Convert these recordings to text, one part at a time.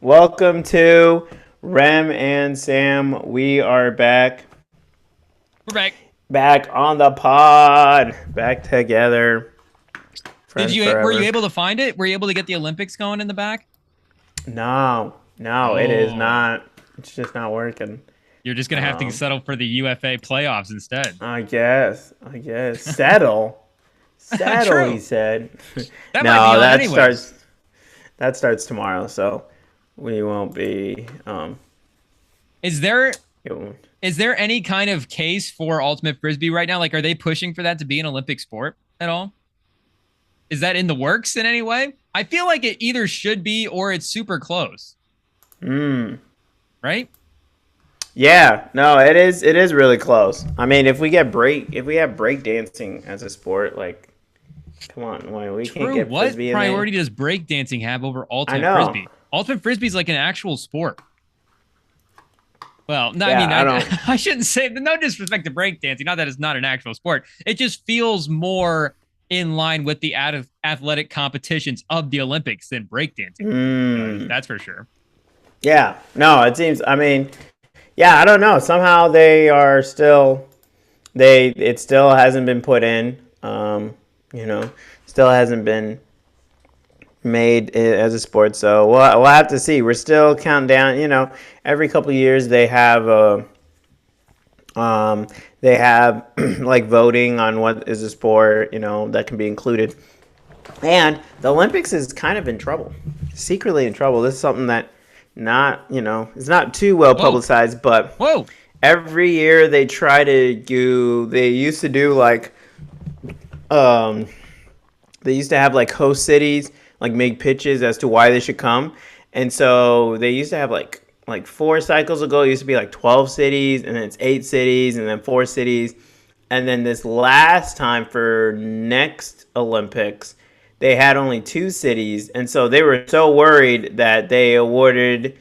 Welcome to Rem and Sam. We are back. We're back. Back on the pod. Back together. Did Friends you were you forever. able to find it? Were you able to get the Olympics going in the back? No, it is Oh, not. It's just not working. you're just gonna have to Um, settle for the UFA playoffs instead. I guess. Settle. Settle, he True. said. That might be No, on that anyways. starts that starts tomorrow, so we won't be Is there it won't- is there any kind of case for ultimate frisbee right now? Like, are they pushing for that to be an Olympic sport at all? Is that in the works in any way? I feel like it either should be or it's super close, Mm. right? Yeah, no, it is really close. I mean, if we have break dancing as a sport, like come on, why we can't True. get What frisbee in there? priority does breakdancing have over I ultimate know. frisbee? Ultimate frisbee is like an actual sport. Well, no, I mean, Yeah, I don't. I shouldn't say no disrespect to breakdancing. Not that it's not an actual sport. It just feels more in line with the athletic competitions of the Olympics than breakdancing does. Mm, That's for sure. yeah, no, it seems. I mean, yeah, I don't know. Somehow it still hasn't been put in. You know, still hasn't been made as a sport. So we'll have to see. We're still counting down. Every couple of years Um, they have like voting on what is a sport, that can be included. And the Olympics is kind of in trouble, secretly in trouble. This is something that it's not too well Whoa, publicized, but whoa. every year they used to do like, um, they used to have like host cities, like make pitches as to why they should come. And so they used to have like 4 cycles ago, it used to be like 12 cities, and then it's 8 cities, and then 4 cities. And then this last time for next Olympics, they had only 2 cities. And so they were so worried that they awarded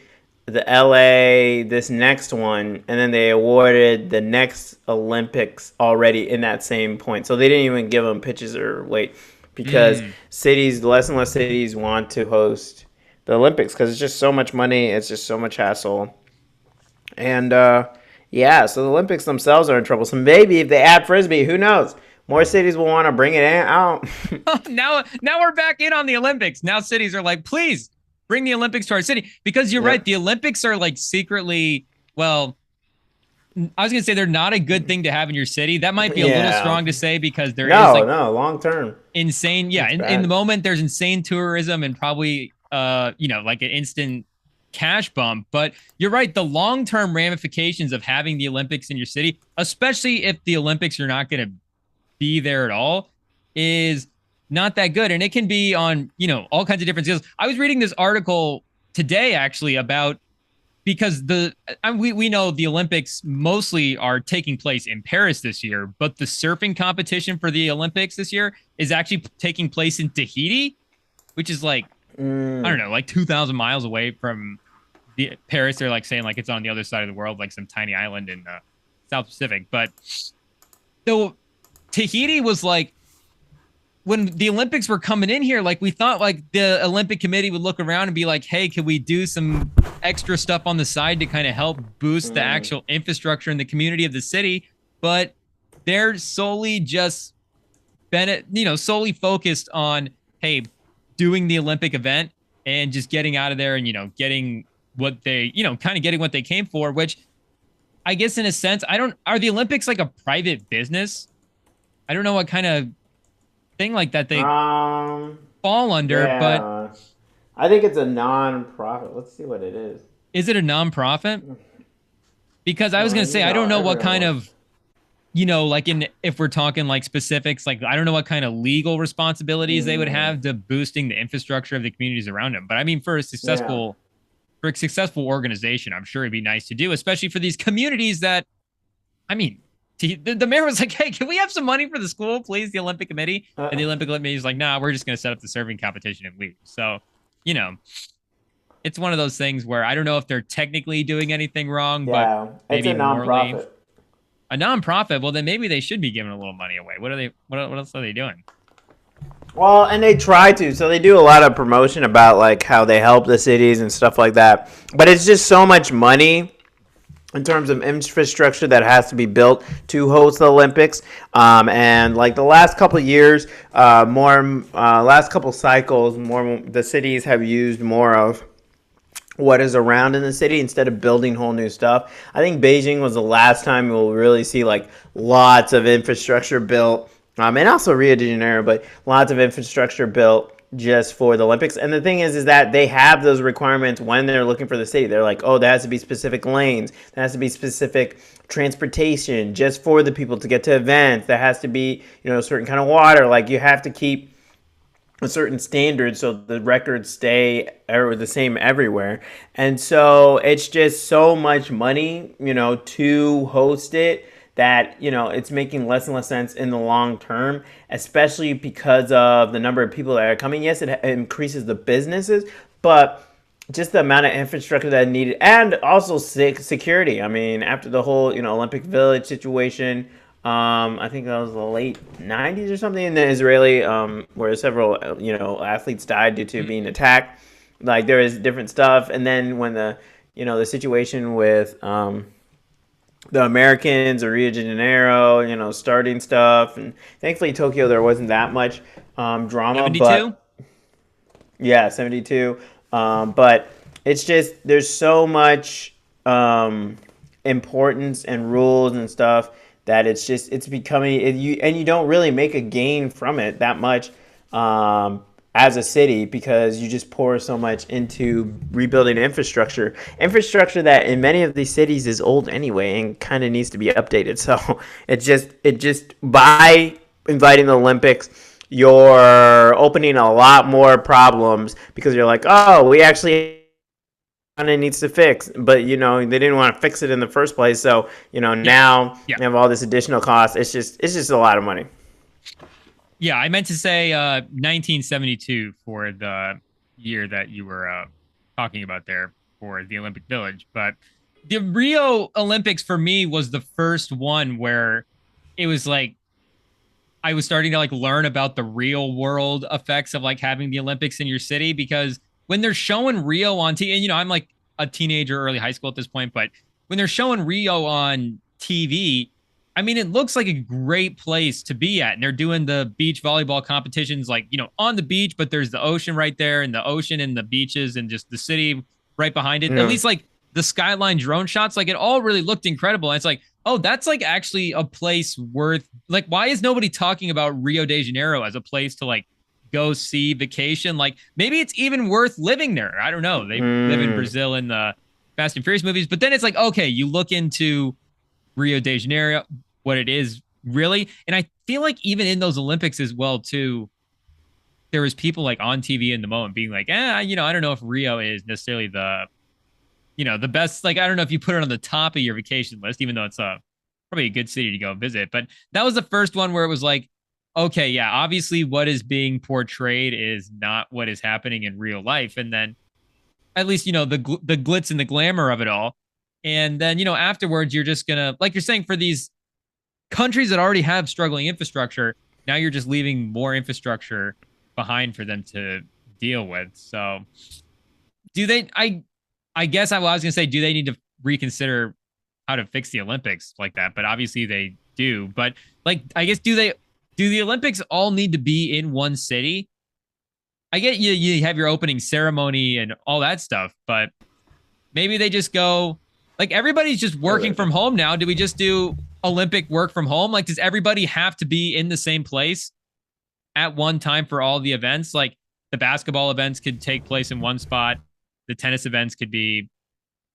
the LA this next one, and then they awarded the next Olympics already in that same point. So they didn't even give them pitches or wait, because Mm. less and less cities want to host the Olympics because it's just so much money, it's just so much hassle. And yeah, so the Olympics themselves are in trouble. So maybe if they add frisbee, who knows? More cities will want to bring it in. I don't. Now we're back in on the Olympics. Now cities are like, please bring the Olympics to our city because you're right. Yep. The Olympics are like secretly, well, I was gonna say they're not a good thing to have in your city. That might be a little Yeah. strong to say because there is No, like no, long term, insane, yeah, it's in the bad. moment there's insane tourism and probably like an instant cash bump. But you're right, the long-term ramifications of having the Olympics in your city, especially if the Olympics are not gonna be there at all, is not that good. And it can be on, all kinds of different scales. I was reading this article today actually about because we know the Olympics mostly are taking place in Paris this year, but the surfing competition for the Olympics this year is actually taking place in Tahiti, which is like I don't Mm. know, like 2,000 miles away from the Paris. They're like saying like it's on the other side of the world, like some tiny island in South Pacific. But though Tahiti was like when the Olympics were coming in here, like we thought like the Olympic Committee would look around and be like, hey, can we do some extra stuff on the side to kind of help boost the Mm. actual infrastructure in the community of the city? But they're solely just been, solely focused on, hey, doing the Olympic event and just getting out of there and, getting what they, kind of getting what they came for, which I guess in a sense, are the Olympics like a private business? I don't know what kind of thing like that they Um, fall under, but yeah. I think it's a non-profit. Let's see what it is. is it a nonprofit? Because I was Well, going to say, I don't know what everyone kind wants. of, like if we're talking like specifics, like I don't know what kind of legal responsibilities they would Mm, have to boosting the infrastructure of the communities around them. But I mean, yeah. for a successful organization, I'm sure it'd be nice to do, especially for these communities that, I mean, the mayor was like, hey, can we have some money for the school, please? The Olympic Committee. And the Uh, Olympic Committee is like, nah, we're just going to set up the serving competition and leave. So, you know, it's one of those things where I don't know if they're technically doing anything wrong, but yeah. It's a maybe morally non-profit. a nonprofit. Well, then maybe they should be giving a little money away. What else are they doing? Well, and they try to. So they do a lot of promotion about like how they help the cities and stuff like that. But it's just so much money in terms of infrastructure that has to be built to host the Olympics. And like the last couple of years, last couple cycles, more the cities have used more of what is around in the city instead of building whole new stuff. I think Beijing was the last time we'll really see like lots of infrastructure built, and also Rio de Janeiro, but lots of infrastructure built just for the Olympics. And the thing is that they have those requirements when they're looking for the city. They're like, oh, there has to be specific lanes, there has to be specific transportation just for the people to get to events. There has to be, a certain kind of water. Like you have to keep a certain standard so the records stay the same everywhere. And so it's just so much money, to host it that, it's making less and less sense in the long term, especially because of the number of people that are coming. Yes, it increases the businesses, but just the amount of infrastructure that needed, and also security. I mean, after the whole Olympic Village situation, I think that was the late '90s or something in the Israeli, where several athletes died due to being attacked. Like there is different stuff, and then when the situation with the Americans or Rio de Janeiro, starting stuff, and thankfully Tokyo there wasn't that much drama, 72? but yeah, 72. But it's just there's so much importance and rules and stuff that it's becoming you don't really make a gain from it that much as a city because you just pour so much into rebuilding infrastructure that in many of these cities is old anyway and kind of needs to be updated. So it just by inviting the Olympics, you're opening a lot more problems because you're like, oh, we actually kind of needs to fix, but they didn't want to fix it in the first place. So Yeah. now Yeah. you have all this additional cost. It's just a lot of money. Yeah, I meant to say 1972 for the year that you were talking about there for the Olympic Village. But the Rio Olympics for me was the first one where it was like I was starting to like learn about the real world effects of like having the Olympics in your city because when they're showing Rio on TV, and I'm like a teenager, early high school at this point, but when they're showing Rio on TV, I mean, it looks like a great place to be at. And they're doing the beach volleyball competitions, like, on the beach, but there's the ocean right there, and the ocean and the beaches and just the city right behind it. At Yeah. least like the skyline drone shots, like it all really looked incredible. And it's like, oh, that's like actually a place worth, like, why is nobody talking about Rio de Janeiro as a place to like go see vacation? Like maybe it's even worth living there. I don't know. They live in Mm. Brazil in the Fast and Furious movies, but then it's like, okay, you look into Rio de Janeiro, what it is really. And I feel like even in those Olympics as well, too, there was people like on TV in the moment being like, I don't know if Rio is necessarily the best. Like, I don't know if you put it on the top of your vacation list, even though it's probably a good city to go visit. But that was the first one where it was like, okay, yeah, obviously what is being portrayed is not what is happening in real life. And then at least, the glitz and the glamour of it all. And then, afterwards, you're just going to, like you're saying, for these countries that already have struggling infrastructure, now you're just leaving more infrastructure behind for them to deal with. So do they, I guess I was going to say, do they need to reconsider how to fix the Olympics like that? But obviously they do. But like, I guess, do the Olympics all need to be in one city? I get you have your opening ceremony and all that stuff, but maybe they just go like everybody's just working from home now. Do we just do Olympic work from home? Like, does everybody have to be in the same place at one time for all the events? Like the basketball events could take place in one spot. The tennis events could be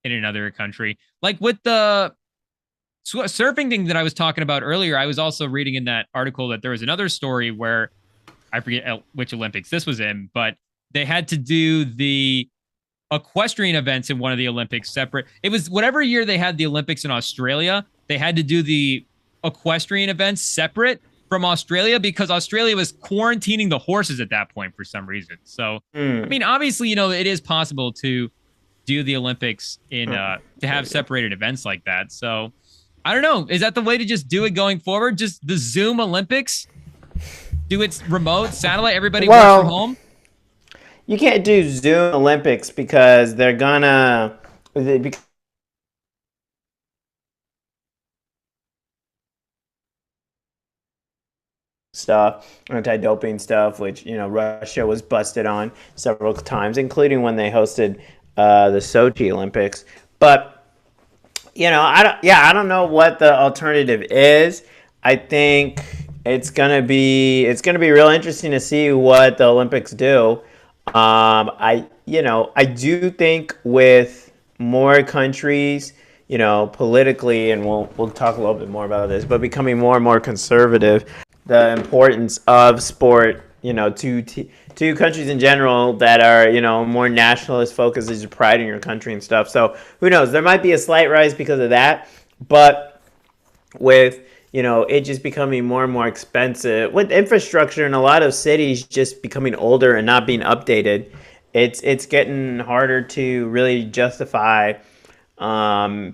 in another country. Like with the surfing thing that I was talking about earlier, I was also reading in that article that there was another story where I forget which Olympics this was in, but they had to do the equestrian events in one of the Olympics separate. It was whatever year they had the Olympics in Australia, they had to do the equestrian events separate from Australia because Australia was quarantining the horses at that point for some reason. So, I mean, obviously, it is possible to do the Olympics in to have separated events like that. So, I don't know. Is that the way to just do it going forward? Just the Zoom Olympics? Do it remote, satellite, everybody works from Well, home? you can't do Zoom Olympics because they're gonna because stuff, anti-doping stuff, which Russia was busted on several times, including when they hosted the Sochi Olympics. But I don't know what the alternative is. I think it's gonna be real interesting to see what the Olympics do. I do think with more countries, politically, and we'll talk a little bit more about this, but becoming more and more conservative, the importance of sport, to countries in general that are, more nationalist focused, is your pride in your country and stuff. So who knows? There might be a slight rise because of that, but with it just becoming more and more expensive, with infrastructure in a lot of cities just becoming older and not being updated, it's getting harder to really justify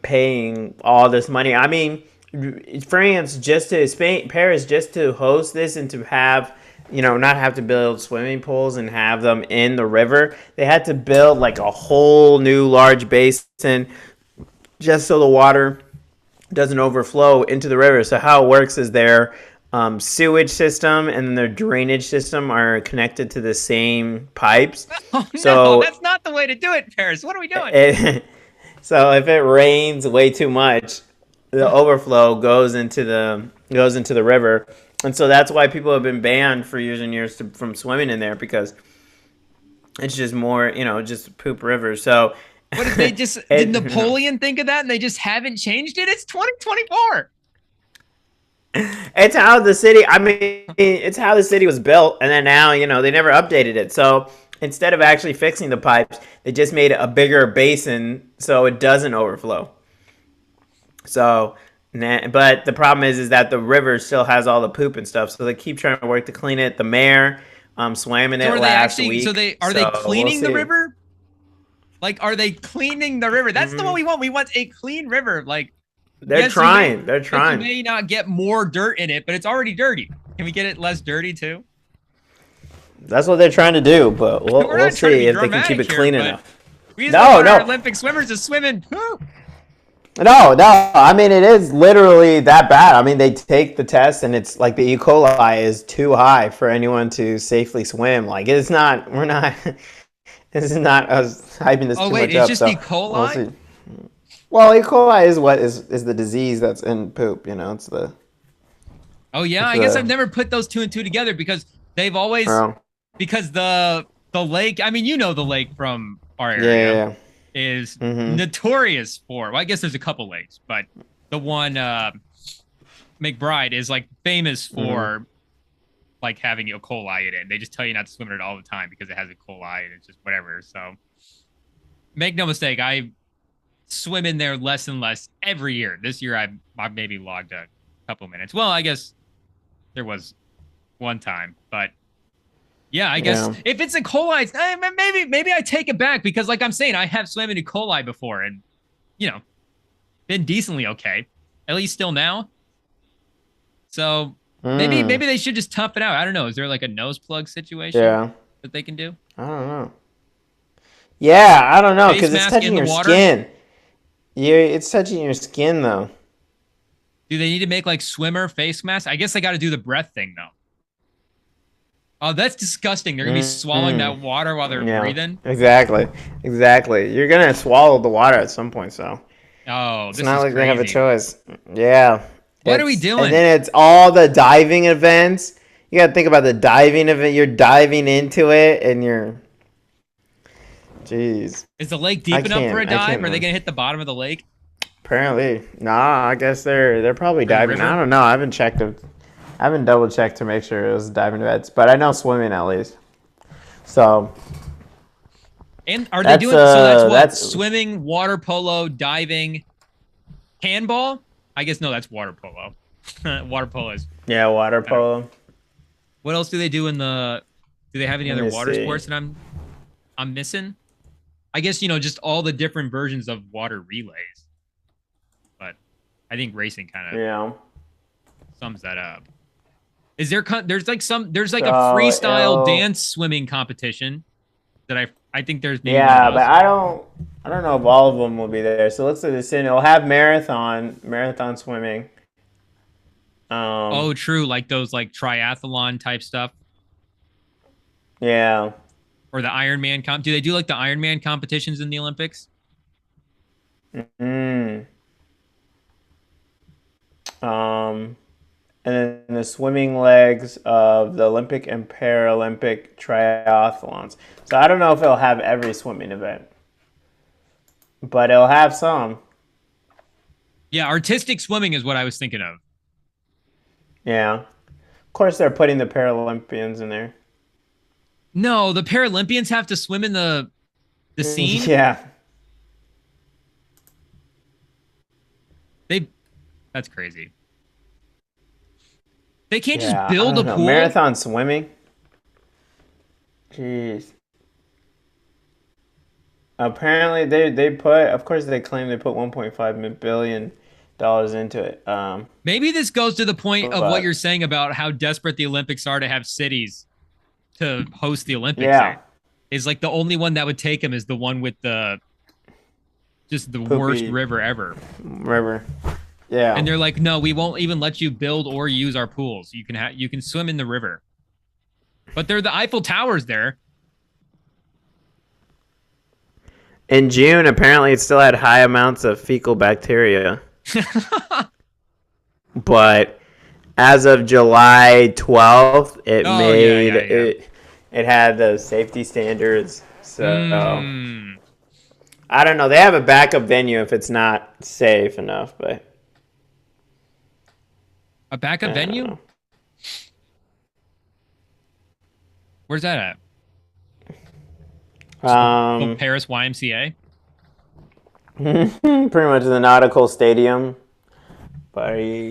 paying all this money. I mean, France just to Spain, Paris just to host this and to have not have to build swimming pools and have them in the river. They had to build like a whole new large basin just so the water doesn't overflow into the river. So how it works is their sewage system and their drainage system are connected to the same pipes. Oh no, So that's not the way to do it, Paris. What are we doing? so if it rains way too much, the overflow goes into the river, and so that's why people have been banned for years and years from swimming in there, because it's just more, just poop river. So What did they just did Napoleon think of that and they just haven't changed it? It's 2024. it's how the city. I mean, it's how the city was built, and then now they never updated it. So instead of actually fixing the pipes, they just made a bigger basin so it doesn't overflow. So, but the problem is that the river still has all the poop and stuff. So they keep trying to work to clean it. The mayor swam in So it are they last actually week. are they So we'll cleaning the see. river? Like, are they cleaning the river? That's the one Hmm. we want. We want a clean river. Like, They're trying. They're you trying. may not get more dirt in it, but it's already dirty. Can we get it less dirty too? That's what they're trying to do. But we'll We're we'll not trying to see be if they can keep dramatic it here, clean but enough. we just don't No, want our no, Olympic swimmers to swim in poop. no, no. I mean, it is literally that bad. I mean, they take the test, and it's like the E. coli is too high for anyone to safely swim. Like, it's not. We're not. This is not us hyping this Oh too wait, much it's up. just E. So we'll coli. see. Well, E. coli is what is the disease that's in poop. It's the Oh yeah, it's I guess I've the never put those two and two together because they've always oh because the lake. I mean, you know the lake from our yeah area yeah. is Yeah. Mm-hmm. notorious for. Well, I guess there's a couple lakes, but the one McBride is like famous Mm-hmm. for like having E. coli in it. They just tell you not to swim in it all the time because it has E. coli and it's just whatever. So make no mistake, I swim in there less and less every year. This year I've maybe logged a couple minutes. Well, I guess there was one time, but yeah, I guess Yeah. if it's E. coli, maybe I take it back because like I'm saying, I have swam in E. coli before and you know been decently okay, at least still now. So Mm. maybe they should just tough it out. I don't know. Is there like a nose plug situation Yeah. that they can do? I don't know. Yeah, I don't know, Face because it's mask in touching the your water? skin. Yeah, it's touching your skin though. Do they need to make like swimmer face masks? I guess they got to do the breath thing though. Oh, that's disgusting. They're gonna be swallowing Mm-hmm. that water while they're Yeah, breathing. exactly, exactly. You're gonna swallow the water at some point, so Oh, it's this not is like they have a crazy. choice. Yeah, What are we and doing? then it's all the diving events. You gotta think about the diving event. You're diving into it, and jeez, Is the lake I deep enough for a can't, I dive? can't, Are they man. gonna hit the bottom of the lake Apparently, nah. I guess they're probably or the diving. I river? don't know. I haven't checked it. I haven't double checked to make sure it was diving events, but I know swimming at least. So And are they that's doing so? That's what that's swimming, water polo, diving, handball. I guess no, that's water polo. Water polo is yeah, water better. polo. What else do they do in the? Do they have any Let other me water see. sports that I'm missing? I guess just all the different versions of water relays. But I think racing kind of Yeah. sums that up. Is there there's like a So freestyle it'll dance swimming competition that I think there's maybe one of yeah, but those. I don't know if all of them will be there. So let's do this in. It'll have marathon swimming. Um, Oh, true, like those like triathlon type stuff yeah. or the Ironman comp. Do they do like the Ironman competitions in the Olympics? Mm. Um, and then the swimming legs of the Olympic and Paralympic triathlons. So I don't know if it'll have every swimming event, but it'll have some. Yeah, artistic swimming is what I was thinking of. Yeah. Of course, they're putting the Paralympians in there. No, the Paralympians have to swim in the scene. Yeah. They That's crazy. They can't just Yeah. I build a don't know. pool. Marathon swimming. Jeez. Apparently, they put. Of course, they claim they put 1.5 billion dollars into it. Maybe this goes to the point of what you're But saying about how desperate the Olympics are to have cities to host the Olympics in. yeah, Is like the only one that would take them is the one with the just the worst poopy river ever. river. And Yeah. they're like, no, we won't even let you build or use our pools. You can swim in the river. But they're the Eiffel Towers there. In June, apparently, it still had high amounts of fecal bacteria, but as of July 12th, it Oh yeah, made yeah, yeah. it. It had the safety standards. So Mm, I don't know. They have a backup venue if it's not safe enough, but a I backup don't venue? know. Where's that at? Just the Um, Paris YMCA. pretty much the nautical stadium.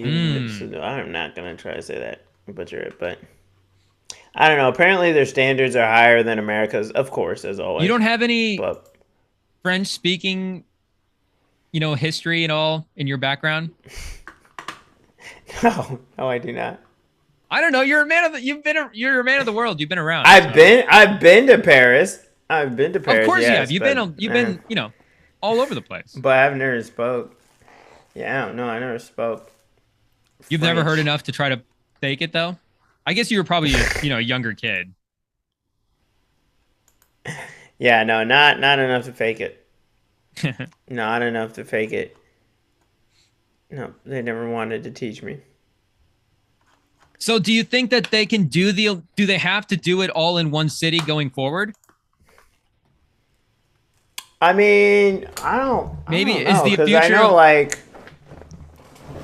Mm. I'm not gonna try to say that, butcher it, but I don't know. Apparently, their standards are higher than America's, of course, as You always. don't have any But French speaking, history at all in your background? no, no, I do not. I don't know. You're a man of the, you're a man of the world. You've been around. I've So, been, I've been to Paris. I've been to of Paris, course you have. yes, You've been, all over the place. but I've never spoke. Yeah, no, I never spoke You've never heard French. enough to try to fake it though? I guess you were probably, a younger kid. Yeah, no, not enough to fake it. Not enough to fake it. No, they never wanted to teach me. So do you think that do they have to do it all in one city going forward? I mean, I Maybe don't is know, the because I future know, of like,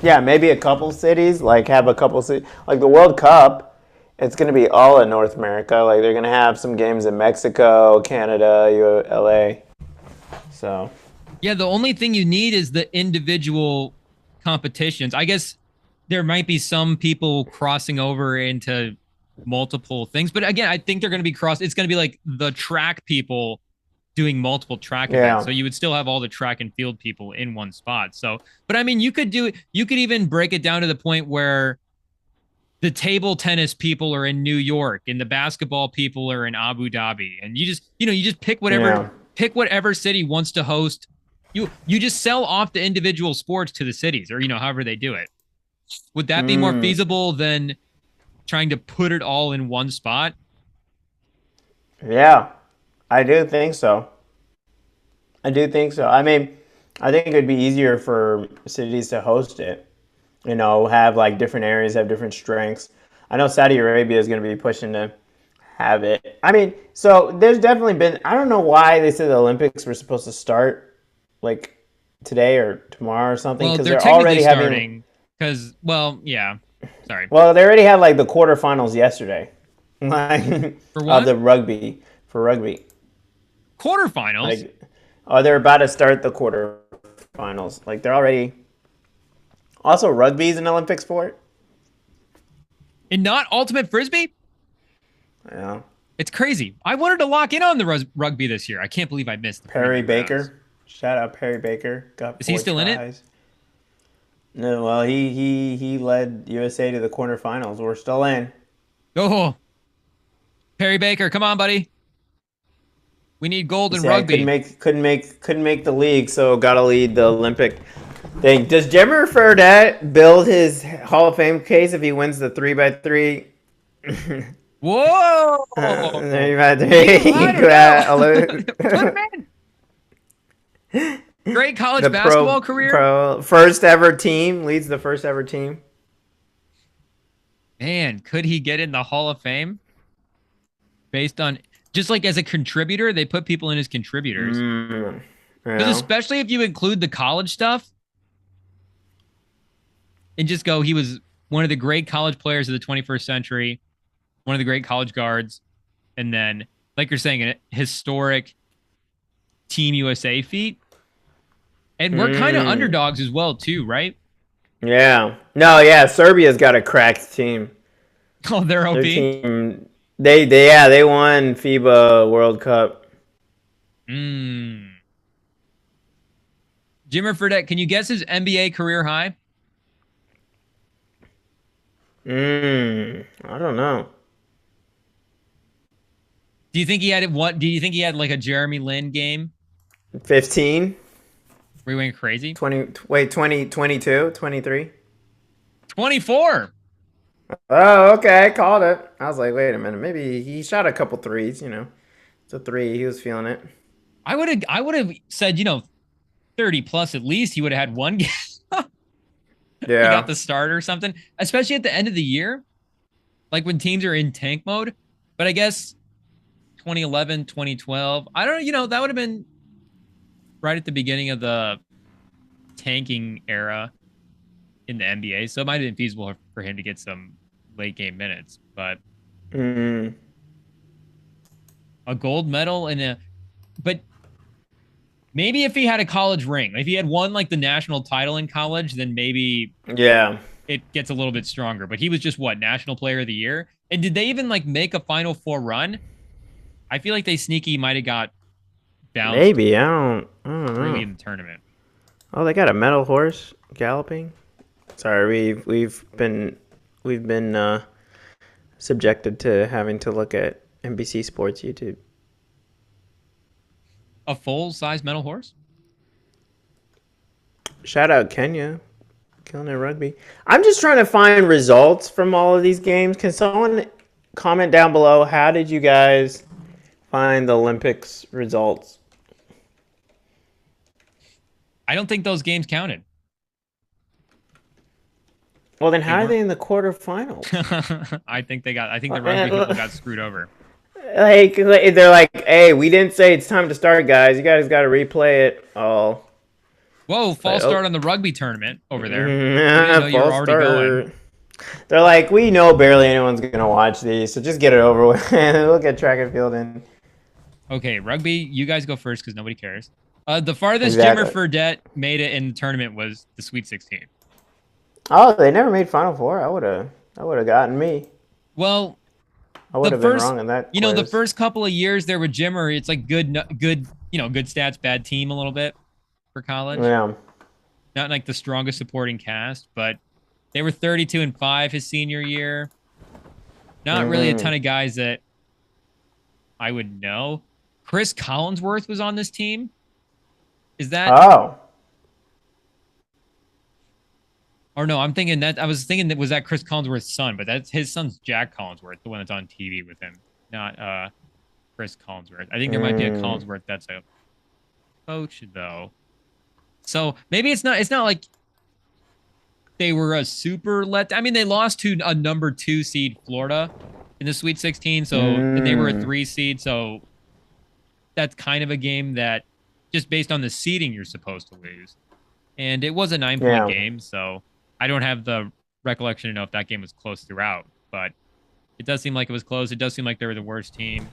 yeah, maybe a couple cities, like, have a couple cities. Like, the World Cup, it's going to be all in North America. Like, they're going to have some games in Mexico, Canada, LA. So, Yeah, the only thing you need is the individual competitions. I guess there might be some people crossing over into multiple things, but again, I think they're going to be it's going to be like the track people doing multiple track events. yeah. So you would still have all the track and field people in one spot. So, but I mean, you could even break it down to the point where the table tennis people are in New York and the basketball people are in Abu Dhabi. And you just Yeah. pick whatever city wants to host. You just sell off the individual sports to the cities or, however they do it. Would that be more Mm, feasible than trying to put it all in one spot? yeah. I do think so. I do think so. I mean, I think it'd be easier for cities to host it. Have like different areas have different strengths. I know Saudi Arabia is going to be pushing to have it. I mean, so there's definitely been. I don't know why they said the Olympics were supposed to start like today or tomorrow or something Well, because they're they're technically already having. starting because, well, yeah. Sorry. Well, they already had like the quarterfinals yesterday, like For of what? the rugby for rugby. Quarterfinals Like, oh, they're about to start the quarterfinals. Like they're already. Also, rugby is an Olympic sport. and not ultimate frisbee? Yeah. It's crazy. I wanted to lock in on the rugby this year. I can't believe I missed the Perry preliminary rounds. Baker. Shout out Perry Baker. Got Is he four still in it? tries. No, well, he led USA to the quarterfinals. We're still in. Oh, Perry Baker, come on, buddy. We need gold He in said rugby. couldn't make the league, so gotta lead the Olympic thing. Does Jimmer Fredette build his Hall of Fame case if he wins the 3x3? Whoa! 3x3. I don't know. Put him in. Great college The basketball career. first ever team leads the first ever team. Man, could he get in the Hall of Fame based on just like as a contributor? They put people in as contributors. Because Yeah. especially if you include the college stuff and just go, he was one of the great college players of the 21st century, one of the great college guards, and then, like you're saying, a historic Team USA feat. And we're kind of underdogs as well, too, right? Yeah. No, yeah, Serbia's got a cracked team. Oh, they're Their OP. team they won FIBA World Cup. Jimmer Fredette, can you guess his NBA career high? I don't know. Do you think he had what? Do you think he had like a Jeremy Lin game 15? where he went crazy? 20, wait, 20, 22, 23? 24. Oh, okay, I called it. I was like, wait a minute, maybe he shot a couple threes, It's a three, he was feeling it. I would have said, 30 plus at least. He would have had one game. He got Yeah. the start or something, especially at the end of the year, like when teams are in tank mode. But I guess 2011, 2012, I don't know, that would have been right at the beginning of the tanking era in the NBA. So it might have been feasible for him to get some late game minutes. But a gold medal but maybe if he had a college ring, if he had won like the national title in college, then maybe Yeah. it gets a little bit stronger. But he was just what, national player of the year? And did they even like make a Final Four run? I feel like they sneaky might have got bounced Maybe, I don't early know. in the tournament. Oh, they got a metal horse galloping. Sorry, we've been subjected to having to look at NBC Sports YouTube. A full size metal horse? Shout out Kenya, killing it rugby. I'm just trying to find results from all of these games. Can someone comment down below? How did you guys find the Olympics results? I don't think those games counted. Well, then how are they in the quarterfinals? I think the rugby people got screwed over. Like they're like, hey, we didn't say it's time to start, guys. You guys got to replay it all. Whoa, false start on the rugby tournament over there. Didn't know you were False already start. going. They're like, we know barely anyone's gonna watch these, so just get it over with. Look at track and field and. Okay, rugby, you guys go first because nobody cares. The farthest Exactly. Jimmer Fredette made it in the tournament was the Sweet 16. Oh, they never made Final Four. I would have gotten me. Well, I would the have been first, wrong in that. the Quiz. first couple of years there with Jimmer, it's like good stats, bad team a little bit for college. Yeah. Not like the strongest supporting cast, but they were 32-5 his senior year. Not really a ton of guys that I would know. Chris Collinsworth was on this team. Is that? Oh. Or no, I was thinking that was that Chris Collinsworth's son, but that's his son's Jack Collinsworth, the one that's on TV with him, not Chris Collinsworth. I think there might be a Collinsworth that's a coach though. So maybe it's not like they were a super I mean, they lost to a number 2 seed Florida in the Sweet 16, so and they were a 3 seed, so that's kind of a game that just based on the seeding you're supposed to lose. And it was a 9-point game, so I don't have the recollection to know if that game was close throughout, but it does seem like it was close. It does seem like they were the worst team.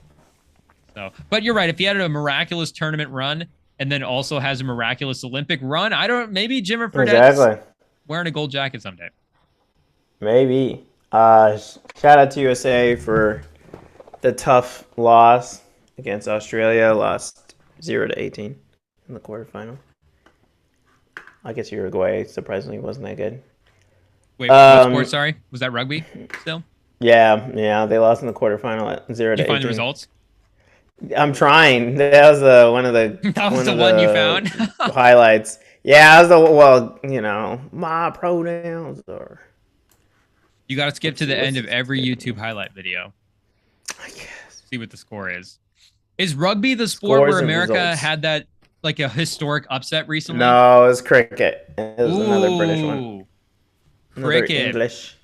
So, but you're right. If he had a miraculous tournament run and then also has a miraculous Olympic run, maybe Jimmer Fredette's wearing a gold jacket someday. Maybe. Shout out to USA for the tough loss against Australia. Lost 0-18 in the quarterfinal. I guess Uruguay surprisingly wasn't that good. Wait, what sport? Um, Sorry, was that rugby? Still, yeah, they lost in the quarterfinal at zero did you to find the 18. results? I'm trying. That was one of the That was one the of one you the found. highlights. Yeah, I was the well, my pronouns are. You got to skip Let's to see, the what's end of this every game? YouTube highlight video. I guess. See what the score is. Is rugby the sport where Scores and America results. had that like a historic upset recently? No, it was cricket. It was another British one. Ooh, Another cricket. English.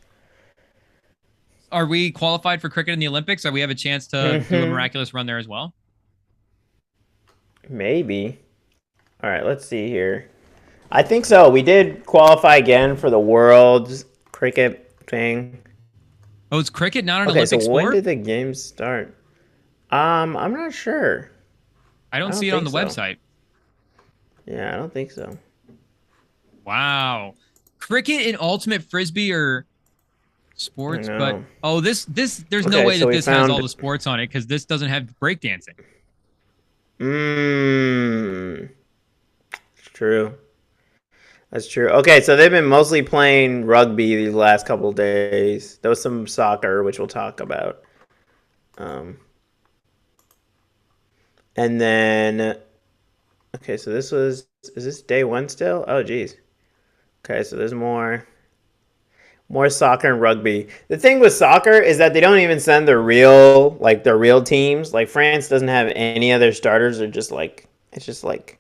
Are we qualified for cricket in the Olympics? Or we have a chance to do a miraculous run there as well? Maybe. All right, let's see here. I think so. We did qualify again for the World's cricket thing. Oh, is cricket not an Okay, so Olympic when sport? did the games start? I'm not sure. I I don't see don't it on think the so. website. Yeah, I don't think so. Wow. Cricket and ultimate frisbee are I sports, but know. oh, this there's no Okay, way so that we this has all found. the sports on it because this doesn't have breakdancing. Mmm. It's true. That's true. Okay, so they've been mostly playing rugby these last couple of days. There was some soccer, which we'll talk about. Um, and then, okay, so is this day one still? Oh, geez. Okay, so there's more soccer and rugby. The thing with soccer is that they don't even send their real teams. Like France doesn't have any other starters. They're just like it's just like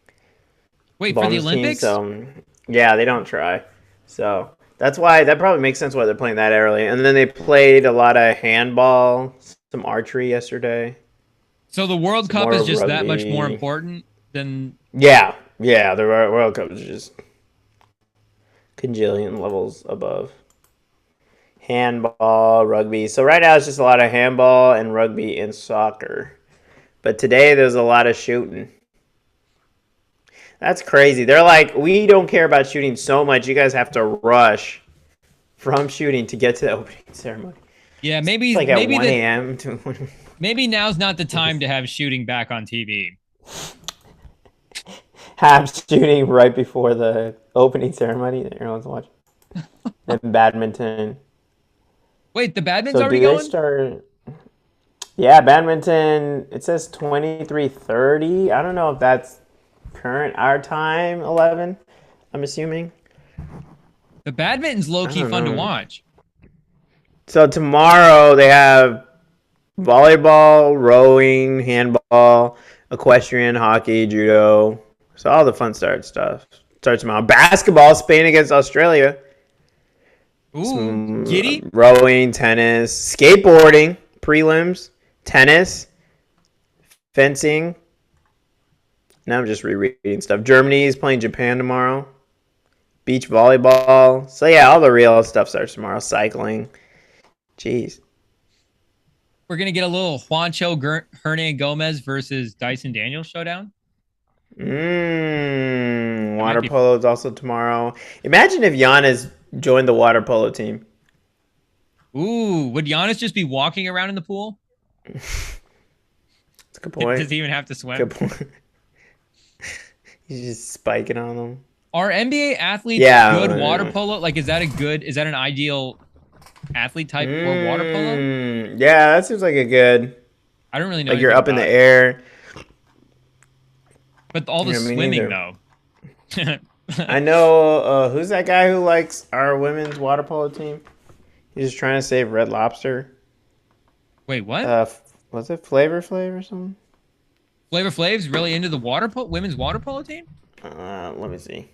Wait, for the bums team. Olympics? So yeah, they don't try. So that's why that probably makes sense why they're playing that early. And then they played a lot of handball, some archery yesterday, So the World some Cup is more just that much more rugby. important than Yeah. The World Cup is just conjillion levels above. Handball, rugby. So right now it's just a lot of handball and rugby and soccer. But today there's a lot of shooting. That's crazy. They're like, we don't care about shooting so much. You guys have to rush from shooting to get to the opening ceremony. yeah, It's maybe like at maybe 1 the a.m. to maybe now's not the time to have shooting back on TV. have shooting right before the opening ceremony that everyone's watching. And badminton. Wait, the badminton's So already do they going? start? Yeah, badminton. It says 23:30. I don't know if that's current our time 11. I'm assuming. The badminton's low I key don't fun to know. watch. So tomorrow they have volleyball, rowing, handball, equestrian, hockey, judo. So all the fun starts tomorrow. Basketball, Spain against Australia. Ooh, Some giddy. rowing, tennis, skateboarding, prelims, tennis, fencing. Now I'm just rereading stuff. Germany is playing Japan tomorrow. Beach volleyball. So yeah, all the real stuff starts tomorrow. Cycling. Jeez. We're gonna get a little Hernan Gomez versus Dyson Daniels showdown. That might Water be. polo is also tomorrow. Imagine if Giannis joined the water polo team. Ooh, would Giannis just be walking around in the pool? That's a good Does point. he even have to swim? Good point. He's just spiking on them. Are NBA athletes good water Yeah. polo? Like, is that an ideal athlete type for water polo? Yeah, that seems like a good. I don't really know Like you're anything up in the about it. air. But all the Yeah, me swimming neither. though. I know who's that guy who likes our women's water polo team? He's just trying to save Red Lobster. Wait, what? Was it Flavor Flav or something? Flavor Flav's really into the women's water polo team? Let me see.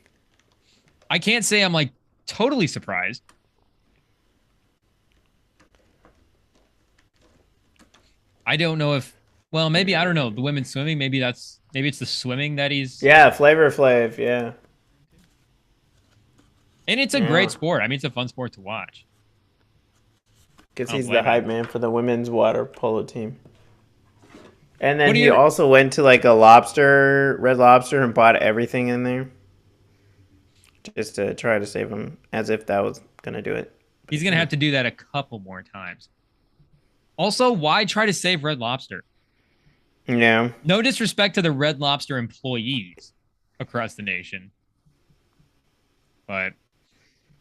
I can't say I'm like totally surprised. I don't know if well, maybe I don't know. The women's swimming, maybe it's the swimming that he's Yeah, Flavor Flav. Yeah. and it's a Yeah. great sport. I mean, it's a fun sport to watch. Because I don't he's the blame hype him. man for the women's water polo team. And What then do he you also went to like Red Lobster, and bought everything in there just to try to save him, as if that was gonna do it. But He's it gonna have didn't. to do that a couple more times. Also, why try to save Red Lobster? Yeah. No disrespect to the Red Lobster employees across the nation. But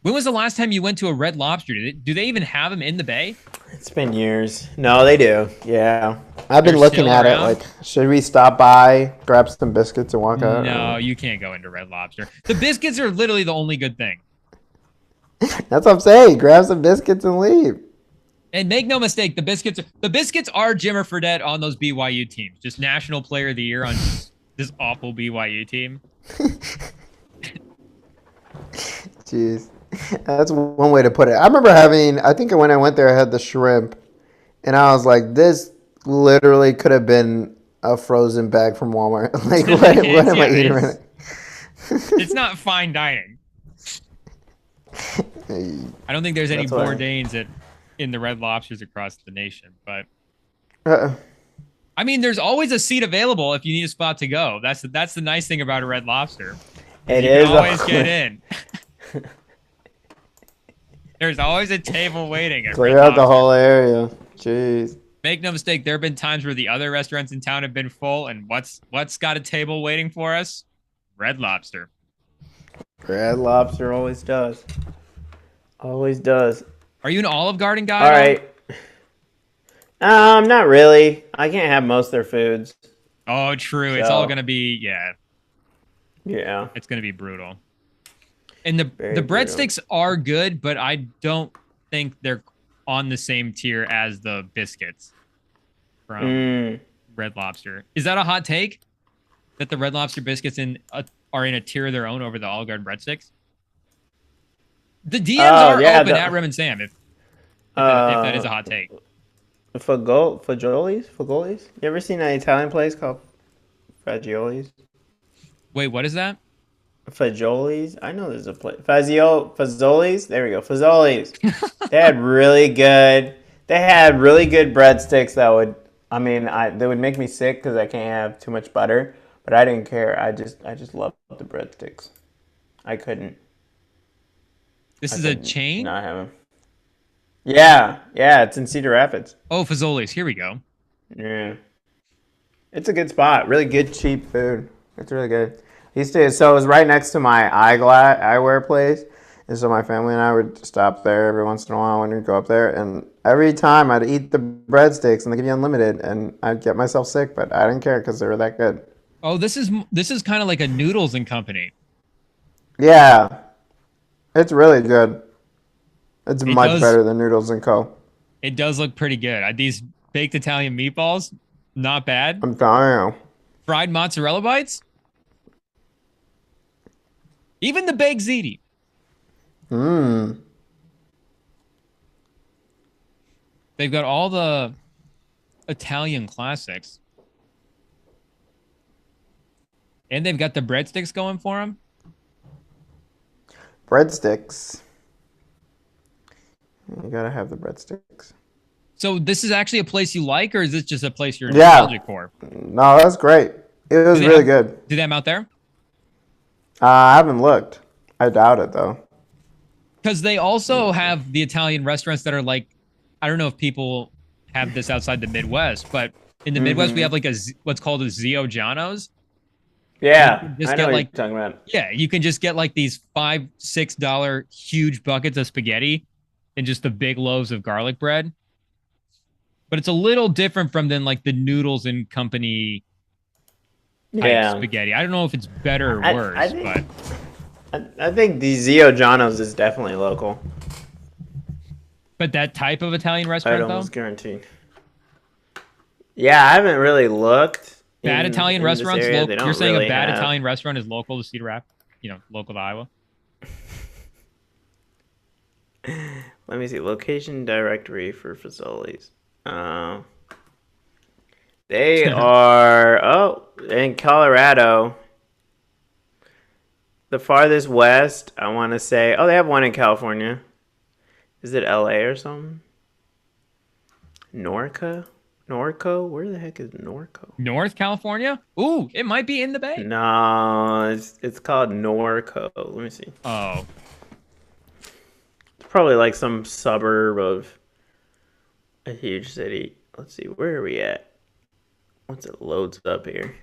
when was the last time you went to a Red Lobster? Do they even have them in the Bay? It's been years. No, they do. Yeah. I've They're been looking still at it around? like, should we stop by, grab some biscuits and walk out? No, you can't go into Red Lobster. The biscuits are literally the only good thing. That's what I'm saying. Grab some biscuits and leave. And make no mistake, the biscuits are Jimmer Fredette on those BYU teams. Just National Player of the Year on just this awful BYU team. Jeez. That's one way to put it. I remember I think when I went there, I had the shrimp. And I was like, this literally could have been a frozen bag from Walmart. Like, what am I eating right now? It's not fine dining. I don't think there's any Bourdains in the Red Lobsters across the nation, but I mean, there's always a seat available if you need a spot to go. That's the nice thing about a Red Lobster. It you is can always get in. There's always a table waiting at clear Red out the Lobster. whole area. Jeez. Make no mistake, there have been times where the other restaurants in town have been full, and what's got a table waiting for us? Red Lobster. Red Lobster always does. Always does. Are you an Olive Garden guy? All right. Not really. I can't have most of their foods. Oh, true. So, it's all gonna be yeah. It's gonna be brutal. And the Very breadsticks are good, but I don't think they're on the same tier as the biscuits from Red Lobster. Is that a hot take? That the Red Lobster biscuits are in a tier of their own over the Olive Garden breadsticks? The DMs are open at Rem and Sam if that is a hot take. Fagioli's? You ever seen an Italian place called Fagioli's? Wait, what is that? Fagioli's? I know there's a place. Fazoli's? There we go. Fazoli's. They had really good breadsticks that would, they would make me sick because I can't have too much butter, but I didn't care. I just loved the breadsticks. I couldn't. This is a chain? Not have them. Yeah, it's in Cedar Rapids. Oh, Fazoli's. Here we go. Yeah. It's a good spot. Really good, cheap food. It's really good. So it was right next to my eyewear place. And so my family and I would stop there every once in a while when we'd go up there. And every time I'd eat the breadsticks and they give you unlimited. And I'd get myself sick, but I didn't care because they were that good. Oh, this is kind of like a Noodles and Company. Yeah. It's really good. It's much better than Noodles and Co. It does look pretty good. These baked Italian meatballs, not bad. I'm telling you. Fried mozzarella bites. Even the baked ziti. They've got all the Italian classics. And they've got the breadsticks going for them. Breadsticks. You gotta have the breadsticks. So this is actually a place you like, or is this just a place you're nostalgic for? No, that's great. It was really good. Do they have them out there? I haven't looked. I doubt it, though. Because they also have the Italian restaurants that are like, I don't know if people have this outside the Midwest, but in the Midwest, we have like what's called a Zio Giano's. Yeah, I know what you're talking about. Yeah, you can just get like these $5, $6 huge buckets of spaghetti and just the big loaves of garlic bread. But it's a little different from than like the Noodles and Company type spaghetti. I don't know if it's better or worse, I think the Zio Giano's is definitely local. But that type of Italian restaurant, I'd almost guarantee. Yeah, I haven't really looked. Bad Italian restaurants. You're saying really a bad Italian restaurant is local to Cedar Rapids? Local to Iowa. Let me see. Location directory for Fazoli's. They are in Colorado. The farthest west, I want to say. Oh, they have one in California. Is it LA or something? Norco? Where the heck is Norco? North California? Ooh, it might be in the Bay. No, it's called Norco. Let me see. Oh. It's probably like some suburb of a huge city. Let's see, where are we at? Once it loads up here.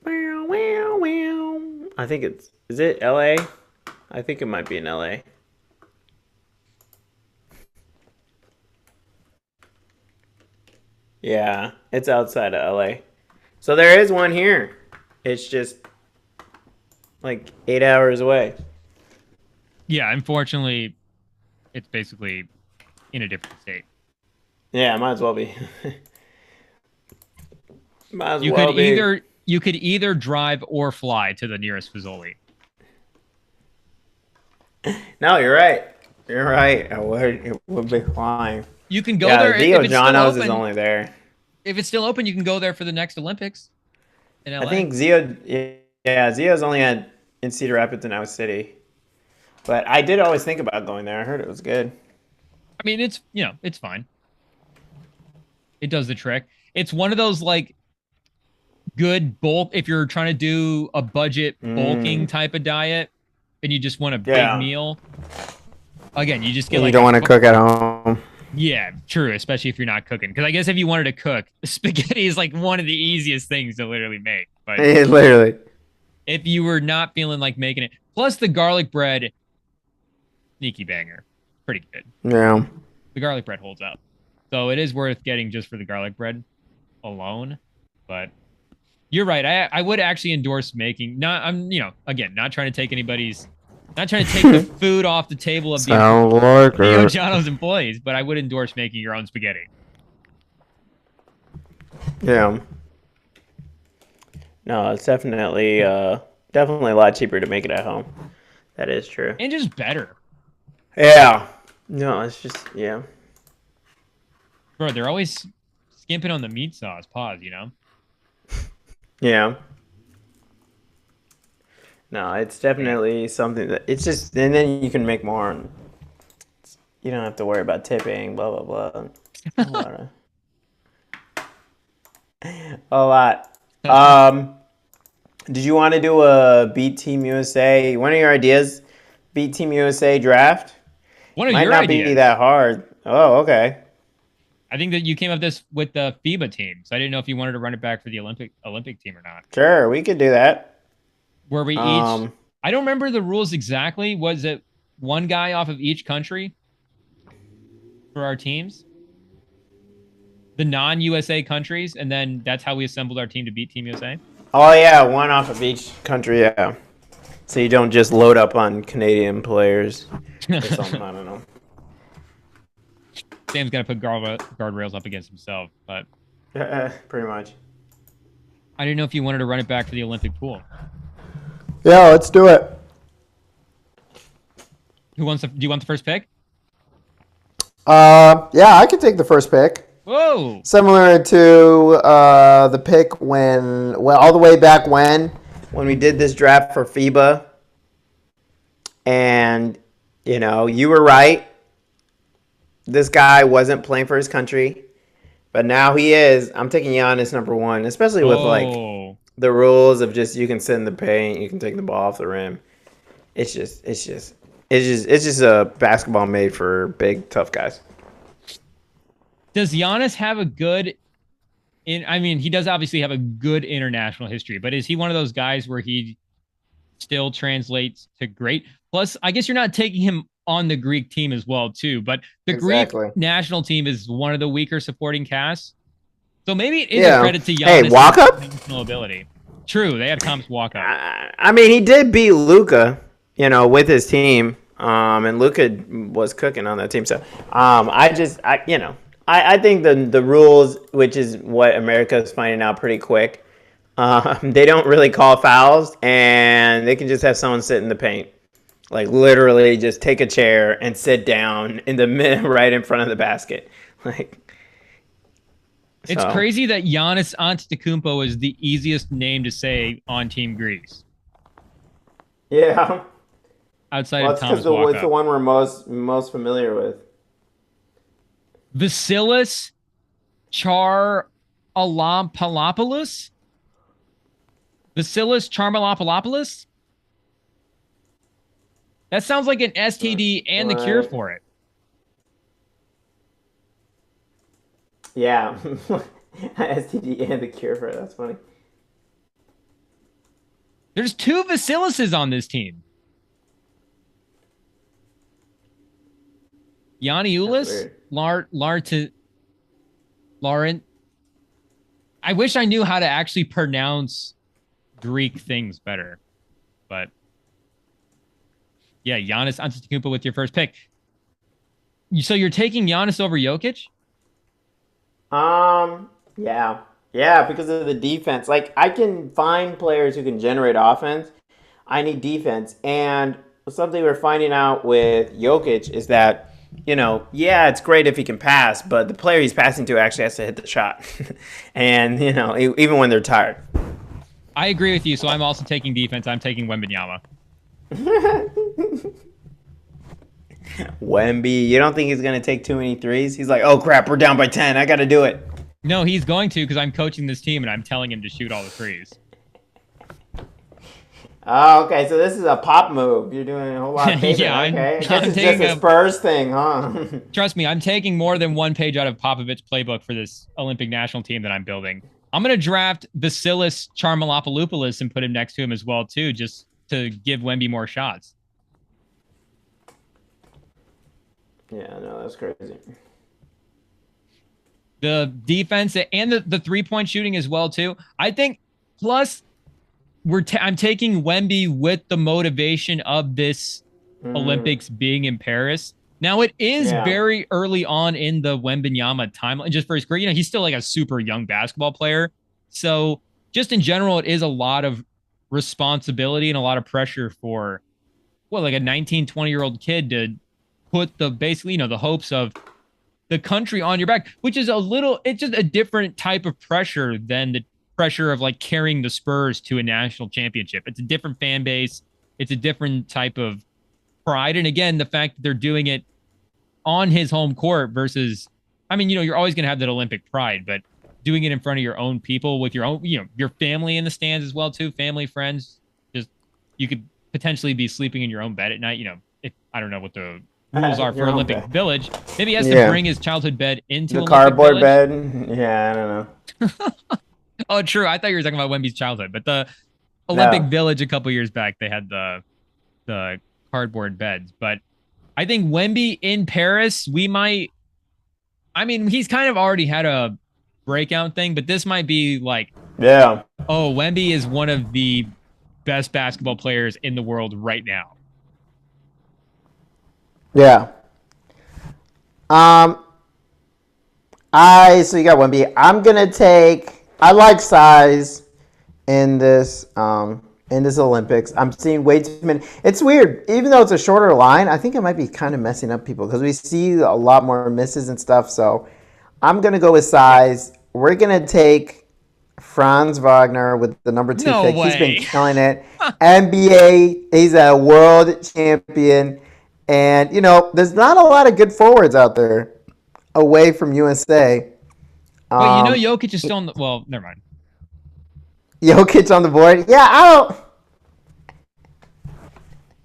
I think is it LA? I think it might be in LA. Yeah, it's outside of LA. So there is one here. It's just like 8 hours away. Yeah, unfortunately, it's basically in a different state. Yeah, might as well be. Might as You could well be. either drive or fly to the nearest Fazoli. No, you're right. You're right. It would be flying. You can go Yeah, there Dio if it's still Jonos is open. only there. If it's still open, you can go there for the next Olympics in I LA. think Zio, yeah, Zio's only in Cedar Rapids and Iowa City. But I did always think about going there. I heard it was good. I mean, it's fine. It does the trick. It's one of those like good bulk if you're trying to do a budget bulking Mm, type of diet and you just want a big yeah. meal. Again, you just get And you like don't want to cook at home. yeah, true, especially if you're not cooking. Because I guess if you wanted to cook, spaghetti is like one of the easiest things to literally make. But Literally. if you were not feeling like making it, plus the garlic bread, sneaky banger, pretty good. Yeah. The garlic bread holds up, so it is worth getting just for the garlic bread alone. But you're right. I would actually endorse making. Not I'm again not trying to take anybody's. Not trying to take the food off the table of Sounds like Dio it. Giano's employees, but I would endorse making your own spaghetti. Yeah. No, it's definitely a lot cheaper to make it at home. That is true. And just better. Yeah. No, it's just yeah. Bro, they're always skimping on the meat sauce. Pause, Yeah. No, it's definitely something that it's just, and then you can make more. And you don't have to worry about tipping. Blah blah blah. A lot. A lot. Did you want to do a Beat Team USA? One of your ideas, Beat Team USA draft. One of Might your not ideas. be that hard. Oh, okay. I think that you came up this with the FIBA team, so I didn't know if you wanted to run it back for the Olympic team or not. Sure, we could do that. Where we each, I don't remember the rules exactly. Was it one guy off of each country for our teams? The non-USA countries, and then that's how we assembled our team to beat Team USA. Oh yeah, one off of each country. Yeah, so you don't just load up on Canadian players or something. I don't know. Sam's got to put guardrails up against himself, but Pretty much. I didn't know if you wanted to run it back for the Olympic pool. Yeah, let's do it. Do you want the first pick? Yeah, I could take the first pick. Whoa! Similar to the pick all the way back when we did this draft for FIBA. And, you were right. This guy wasn't playing for his country. But now he is. I'm taking Giannis number one, especially with, the rules of just you can sit in the paint, you can take the ball off the rim. It's just a basketball made for big, tough guys. Does Giannis have a good he does obviously have a good international history, but is he one of those guys where he still translates to great? Plus, I guess you're not taking him on the Greek team as well, too, but the Greek national team is one of the weaker supporting casts. So maybe it is a credit to Giannis' Hey, walk-up? international ability. True, they had Thomas walk up. I mean, he did beat Luka, with his team, and Luka was cooking on that team. So, I think the rules, which is what America is finding out pretty quick, they don't really call fouls, and they can just have someone sit in the paint. Like, literally just take a chair and sit down in the middle, right in front of the basket. It's crazy that Giannis Antetokounmpo is the easiest name to say on Team Greece. Yeah. Outside of Thomas Walkup. It's the one we're most familiar with. Vasilis Charalampalopoulos? Vasilis Charmalopoulos? That sounds like an STD and the cure for it. Yeah. STD and the cure for it. That's funny. There's two Vasilises on this team. Yanni That's Ulis, weird. Laurent. I wish I knew how to actually pronounce Greek things better, but yeah, Giannis Antetokounmpo with your first pick. So you're taking Giannis over Jokic? Yeah. Yeah, because of the defense. Like, I can find players who can generate offense. I need defense. And something we're finding out with Jokic is that, yeah, it's great if he can pass, but the player he's passing to actually has to hit the shot. And, even when they're tired. I agree with you. So I'm also taking defense. I'm taking Wembanyama. Wemby, you don't think he's going to take too many threes? He's like, oh, crap, we're down by 10. I got to do it. No, he's going to because I'm coaching this team and I'm telling him to shoot all the threes. Oh, okay. So this is a pop move. You're doing a whole lot of paper. Yeah, okay. I guess I'm it's just a Spurs thing, huh? Trust me, I'm taking more than one page out of Popovich's playbook for this Olympic national team that I'm building. I'm going to draft Vasilis Charmalopoulos and put him next to him as well, too, just to give Wemby more shots. Yeah, no, that's crazy. The defense and the three-point shooting as well, too. I think, plus, I'm taking Wemby with the motivation of this Olympics being in Paris. Now, it is very early on in the Wembanyama timeline, just for his career. He's still like a super young basketball player. So just in general, it is a lot of responsibility and a lot of pressure for, like a 19, 20-year-old kid to put basically, the hopes of the country on your back, which is it's just a different type of pressure than the pressure of like carrying the Spurs to a national championship. It's a different fan base. It's a different type of pride. And again, the fact that they're doing it on his home court versus, you're always going to have that Olympic pride, but doing it in front of your own people with your own, your family in the stands as well, too. Family, friends, just, you could potentially be sleeping in your own bed at night. If I don't know what the rules are for Olympic Village. Maybe he has to bring his childhood bed into the Olympic cardboard Village. bed. Yeah, I don't know. Oh, true. I thought you were talking about Wemby's childhood, but the Olympic Village a couple years back, they had the cardboard beds. But I think Wemby in Paris, he's kind of already had a breakout thing, but this might be like, Wemby is one of the best basketball players in the world right now. Yeah. So you got Wemby. I like size in this Olympics. I'm seeing way too many. It's weird. Even though it's a shorter line, I think it might be kind of messing up people because we see a lot more misses and stuff. So I'm going to go with size. We're going to take Franz Wagner with the number 2 pick. Way. He's been killing it. NBA, he's a world champion. And, there's not a lot of good forwards out there away from USA. Wait, Jokic is still on the... Well, never mind. Jokic on the board? Yeah, I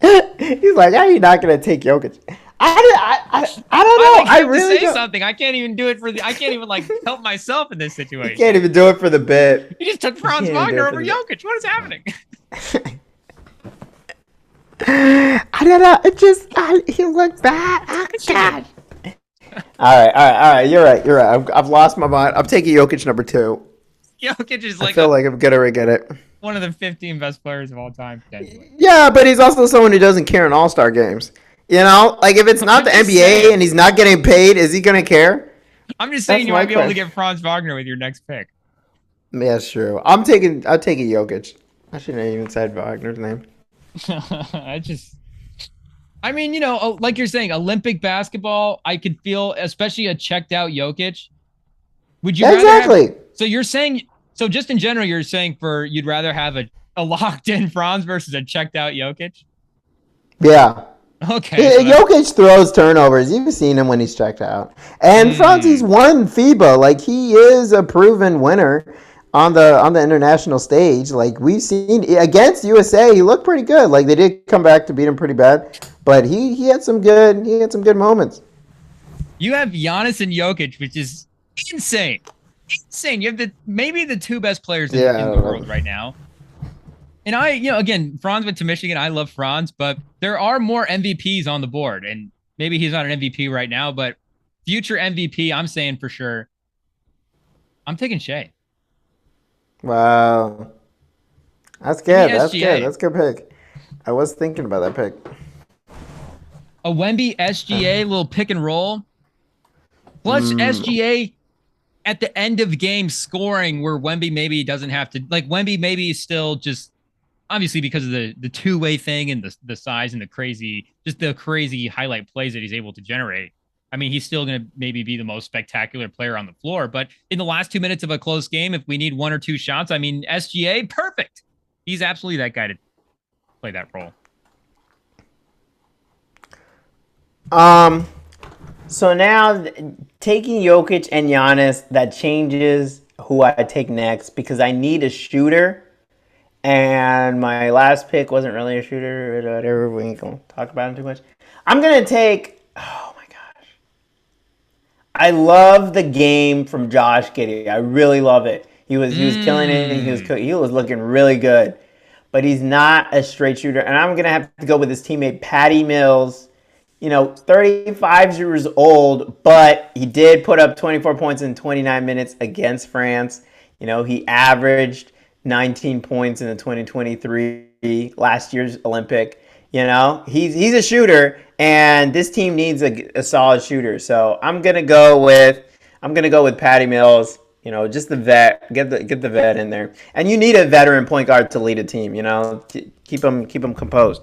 don't... He's like, how are you not going to take Jokic? I don't know. I really say something. I can't even do it I can't even, help myself in this situation. You can't even do it for the bit. You just took Franz Wagner over Jokic. What is happening? I don't know. He looked bad. Oh, God. All right. You're right. I've lost my mind. I'm taking Jokic number 2. Jokic is I feel like I'm gonna regret it. One of the 15 best players of all time. Yeah, but he's also someone who doesn't care in All-Star games. If it's not the NBA and he's not getting paid, is he gonna care? I'm just saying you might be able to get Franz Wagner with your next pick. Yeah, that's true. I'll take Jokic. I shouldn't have even said Wagner's name. Like you're saying, Olympic basketball, I could feel, especially a checked out Jokic. Would you so you're saying, just in general, you're saying you'd rather have a locked in Franz versus a checked out Jokic? Yeah. Okay. Jokic throws turnovers. You've seen him when he's checked out. And Franz, he's won FIBA. He is a proven winner on the international stage. We've seen against USA, he looked pretty good. They did come back to beat him pretty bad, but he had some good moments. You have Giannis and Jokic, which is insane. You have maybe the 2 best players in the world right now. And again, Franz went to Michigan. I love Franz, but there are more MVPs on the board. And Maybe he's not an MVP right now, but future MVP, I'm saying for sure. I'm taking Shea. Wow. That's Give me good. That's good. SGA. That's a good pick. I was thinking about that pick. A Wemby SGA little pick and roll. Plus Mm, SGA at the end of game scoring where Wemby maybe doesn't have to like Wemby maybe still just obviously because of the two-way thing and the size and the crazy highlight plays that he's able to generate. I mean, he's still going to maybe be the most spectacular player on the floor, but in the last 2 minutes of a close game, if we need one or two shots, I mean, SGA, perfect. He's absolutely that guy to play that role. um. So now taking Jokic and Giannis, that changes who I take next because I need a shooter. And my last pick wasn't really a shooter. Whatever. We ain't gonna talk about him too much. I'm gonna take. Oh my gosh. I love the game from Josh Giddey. I really love it. He was killing it. He was looking really good. But he's not a straight shooter. And I'm gonna have to go with his teammate Patty Mills. 35 years old, but he did put up 24 points in 29 minutes against France. He averaged 19 points in the 2023 last year's Olympic. He's a shooter, and this team needs a solid shooter. So I'm gonna go with Patty Mills. Just the vet, get the vet in there, and you need a veteran point guard to lead a team. Keep them composed.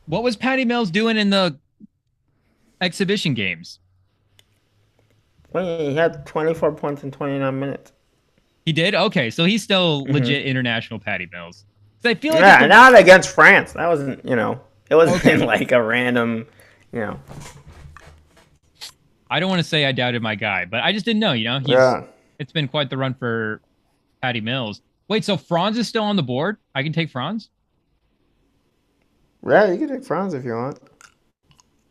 What was Patty Mills doing in the exhibition games? Well, he had 24 points in 29 minutes. He did? Okay, so he's still legit international Patty Mills. So I feel like Yeah, not against France. That wasn't. It wasn't okay. like a random. You know. I don't want to say I doubted my guy, but I just didn't know. Yeah. It's been quite the run for Patty Mills. Wait, so Franz is still on the board? I can take Franz? Yeah, you can take France if you want.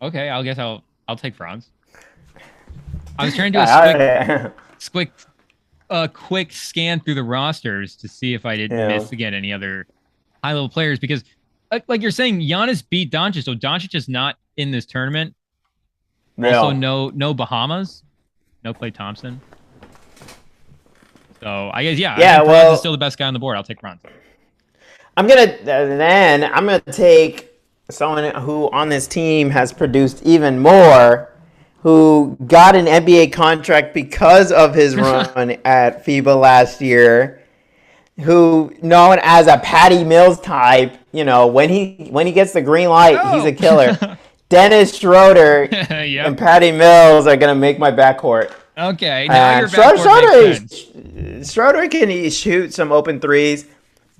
Okay, I guess I'll take Franz. I was trying to do a quick scan through the rosters to see if I didn't miss again any other high level players because like you're saying, Giannis beat Doncic, so Doncic is not in this tournament. Also, no Bahamas, no Klay Thompson. So I guess I think Franz is still the best guy on the board. I'll take Franz. I'm gonna take someone who on this team has produced even more, who got an NBA contract because of his run at FIBA last year, who known as a Patty Mills type. When he gets the green light, he's a killer. Dennis Schroeder and Patty Mills are gonna make my backcourt. Okay, now your backcourt Schroeder can shoot some open threes,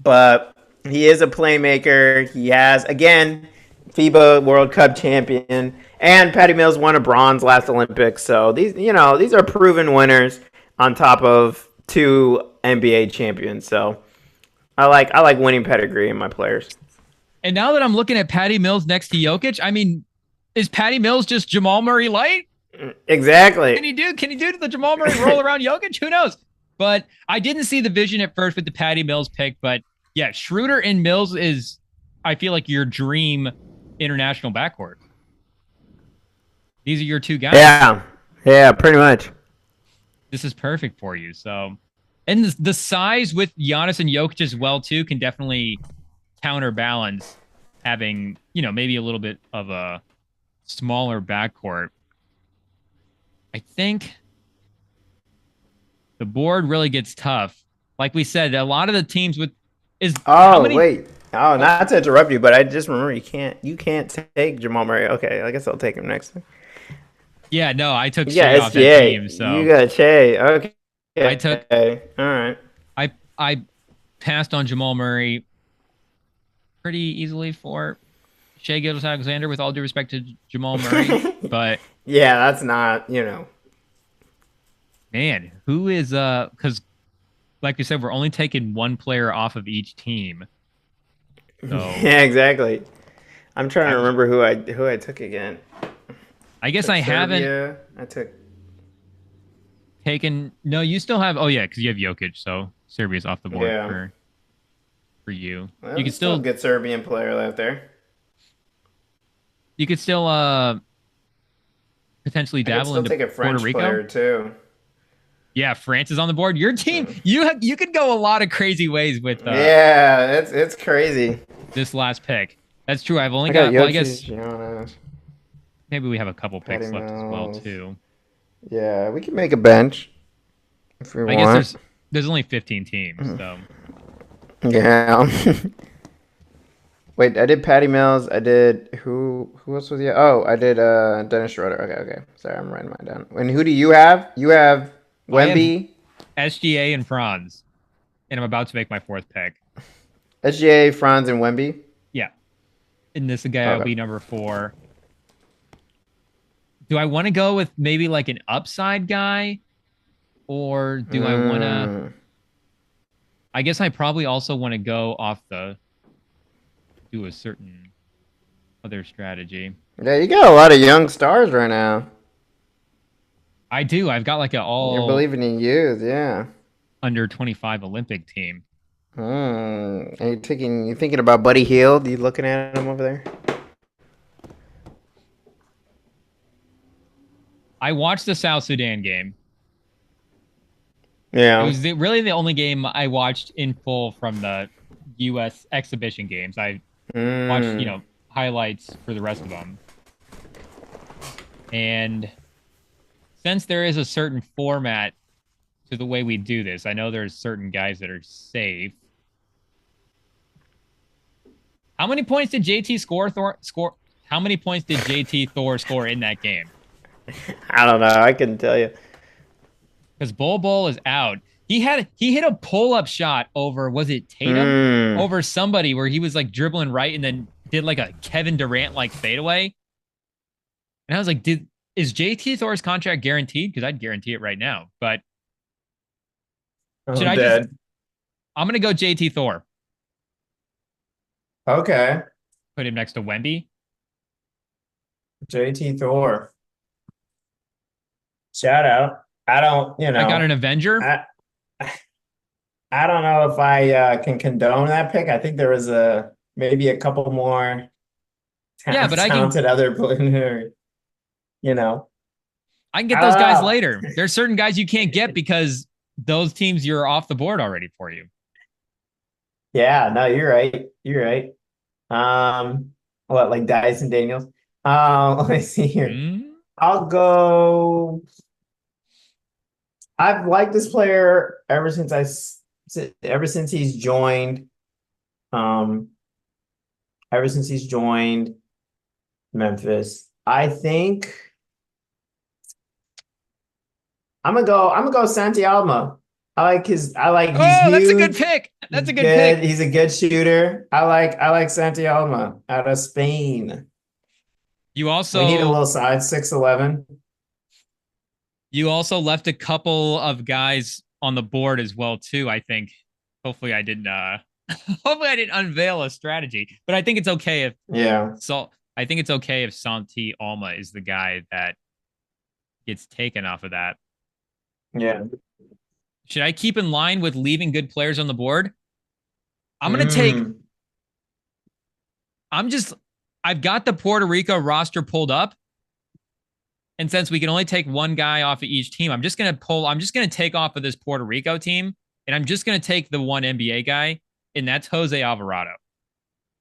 but he is a playmaker. He has, again, FIBA World Cup champion, and Patty Mills won a bronze last Olympics. So these are proven winners on top of two NBA champions. So I like winning pedigree in my players. And now that I'm looking at Patty Mills next to Jokic, I mean, is Patty Mills just Jamal Murray light? Exactly. Can he do the Jamal Murray roll around Jokic? Who knows? But I didn't see the vision at first with the Patty Mills pick. But yeah, Schroeder and Mills is, I feel like, your dream international backcourt. These are your two guys. Yeah, pretty much. This is perfect for you. So, and the size with Giannis and Jokic as well too can definitely counterbalance having maybe a little bit of a smaller backcourt. I think the board really gets tough. Like we said, a lot of the teams with not to interrupt you, but I just remember you can't take Jamal Murray. Okay, I guess I'll take him next. Yeah, no, I took Shea off that team. So you got Shea. Okay. I took. All right. I passed on Jamal Murray pretty easily for Shea Gilgeous-Alexander, with all due respect to Jamal Murray, but yeah, that's not man, who is because like we said, we're only taking one player off of each team. So yeah, exactly. I'm trying to remember who I took again. I guess I haven't. I took taken. No, you still have. Oh yeah, because you have Jokic, so Serbia's off the board for you. Well, you can still get Serbian player left there. You could still potentially I could dabble still into take a Puerto French Rico. player too. Yeah, France is on the board. Your team, Mm. you could go a lot of crazy ways with Yeah, it's crazy. this last pick. That's true. I've only I got got, well, I Yoshi, guess Giannis, maybe we have a couple Patty picks left as well Mills. too. Yeah, we can make a bench if we I guess want. there's only 15 teams, so Yeah. Wait, I did Patty Mills. I did who else was here? Oh, I did Dennis Schroeder. Okay, okay. Sorry, I'm writing mine down. And who do you have? You have I have Wemby, SGA and Franz, and I'm about to make my fourth pick. SGA, Franz, and Wemby. Yeah, and this guy will Okay. be number 4. Do I want to go with maybe like an upside guy, or do I want to? Mm. I guess I probably also want to go off the do a certain other strategy. Yeah, you got a lot of young stars right now. I do. I've got like an You're all believing in youth, yeah. under 25 Olympic team. Mm. Are you thinking about Buddy Hield? You looking at him over there? I watched the South Sudan game. It Yeah. was really the only game I watched in full from the U.S. exhibition games. I watched, Mm. highlights for the rest of them. And since there is a certain format to the way we do this, I know there's certain guys that are safe. How many points did JT score? How many points did JT Thor score in that game? I don't know. I couldn't tell you. Because Bol is out. He hit a pull-up shot over, was it Tatum? Mm. Over somebody where he was like dribbling right and then did like a Kevin Durant like fadeaway. And I was like, is JT Thor's contract guaranteed? Because I'd guarantee it right now. But should I'm I just dead. I'm gonna go JT Thor. Okay. Put him next to Wemby. JT Thor. Shout out. I don't, I got an Avenger. I I don't know if I can condone that pick. I think there was maybe a couple more Yeah, but talented other players, you know. I can get I those don't guys know. later. There's certain guys you can't get because those teams you're off the board already for you. Yeah, no, you're right. You're right. What, like Dyson Daniels? Let me see here. Hmm? I'll go. I've liked this player ever since he's joined. Um, ever since he's joined Memphis. I think I'm gonna go Santi Alma. He's Oh, that's a good huge, pick. he's That's a good good, pick. he's a good shooter. I like Santi Alma out of Spain. You We need a also little size, 6'11". you also left a couple of guys on the board as well too, I think. Hopefully I didn't hopefully I didn't unveil a strategy, but I think it's okay if Yeah. I think it's okay if Santi Alma is the guy that gets taken off of that. Yeah. Should I keep in line with leaving good players on the board? I'm going to take Mm. I'm just I've got the Puerto Rico roster pulled up. And since we can only take one guy off of each team, I'm just going to take off of this Puerto Rico team and I'm just going to take the one NBA guy, and that's Jose Alvarado.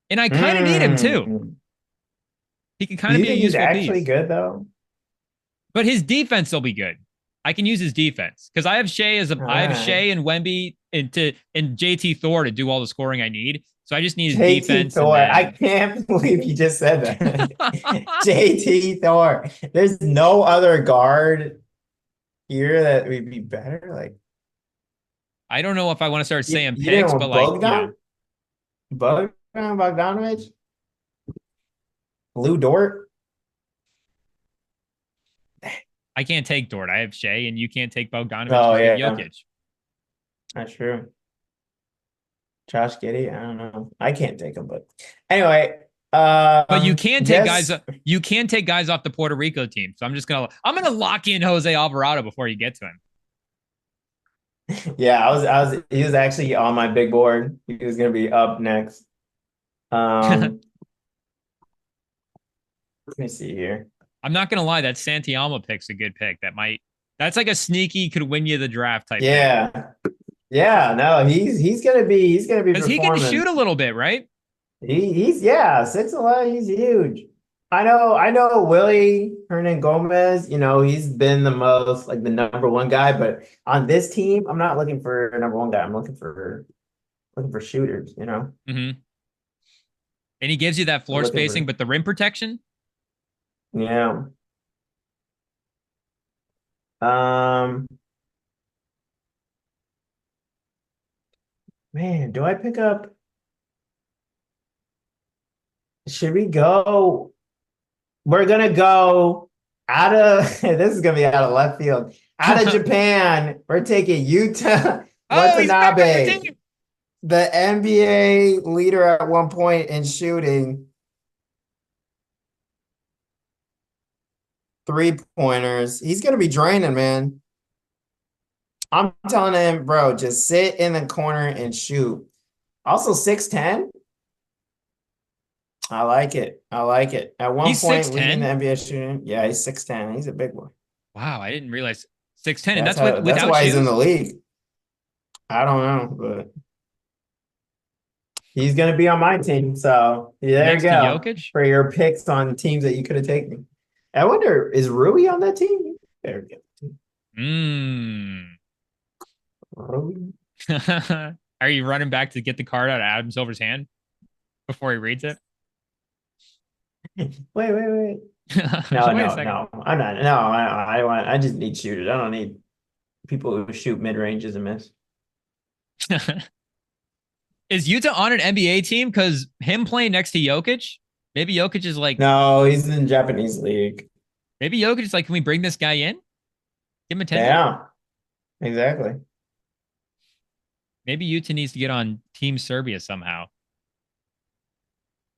And I kind of need him too. Mm. He can Do kind of you be a think he's useful actually piece. good though? But his defense will be good. I can use his defense because I have All I have right. Shea and Wemby and JT Thor to do all the scoring I need. So I just need his JT defense and Thor. I then can't believe you just said that. JT Thor. There's no other guard here that would be better. Like I don't know if I want to start saying you didn't picks, but want Bogdanovich, Blue Dort. I can't take Dort. I have Shea, and you can't take Bogdanovich Oh because you have yeah, Jokic. that's true. Josh Giddey. I don't know. I can't take him, but anyway. But you can take guys. Guess You can take guys off the Puerto Rico team. So I'm gonna lock in Jose Alvarado before you get to him. yeah, he was actually on my big board. He was gonna be up next. Let me see here. I'm not gonna lie, that Santiago pick's a good pick. That's like a sneaky could win you the draft type pick. Yeah. Yeah, no, he's gonna be Because he can performing. shoot a little bit, right? He's yeah, 6'11", he's huge. I know Willie Hernan Gomez, he's been the most like the number one guy, but on this team, I'm not looking for a number one guy. I'm looking for shooters. Mm-hmm. And he gives you that I'm floor looking spacing, for but the rim protection. yeah. Um man, do I pick up should we go? We're gonna go out of this is gonna be out of left field. Out of Japan, we're taking Yuta Oh, he's back on your Watanabe, team. the NBA leader at one point in shooting 3-pointers. He's gonna be draining, man. I'm telling him, bro, just sit in the corner and shoot. Also 6'10". I like it. I like it. At one He's point, leading the 6'10". NBA shooting. Yeah, he's 6'10". He's a big boy. Wow, I didn't realize 6'10", and That's that's how. That's without why he's in the shoes. league. I don't know, but he's gonna be on my team. So there you Next to go Jokic. for your picks on teams that you could have taken. I wonder, is Rui on that team? There we go. Hmm. Rui? Are you running back to get the card out of Adam Silver's hand before he reads it? Wait. No, Wait a no, second. no. I'm not. No, I just need shooters. I don't need people who shoot mid ranges and miss. Is Utah on an NBA team? Because him playing next to Jokic, maybe Jokic is like, No, he's in Japanese league. maybe Jokic is like, can we bring this guy in? Give him attention. Yeah, exactly. Maybe Utah needs to get on Team Serbia somehow.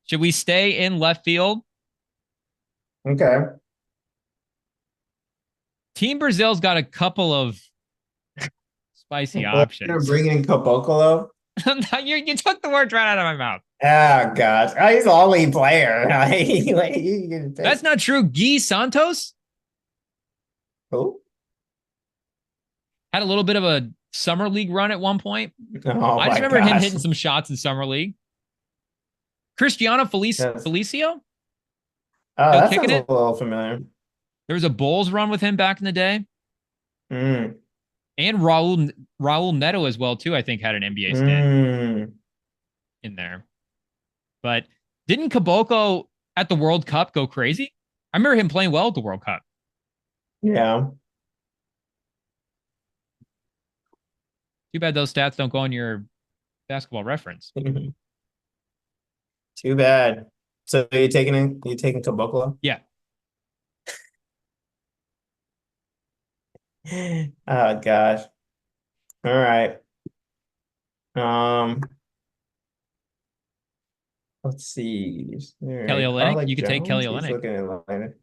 Should we stay in left field? Okay. Team Brazil's got a couple of spicy Well, you're options. bringing Caboclo. You took the words right out of my mouth. Oh gosh, he's the only player. That's not true. Guy Santos Who? had a little bit of a summer league run at one point. Oh I just my remember him gosh. hitting some shots in summer league. Cristiano Yes. Felicio Oh, still that kicking sounds a it. little familiar. There was a Bulls run with him back in the day, Mm. and Raul Neto as well too. I think had an NBA stint Mm. in there. But didn't Caboclo at the World Cup go crazy? I remember him playing well at the World Cup. Yeah. Too bad those stats don't go on your basketball reference. Too bad. So you taking Caboclo? Yeah. Oh gosh. All right. Um, let's see. All Kelly right. Olynyk. Garlic You could take Kelly Jones. He's Olynyk. looking at Atlanta.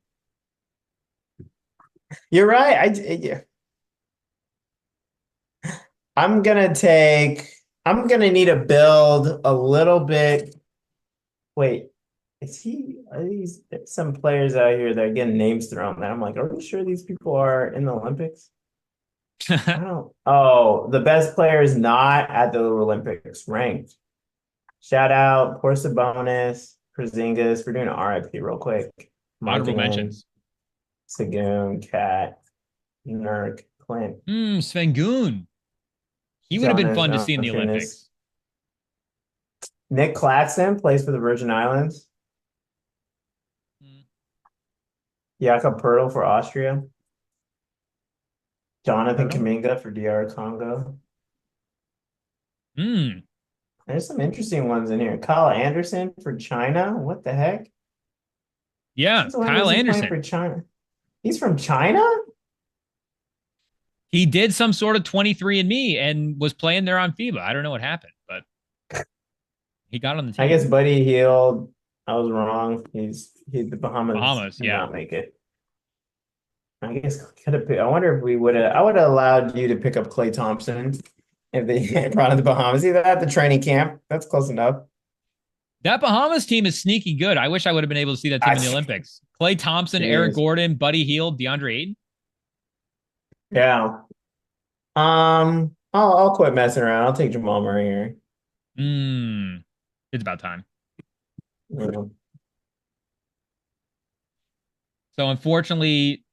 You're right. Yeah. I'm gonna take. I'm gonna need to build a little bit. Wait, are these some players out here that are getting names thrown at? I'm like, are we sure these people are in the Olympics? I don't. Oh, the best player is not at the Olympics ranked. Shout out, poor Sabonis, Porzingis. We're doing an RIP real quick. Honorable Marketing, mentions. Sagoon, Cat, Nurk, Clint, Svengoon. He would have been Jonas, fun to see in the Olympics. Nick Claxton plays for the Virgin Islands. Jakob Pertl for Austria. Jonathan Kuminga for DR Congo. There's some interesting ones in here. Kyle Anderson for China. What the heck? Yeah, Kyle Anderson. For China. He's from China? He did some sort of 23andMe and was playing there on FIBA. I don't know what happened, but he got on the team. I guess Buddy Hield. I was wrong. He's the Bahamas, did yeah. not make it. I guess could have. I wonder if we would have. I would have allowed you to pick up Klay Thompson if they had brought in the Bahamas. Either at the training camp. That's close enough. That Bahamas team is sneaky good. I wish I would have been able to see that team in the Olympics. Klay Thompson, Eric Jeez. Gordon, Buddy Hield, DeAndre Ayton. Yeah. I'll quit messing around. I'll take Jamal Murray here. It's about time. Yeah. So unfortunately,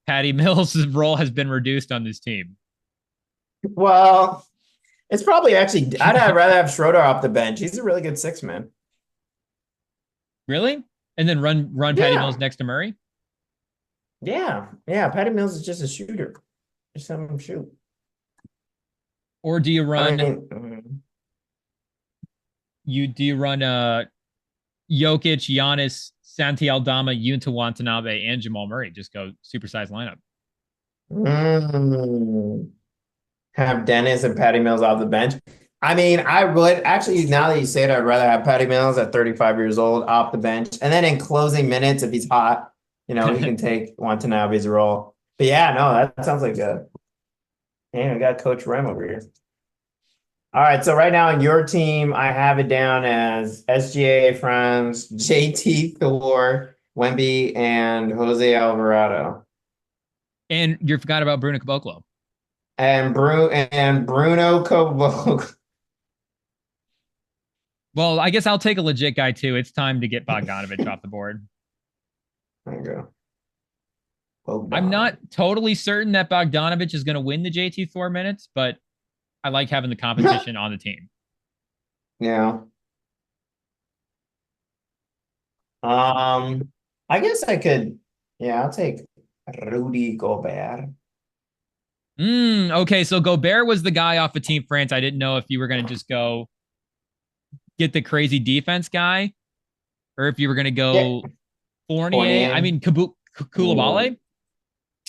Patty Mills' role has been reduced on this team. Well, it's probably actually. I'd rather have Schroeder off the bench. He's a really good six man. Really? And then run Patty Mills Yeah, next to Murray? yeah. Patty Mills is just a shooter. Just have him shoot. Or do you I run mean, Jokic, Giannis, Santi Aldama, Yunta Watanabe, and Jamal Murray? Just go supersized lineup. mm, have Dennis and Patty Mills off the bench. I mean, I would actually, now that you say it, I'd rather have Patty Mills at 35 years old off the bench. And then in closing minutes, if he's hot, he can take Watanabe's role. But yeah, no, that sounds like a, man, we got Coach Rem over here. All right, so right now in your team, I have it down as SGA, Franz, JT, Thor, Wemby, and Jose Alvarado. And you forgot about Bruno Caboclo. And Bruno Caboclo. Well, I guess I'll take a legit guy too. It's time to get Bogdanovich off the board. There you go. I'm not totally certain that Bogdanovich is going to win the JT Thor minutes, but I like having the competition on the team. Yeah. I guess I could. Yeah, I'll take Rudy Gobert. Okay, so Gobert was the guy off of Team France. I didn't know if you were going to just go get the crazy defense guy, or if you were going to go Fournier. I mean, Koulibaly.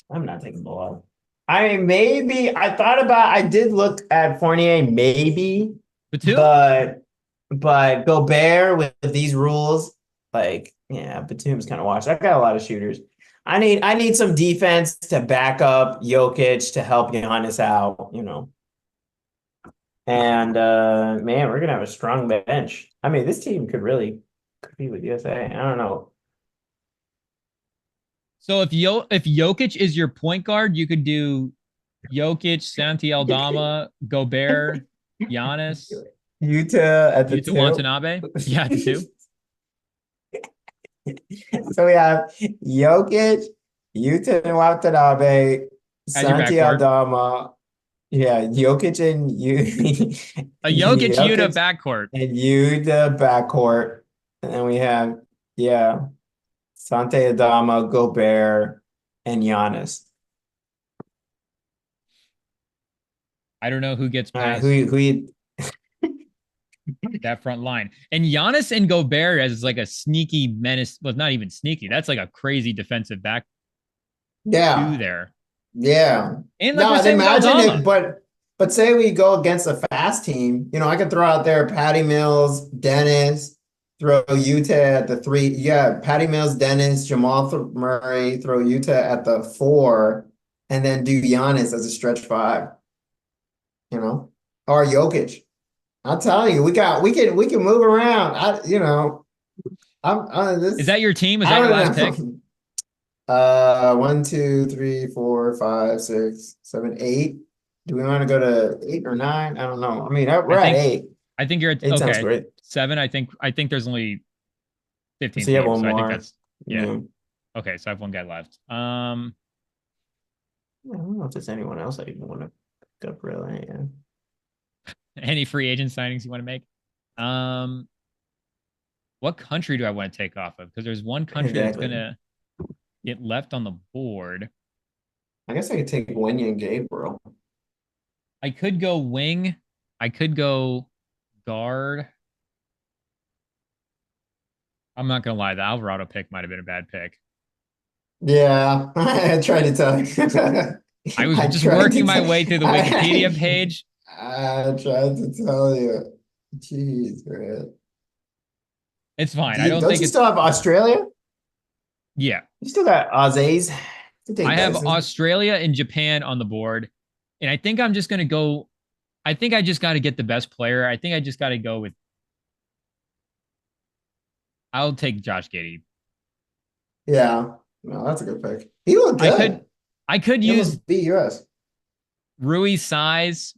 I'm not taking Bilal. I mean, maybe I did look at Fournier, maybe, but Gobert with these rules, like, yeah, Batum's kind of washed. I got a lot of shooters. I need some defense to back up Jokic to help Giannis out, And man, we're gonna have a strong bench. I mean, this team could really compete with USA. I don't know. So if Jokic is your point guard, you could do Jokic, Santi Aldama, Gobert, Giannis, Utah at the Yuta two. Watanabe. Yeah, at the two. So we have Jokic, Yuta Watanabe, Santi Aldama. Yeah, Jokic and a Jokic Yuta backcourt. And Yuta backcourt. And then we have, Santi Aldama, Gobert, and Giannis. I don't know who gets past who that front line. And Giannis and Gobert as like a sneaky menace. Well, not even sneaky. That's like a crazy defensive back. Yeah. Two there. Yeah. And like imagine it, but say we go against a fast team. I could throw out there Patty Mills, Dennis, throw Yuta at the three. Yeah, Patty Mills, Dennis, Jamal Murray, throw Yuta at the four, and then do Giannis as a stretch five. Or Jokic. I'm telling you, we can move around. Is that your team? Is that your last pick? 1, 2, 3, 4, 5, 6, 7, 8. Do we want to go to 8 or 9? I don't know. I mean, we're at 8. I think you're at 8. Sounds great. 7. I think there's only 15. So you have one more. I think that's Okay, so I have one guy left. I don't know if there's anyone else I even want to pick up really. Yeah. Any free agent signings you want to make? What country do I want to take off of? Because there's one country that's gonna get left on the board. I guess I could take Wenya and Gabriel. I could go wing. I could go guard. I'm not gonna lie, the Alvarado pick might have been a bad pick. Yeah, I tried to tell you. I was just working my way through the Wikipedia page. I tried to tell you. Jeez, man. It's fine. I don't think you still have Australia? Yeah. You still got Aussies. I have Australia and Japan on the board. And I think I'm just going to go. I think I just got to get the best player. I think I just got to go with. I'll take Josh Giddey. Yeah. No, that's a good pick. He looked I could good. I could He use almost beat US. Rui's size.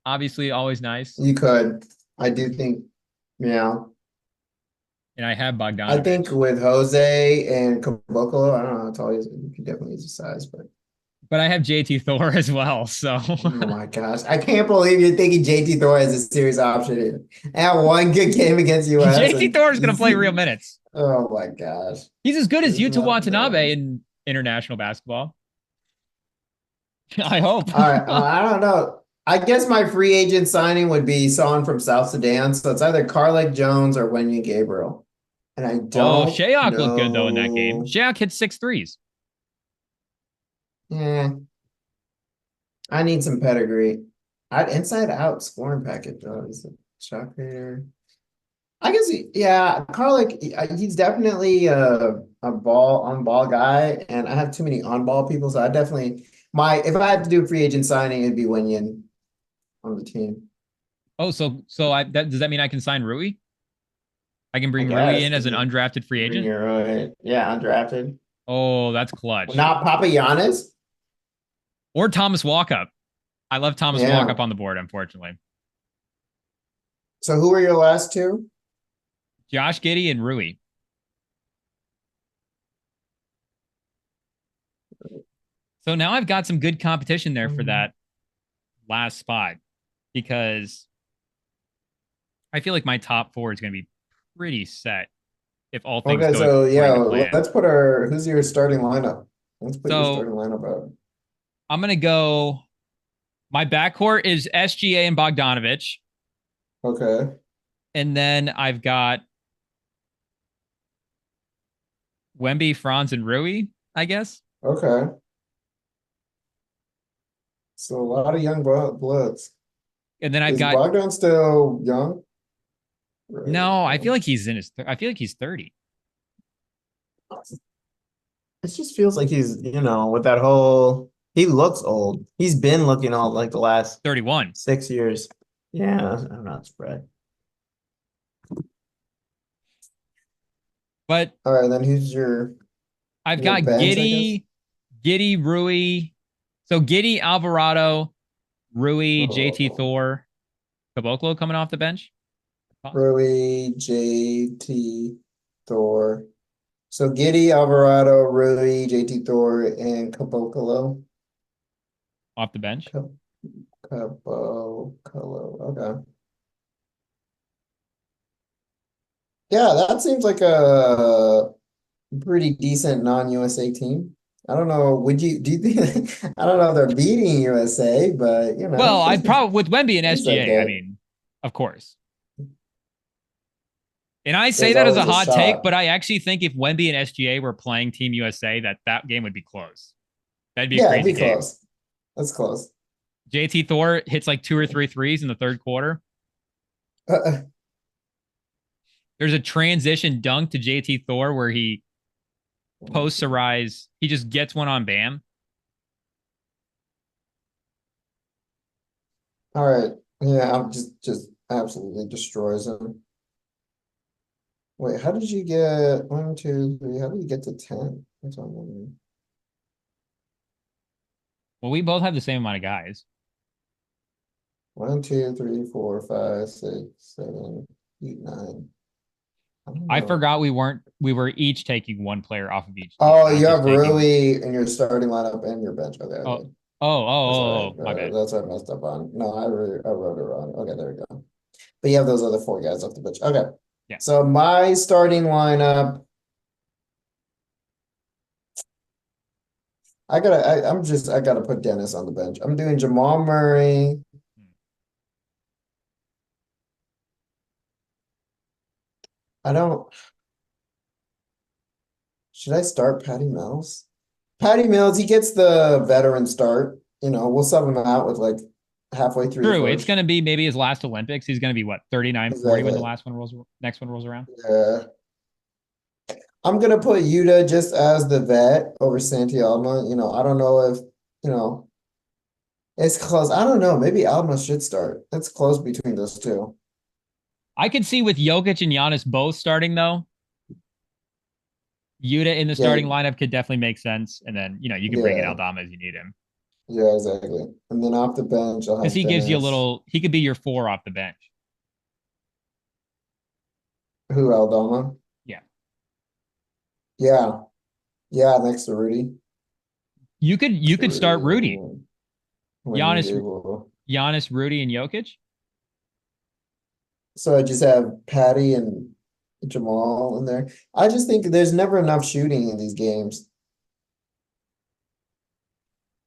Obviously, always nice. You could. I do think, yeah. And I have I think Bogdanovich. with Jose and Caboclo, I don't know how tall he is. You could definitely use his size, but But I have JT Thor as well. So oh my gosh. I can't believe you're thinking JT Thor is a serious option here. And had one good game against US JT and Thor is going to play real minutes. oh my gosh. He's as good as This is Yuta not Watanabe bad. in international basketball. I hope. All right, I don't know. I guess my free agent signing would be someone from South Sudan. So it's either Carlick Jones or Wenyen Gabriel. And I Oh, don't Shayok looked good though in that game. know. Shayok hit 6 threes. Yeah, I need some pedigree. I'd inside out scoring package though. He's a shot creator. I guess yeah, Carlick, he's definitely a ball on ball guy, and I have too many on ball people, so I definitely my if I had to do a free agent signing, it'd be Wenyen on the team. Oh, does that mean I can sign Rui? I can I bring Rui guess in as because an you undrafted free bring agent. your yeah, undrafted. Oh, that's clutch. Not Papa Giannis. Or Thomas Walkup. I love Thomas Walkup Yeah. on the board, unfortunately. So who are your last two? Josh Giddey and Rui. So now I've got some good competition there for Mm. that last spot because I feel like my top four is going to be pretty set if all things Okay, go so yeah, according to plan. let's put our who's your starting lineup? Let's put your So starting lineup out. I'm going to go. My backcourt is SGA and Bogdanovich. Okay. And then I've got Wemby, Franz, and Rui, I guess. Okay. So a lot of young bloods. And then I've Is got Bogdan still young? Right. no, I feel like he's in his I feel like he's 30. It just feels like he's, with that whole, he looks old. He's been looking old like the last 31. 6 years. Yeah, I'm not spread. But All right, then who's I've your got bench, I guess? Giddy, Rui. So Giddy, Alvarado, Rui, JT Oh, Thor, Caboclo coming off the bench. Possible. Rui, JT, Thor. So Giddy, Alvarado, Rui, JT Thor, and Caboclo. Off the bench. Caboclo. Okay. Yeah, that seems like a pretty decent non-USA team. I don't know. Do you think, I don't know if they're beating USA, but Well, I'd probably with Wemby and it's SGA, I okay. mean, of course. And I say There's that as a always a hot take, shot. but I actually think if Wemby and SGA were playing Team USA, that game would be close. That'd be a Yeah, it'd crazy be game. close. That's close. JT Thor hits like 2 or 3 threes in the third quarter. Uh, There's a transition dunk to JT Thor where he posts a rise. He just gets one on Bam. all right. Yeah, I'm just absolutely destroys him. Wait, how did you get 1, 2, 3? How did you get to 10? That's what I'm wondering. Well, we both have the same amount of guys. 1, 2, 3, 4, 5, 6, 7, 8, 9. I don't I know. forgot we were each taking one player off of each team, Oh, not you just have taking. Rui in your starting lineup and your bench. Okay, Oh, okay. That's all right. my bad. That's what I messed up on. No, I wrote it wrong. Okay, there we go. But you have those other four guys off the bench. Okay. Yeah. So my starting lineup, I gotta put Dennis on the bench. I'm doing Jamal Murray. I don't, should I start Patty Mills? Patty Mills, he gets the veteran start. We'll sub him out with like halfway through the True. It's first. going to be maybe his last Olympics. He's going to be what, 39, 40 when the Exactly. next one rolls around. Yeah. I'm gonna put Yuta just as the vet over Santi Alma. I don't know if, you know, it's close. I don't know. Maybe Alma should start. It's close between those two. I could see with Jokic and Giannis both starting though. Yuta in the Yeah, starting lineup could definitely make sense. And then, you can bring in yeah, Aldama as you need him. yeah, exactly. And then off the bench, I'll Because have he gives you a Dennis. little, he could be your 4 off the bench. Who, Aldama? Yeah. Yeah, yeah, next to Rudy. You could start Rudy Rudy. when he's Giannis, able. Giannis, Rudy, and Jokic. So I just have Patty and Jamal in there. I just think there's never enough shooting in these games.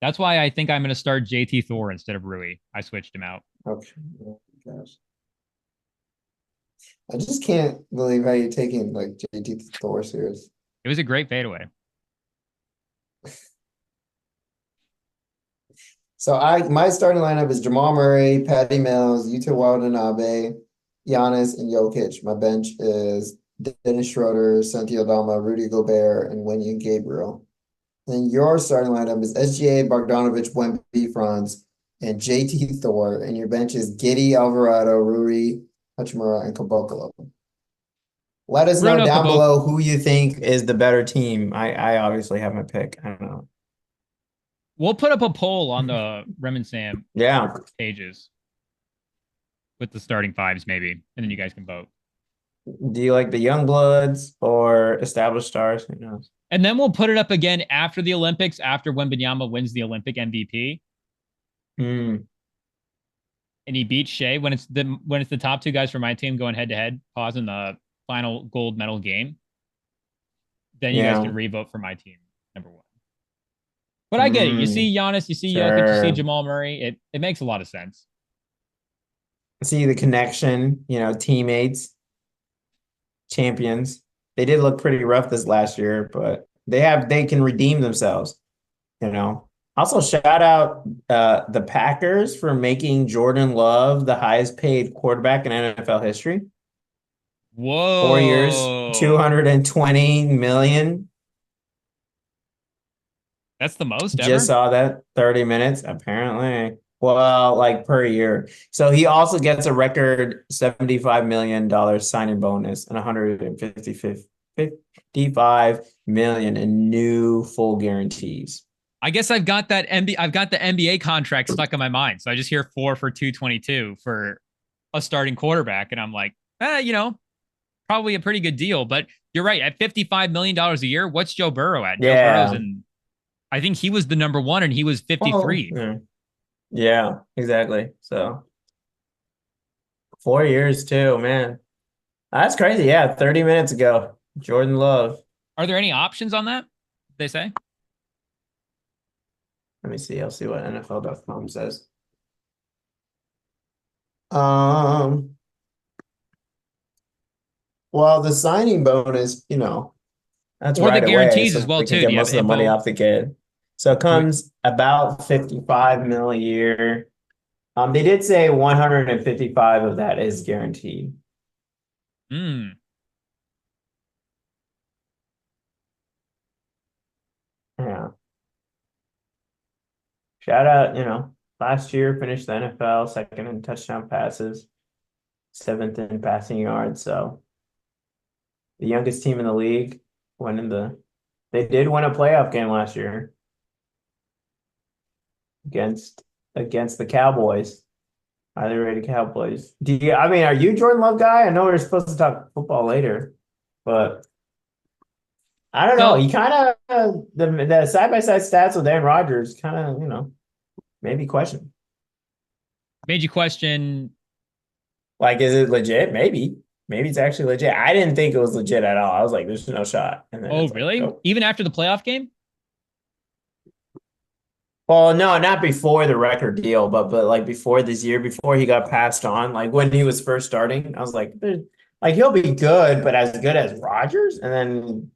That's why I think I'm going to start JT Thor instead of Rui. I switched him out. Okay. Oh, gosh. I just can't believe how you're taking like JT Thor serious. It was a great fadeaway. So my starting lineup is Jamal Murray, Patty Mills, Yuta Watanabe, Giannis, and Jokic. My bench is Dennis Schroeder, Santi Aldama, Rudy Gobert, and Wenyan Gabriel. Then your starting lineup is SGA, Bogdanovic, Wemby, Franz, and JT Thor. And your bench is Giddy, Alvarado, Rui, Hachimura, and Caboclo. Let us know Bruno down Caboclo. below Who you think is the better team? I obviously have my pick. I don't know. We'll put up a poll on the Rem and Sam Yeah. pages with the starting 5s, maybe, and then you guys can vote. Do you like the young bloods or established stars? Who knows? And then we'll put it up again after the Olympics, after Wembanyama wins the Olympic MVP. Mm. And he beats Shea when it's the top 2 guys from my team going head to head, pausing the final gold medal game. Then you guys Yeah. can revote for my team, number 1. But I get it. You see Giannis, you see Jokic, you see Sure. Jamal Murray. It makes a lot of sense. See the connection, teammates, champions. They did look pretty rough this last year, but they can redeem themselves, Also, shout out the Packers for making Jordan Love the highest paid quarterback in NFL history. Whoa. 4 years, 220 million. That's the most ever? Just saw that 30 minutes, apparently. Well, like per year. So he also gets a record $75 million signing bonus and 155 million in new full guarantees. I guess I've got the NBA contract stuck in my mind. So I just hear 4 for 222 for a starting quarterback. And I'm like, probably a pretty good deal. But you're right. At $55 million a year, what's Joe Burrow at? Yeah. Joe Burrow's I think he was the number 1 and he was 53. Oh, yeah, exactly. So 4 years too, man. That's crazy. Yeah, 30 minutes ago, Jordan Love. Are there any options on that? They say? Let me see. I'll see what NFL.com says. Well, the signing bonus, that's Or right the away, guarantees so as well, they can too. Do get you have most of the money info? off the kid. So it comes about 55 mil a year. They did say 155 of that is guaranteed. Hmm. Yeah. Shout out, last year finished the NFL second in touchdown passes, 7th in passing yards. So the youngest team in the league they did win a playoff game last year against the Cowboys. Highly rated Cowboys. Are you a Jordan Love guy? I know we're supposed to talk football later, but I don't know. He kind of the side-by-side stats with Aaron Rodgers kind of, maybe question. Made you question. Like, is it legit? Maybe it's actually legit. I didn't think it was legit at all. I was like, there's no shot. And then Oh, really? Even after the playoff game? Well, no, not before the record deal, but like before this year, before he got passed on, like when he was first starting, I was like, he'll be good, but as good as Rodgers. And then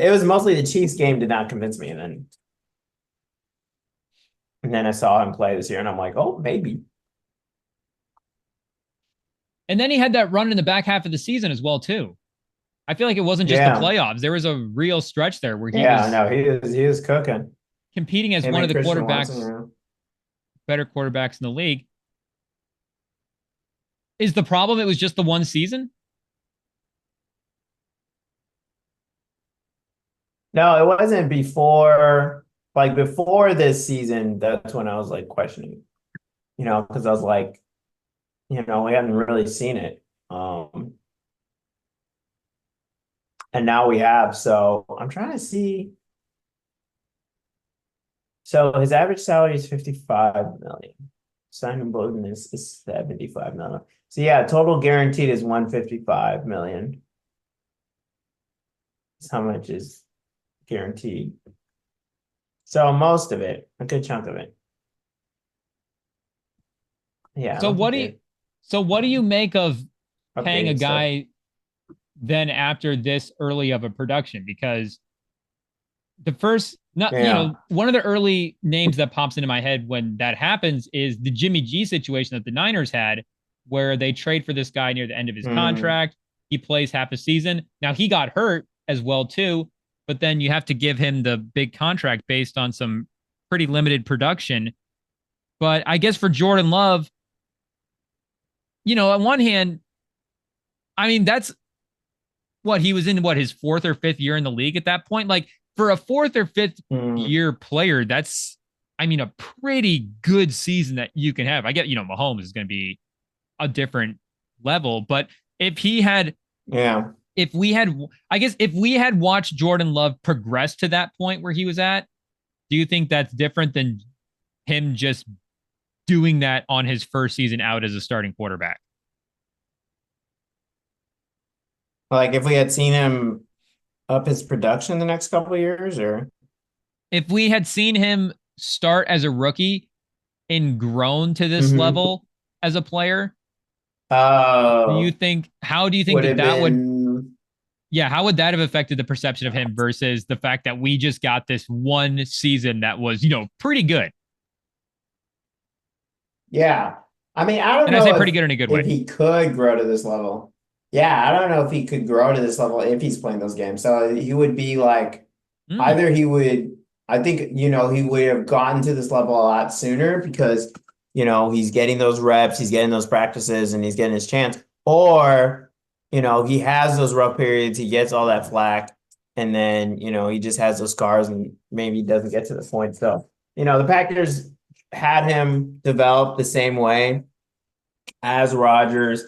it was mostly the Chiefs game did not convince me. And then I saw him play this year, and I'm like, oh, maybe. And then he had that run in the back half of the season as well, too. I feel like it wasn't just the playoffs. There was a real stretch there where he was cooking. Competing as one of the quarterbacks, better quarterbacks in the league. Is the problem it was just the one season? No, it wasn't before. Like before this season, that's when I was like questioning, because I was like, we hadn't really seen it. And now we have. So I'm trying to see. So his average salary is 55 million. Signing bonus is 75 million. So yeah, total guaranteed is 155 million. That's how much is guaranteed. So most of it, a good chunk of it. Yeah, I So don't what think do you they so what do you make of paying a updated stuff. guy then after this early of a production? Because the first not Yeah. one of the early names that pops into my head when that happens is the Jimmy G situation that the Niners had, where they trade for this guy near the end of his Mm, contract. He plays half a season. Now he got hurt as well too, but then you have to give him the big contract based on some pretty limited production. But I guess for Jordan Love, on one hand, I mean, that's what he was in, his fourth or fifth year in the league at that point. Like for a fourth or fifth mm, year player, that's, I mean, a pretty good season that you can have. I get, Mahomes is going to be a different level, but if he had, yeah. if we had, I guess, if we had watched Jordan Love progress to that point where he was at, do you think that's different than him just doing that on his first season out as a starting quarterback? Like if we had seen him up his production the next couple of years, or If we had seen him start as a rookie and grown to this Mhm. level as a player, Oh, how do you think would that have that would, been yeah, how would that have affected the perception of him versus the fact that we just got this one season that was, pretty good? yeah. I mean, I don't And I say know pretty if good in a good if way. he could grow to this level. Yeah, I don't know if he could grow to this level if he's playing those games. So he would be like Mm. either he would, I think, he would have gotten to this level a lot sooner because, he's getting those reps, he's getting those practices, and he's getting his chance. Or, he has those rough periods, he gets all that flack, and then, he just has those scars and maybe doesn't get to the point. So, the Packers had him develop the same way as Rodgers,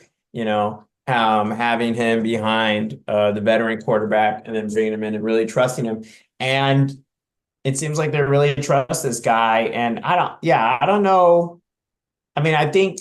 having him behind the veteran quarterback and then bringing him in and really trusting him. And it seems like they really trust this guy. And I don't know. I mean, I think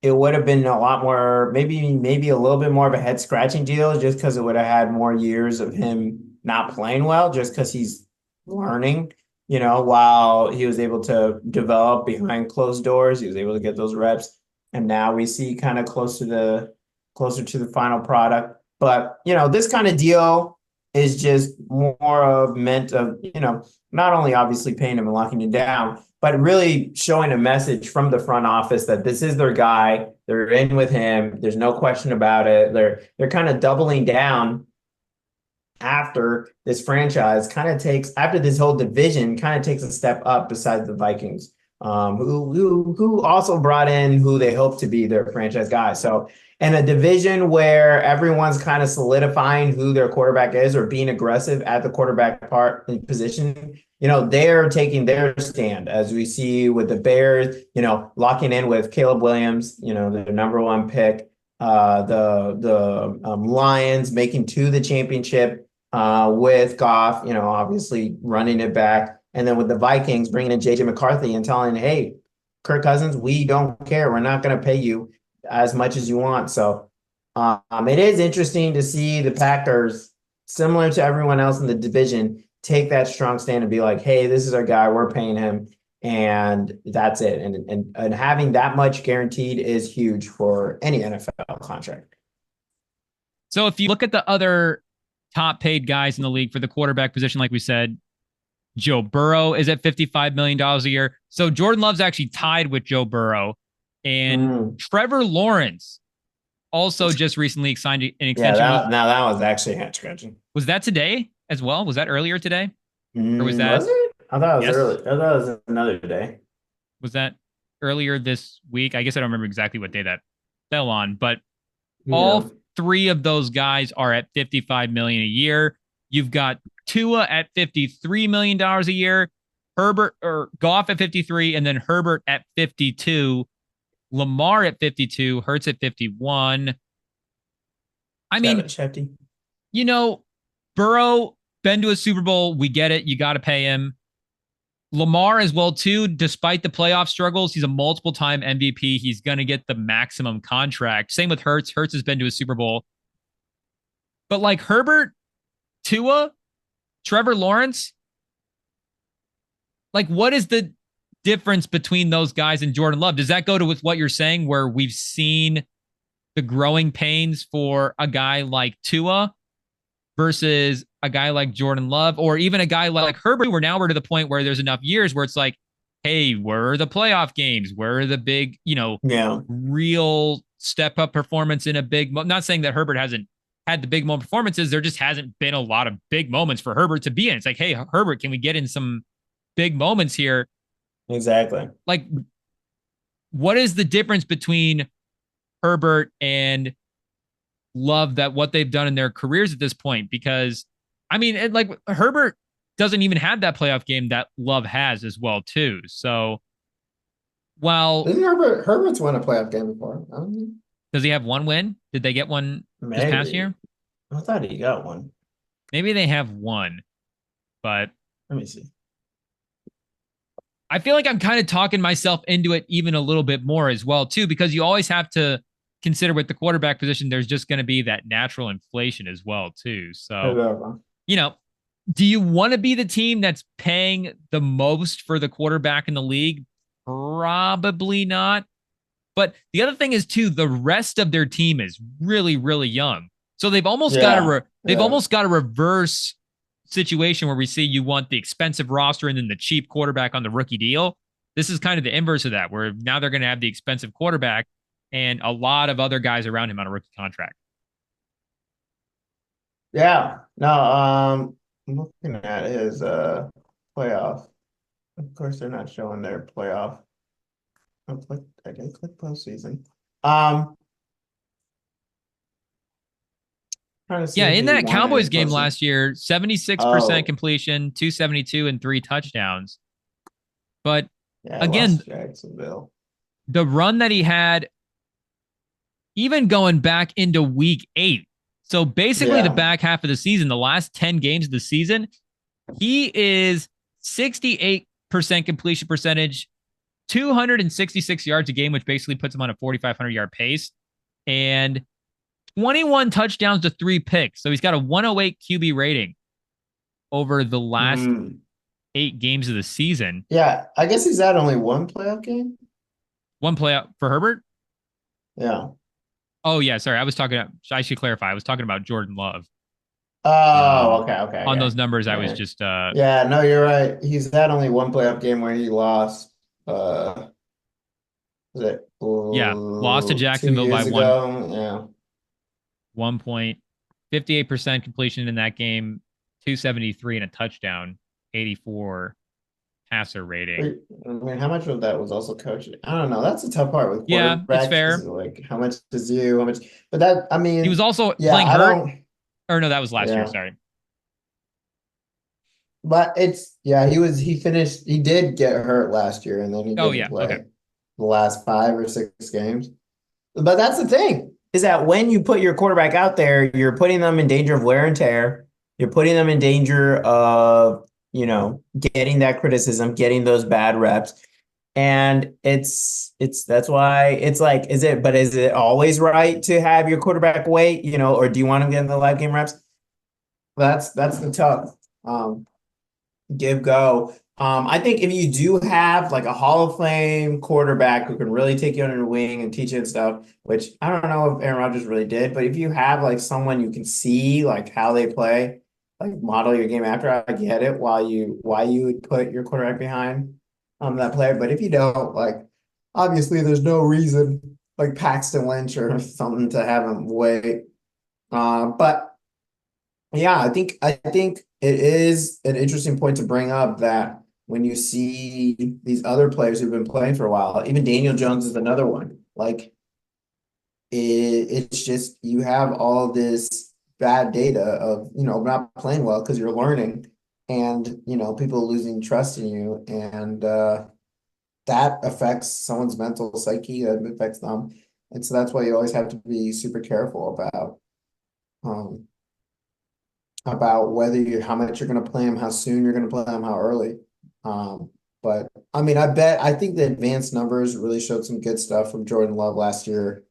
it would have been a lot more, maybe a little bit more of a head scratching deal just because it would have had more years of him not playing well, just because he's learning, while he was able to develop behind closed doors, he was able to get those reps. And now we see kind of closer to the final product. But this kind of deal is just more of meant of, not only obviously paying him and locking him down, but really showing a message from the front office that this is their guy. They're in with him. There's no question about it. They're kind of doubling down after this franchise kind of takes after this whole division kind of takes a step up besides the Vikings, who also brought in who they hope to be their franchise guy. So in a division where everyone's kind of solidifying who their quarterback is or being aggressive at the quarterback part position, they're taking their stand as we see with the Bears, locking in with Caleb Williams, their number one pick. The Lions making to the championship with Goff, obviously running it back. And then with the Vikings bringing in JJ McCarthy and telling, hey, Kirk Cousins, we don't care. We're not going to pay you as much as you want. So it is interesting to see the Packers, similar to everyone else in the division, take that strong stand and be like, hey, this is our guy. We're paying him. And that's it. And having that much guaranteed is huge for any NFL contract. So if you look at the other top paid guys in the league for the quarterback position, like we said, Joe Burrow is at $55 million a year. So Jordan Love's actually tied with Joe Burrow. And Trevor Lawrence also just recently signed an Yeah, extension. that was actually head scratching. Was that today as well? Was that earlier today? Or was Was that, it? I thought it was yes? early. I thought it was another day. Was that earlier this week? I guess I don't remember exactly what day that fell on, but Yeah. all three of those guys are at 55 million a year. You've got Tua at $53 million a year, Herbert or Goff at 53, and then Herbert at 52, Lamar at 52, Hurts at 51. I mean, Chetty. you know, Burrow, been to a Super Bowl. We get it. You got to pay him. Lamar as well, too, despite the playoff struggles. He's a multiple-time MVP. He's going to get the maximum contract. Same with Hurts. Hurts has been to a Super Bowl. But like Herbert, Tua, Trevor Lawrence, like what is the difference between those guys and Jordan Love? Does that go to with what you're saying, where we've seen the growing pains for a guy like Tua versus a guy like Jordan Love, or even a guy like Herbert, where now we're to the point where there's enough years where it's like, hey, where are the playoff games? Where are the big, real step up performance in a big not saying that Herbert hasn't had the big moment performances. There just hasn't been a lot of big moments for Herbert to be in. It's like, hey, Herbert, can we get in some big moments here? Exactly. Like, what is the difference between Herbert and Love, that what they've done in their careers at this point? Because I mean, like Herbert doesn't even have that playoff game that Love has as well too. So while Didn't Herbert's won a playoff game before? does he have one win? Did they get one this past year? I thought he got one. Maybe they have one, but let me see. I feel like I'm kind of talking myself into it even a little bit more as well too, because you always have to consider with the quarterback position, there's just going to be that natural inflation as well too. So, do you want to be the team that's paying the most for the quarterback in the league? Probably not. But the other thing is too, the rest of their team is really, really young. So they've almost got a reverse situation where we see you want the expensive roster and then the cheap quarterback on the rookie deal. This is kind of the inverse of that, where now they're going to have the expensive quarterback and a lot of other guys around him on a rookie contract. Yeah. No, I'm looking at his playoff. Of course, they're not showing their playoff. I did click postseason. Yeah, in that Cowboys game last year, 76% completion, 272 and 3 touchdowns. But again, Jacksonville. The run that he had, even going back into week 8. So basically the back half of the season, the last 10 games of the season, he is 68% completion percentage, 266 yards a game, which basically puts him on a 4,500 yard pace, and 21 touchdowns to 3 picks. So he's got a 108 QB rating over the last 8 games of the season. Yeah, I guess he's had only one playoff game. One playoff for Herbert? Yeah. Oh, yeah. Sorry. I should clarify. I was talking about Jordan Love. Oh, okay. On those numbers, I was just. Yeah, no, you're right. He's had only one playoff game where he lost. Was it? Lost to Jacksonville by 1. Yeah. 1 point. 58% completion in that game, 273 and a touchdown, 84 passer rating. I mean, how much of that was also coaching? I don't know. That's a tough part with quarterbacks. Yeah, it's fair. Like, how much is you? How much? But that, I mean, he was also playing hurt. Or no, that was last year. Sorry. But he did get hurt last year, and then he didn't play the last 5 or 6 games. But that's the thing, is that when you put your quarterback out there, you're putting them in danger of wear and tear. You're putting them in danger of, getting that criticism, getting those bad reps. And that's why it's like, is it always right to have your quarterback wait, or do you want him getting the live game reps? That's the tough go. I think if you do have like a Hall of Fame quarterback who can really take you under the wing and teach you and stuff, which I don't know if Aaron Rodgers really did, but if you have like someone you can see like how they play, like model your game after, I get it why you would put your quarterback behind that player. But if you don't, like, obviously there's no reason like Paxton Lynch or something to have him wait. But yeah, I think it is an interesting point to bring up that when you see these other players who've been playing for a while, even Daniel Jones is another one. Like it's just, you have all this bad data of, not playing well because you're learning and, people losing trust in you. And that affects someone's mental psyche, that affects them. And so that's why you always have to be super careful um, about whether how much you're going to play them, how soon you're going to play them, how early. But I mean, I think the advanced numbers really showed some good stuff from Jordan Love last year.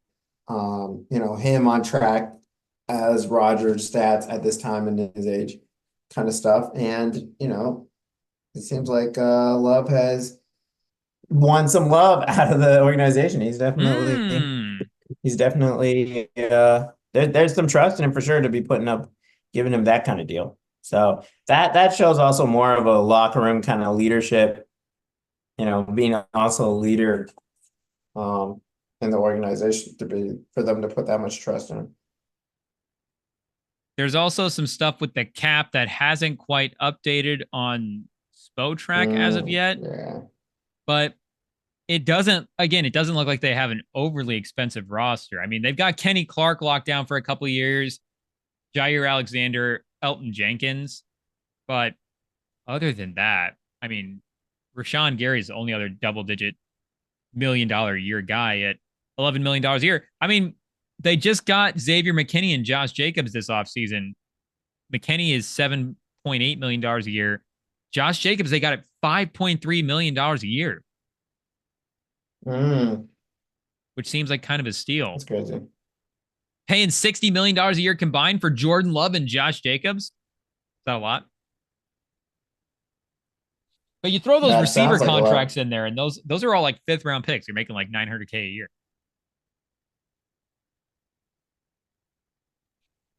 Him on track as Rodgers stats at this time in his age kind of stuff. And, it seems like Love has won some love out of the organization. He's definitely there's some trust in him for sure to be giving him that kind of deal. So that shows also more of a locker room kind of leadership, being also a leader in the organization for them to put that much trust in him. There's also some stuff with the cap that hasn't quite updated on SPOTrack as of yet. Yeah. But it doesn't look like they have an overly expensive roster. I mean, they've got Kenny Clark locked down for a couple of years, Jair Alexander, Elton Jenkins. But other than that, I mean, Rashawn Gary's the only other double-digit $1 million a year guy at $11 million a year. I mean, they just got Xavier McKinney and Josh Jacobs this offseason. McKinney is $7.8 million a year. Josh Jacobs, they got at $5.3 million a year. Which seems like kind of a steal. That's crazy. Paying $60 million a year combined for Jordan Love and Josh Jacobs? Is that a lot? But you throw those receiver contracts in there, and those are all like 5th-round picks. You're making like $900K a year.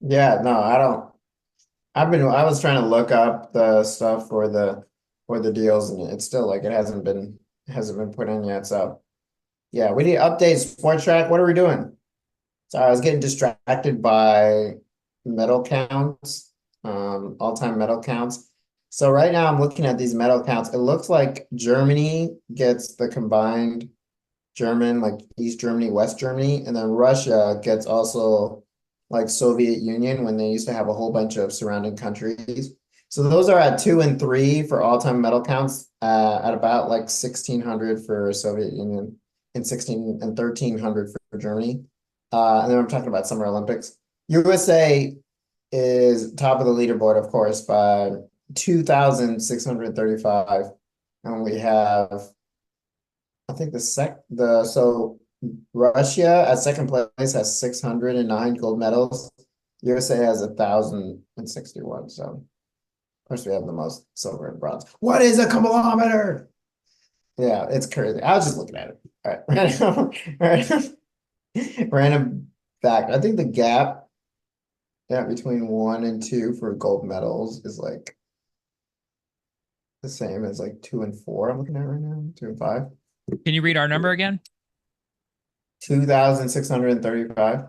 Yeah, no, I don't. I was trying to look up the stuff for the deals, and it's still like it hasn't been put in yet. So yeah, we need to update SPOTrack. What are we doing? Sorry, I was getting distracted by medal counts, all-time medal counts. So right now I'm looking at these medal counts. It looks like Germany gets the combined German, like East Germany, West Germany, and then Russia gets also like Soviet Union when they used to have a whole bunch of surrounding countries. So those are at 2 and 3 for all-time medal counts, at about like 1,600 for Soviet Union and 16 and 1,300 for Germany. And then I'm talking about Summer Olympics. USA is top of the leaderboard, of course, by 2,635. And we have, I think so Russia at second place has 609 gold medals. USA has 1,061. So of course we have the most silver and bronze. What is a kilometer? Yeah, it's crazy. I was just looking at it. All right. Random fact. I think the gap between 1 and 2 for gold medals is like the same as like 2 and 4. I'm looking at right now. 2 and 5. Can you read our number again? 2,635.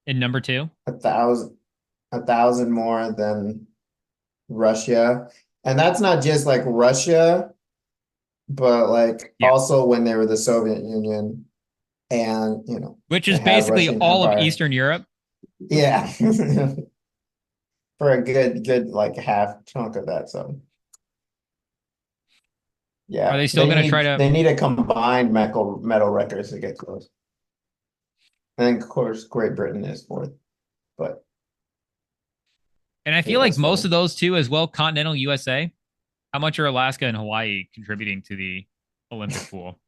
In number 2? 1,000 more than Russia. And that's not just like Russia, but like also when they were the Soviet Union. And which is basically all of Eastern Europe. Yeah. For a good like half chunk of that. So yeah. Are they still going to try to? They need a combined medal records to get close. I think, of course, Great Britain is 4th, but. And I feel like most of those too, as well, continental USA. How much are Alaska and Hawaii contributing to the Olympic pool?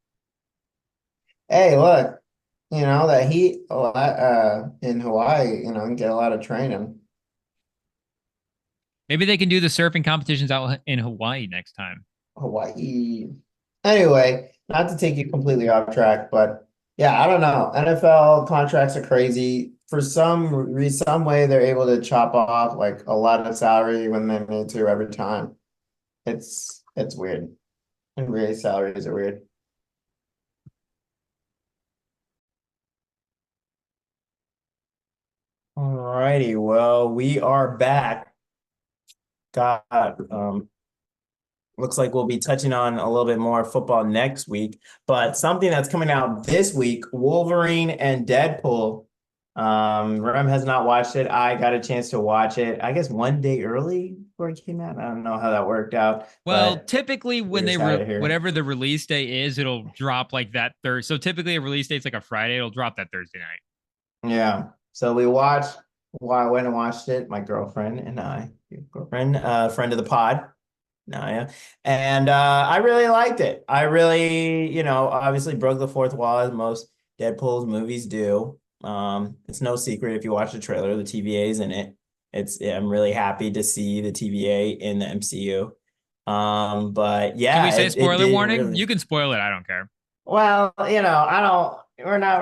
Hey, look, that heat in Hawaii, can get a lot of training. Maybe they can do the surfing competitions out in Hawaii next time. Hawaii. Anyway, not to take you completely off track, but yeah, I don't know. NFL contracts are crazy. For some way, they're able to chop off like a lot of salary when they need to every time. It's weird. And really, salaries are weird. All righty. Well, we are back. God, looks like we'll be touching on a little bit more football next week, but something that's coming out this week, Wolverine and Deadpool Rem has not watched it. I got a chance to watch it, I guess 1 day early before it came out. I don't know how that worked out, Well, but typically when figure they it's out of here. whatever the release day is, it'll drop like that Thursday. So typically a release date's like a Friday. It'll drop that Thursday night. Yeah. So we watched, well, I went and watched it, my girlfriend and I, your girlfriend, friend of the pod, Naya. And I really liked it. I really, obviously broke the fourth wall as most Deadpool's movies do. It's no secret if you watch the trailer, the TVA is in it. I'm really happy to see the TVA in the MCU. But Can we yeah, say it spoiler did warning? really. You can spoil it. I don't care. Well, I don't. We're not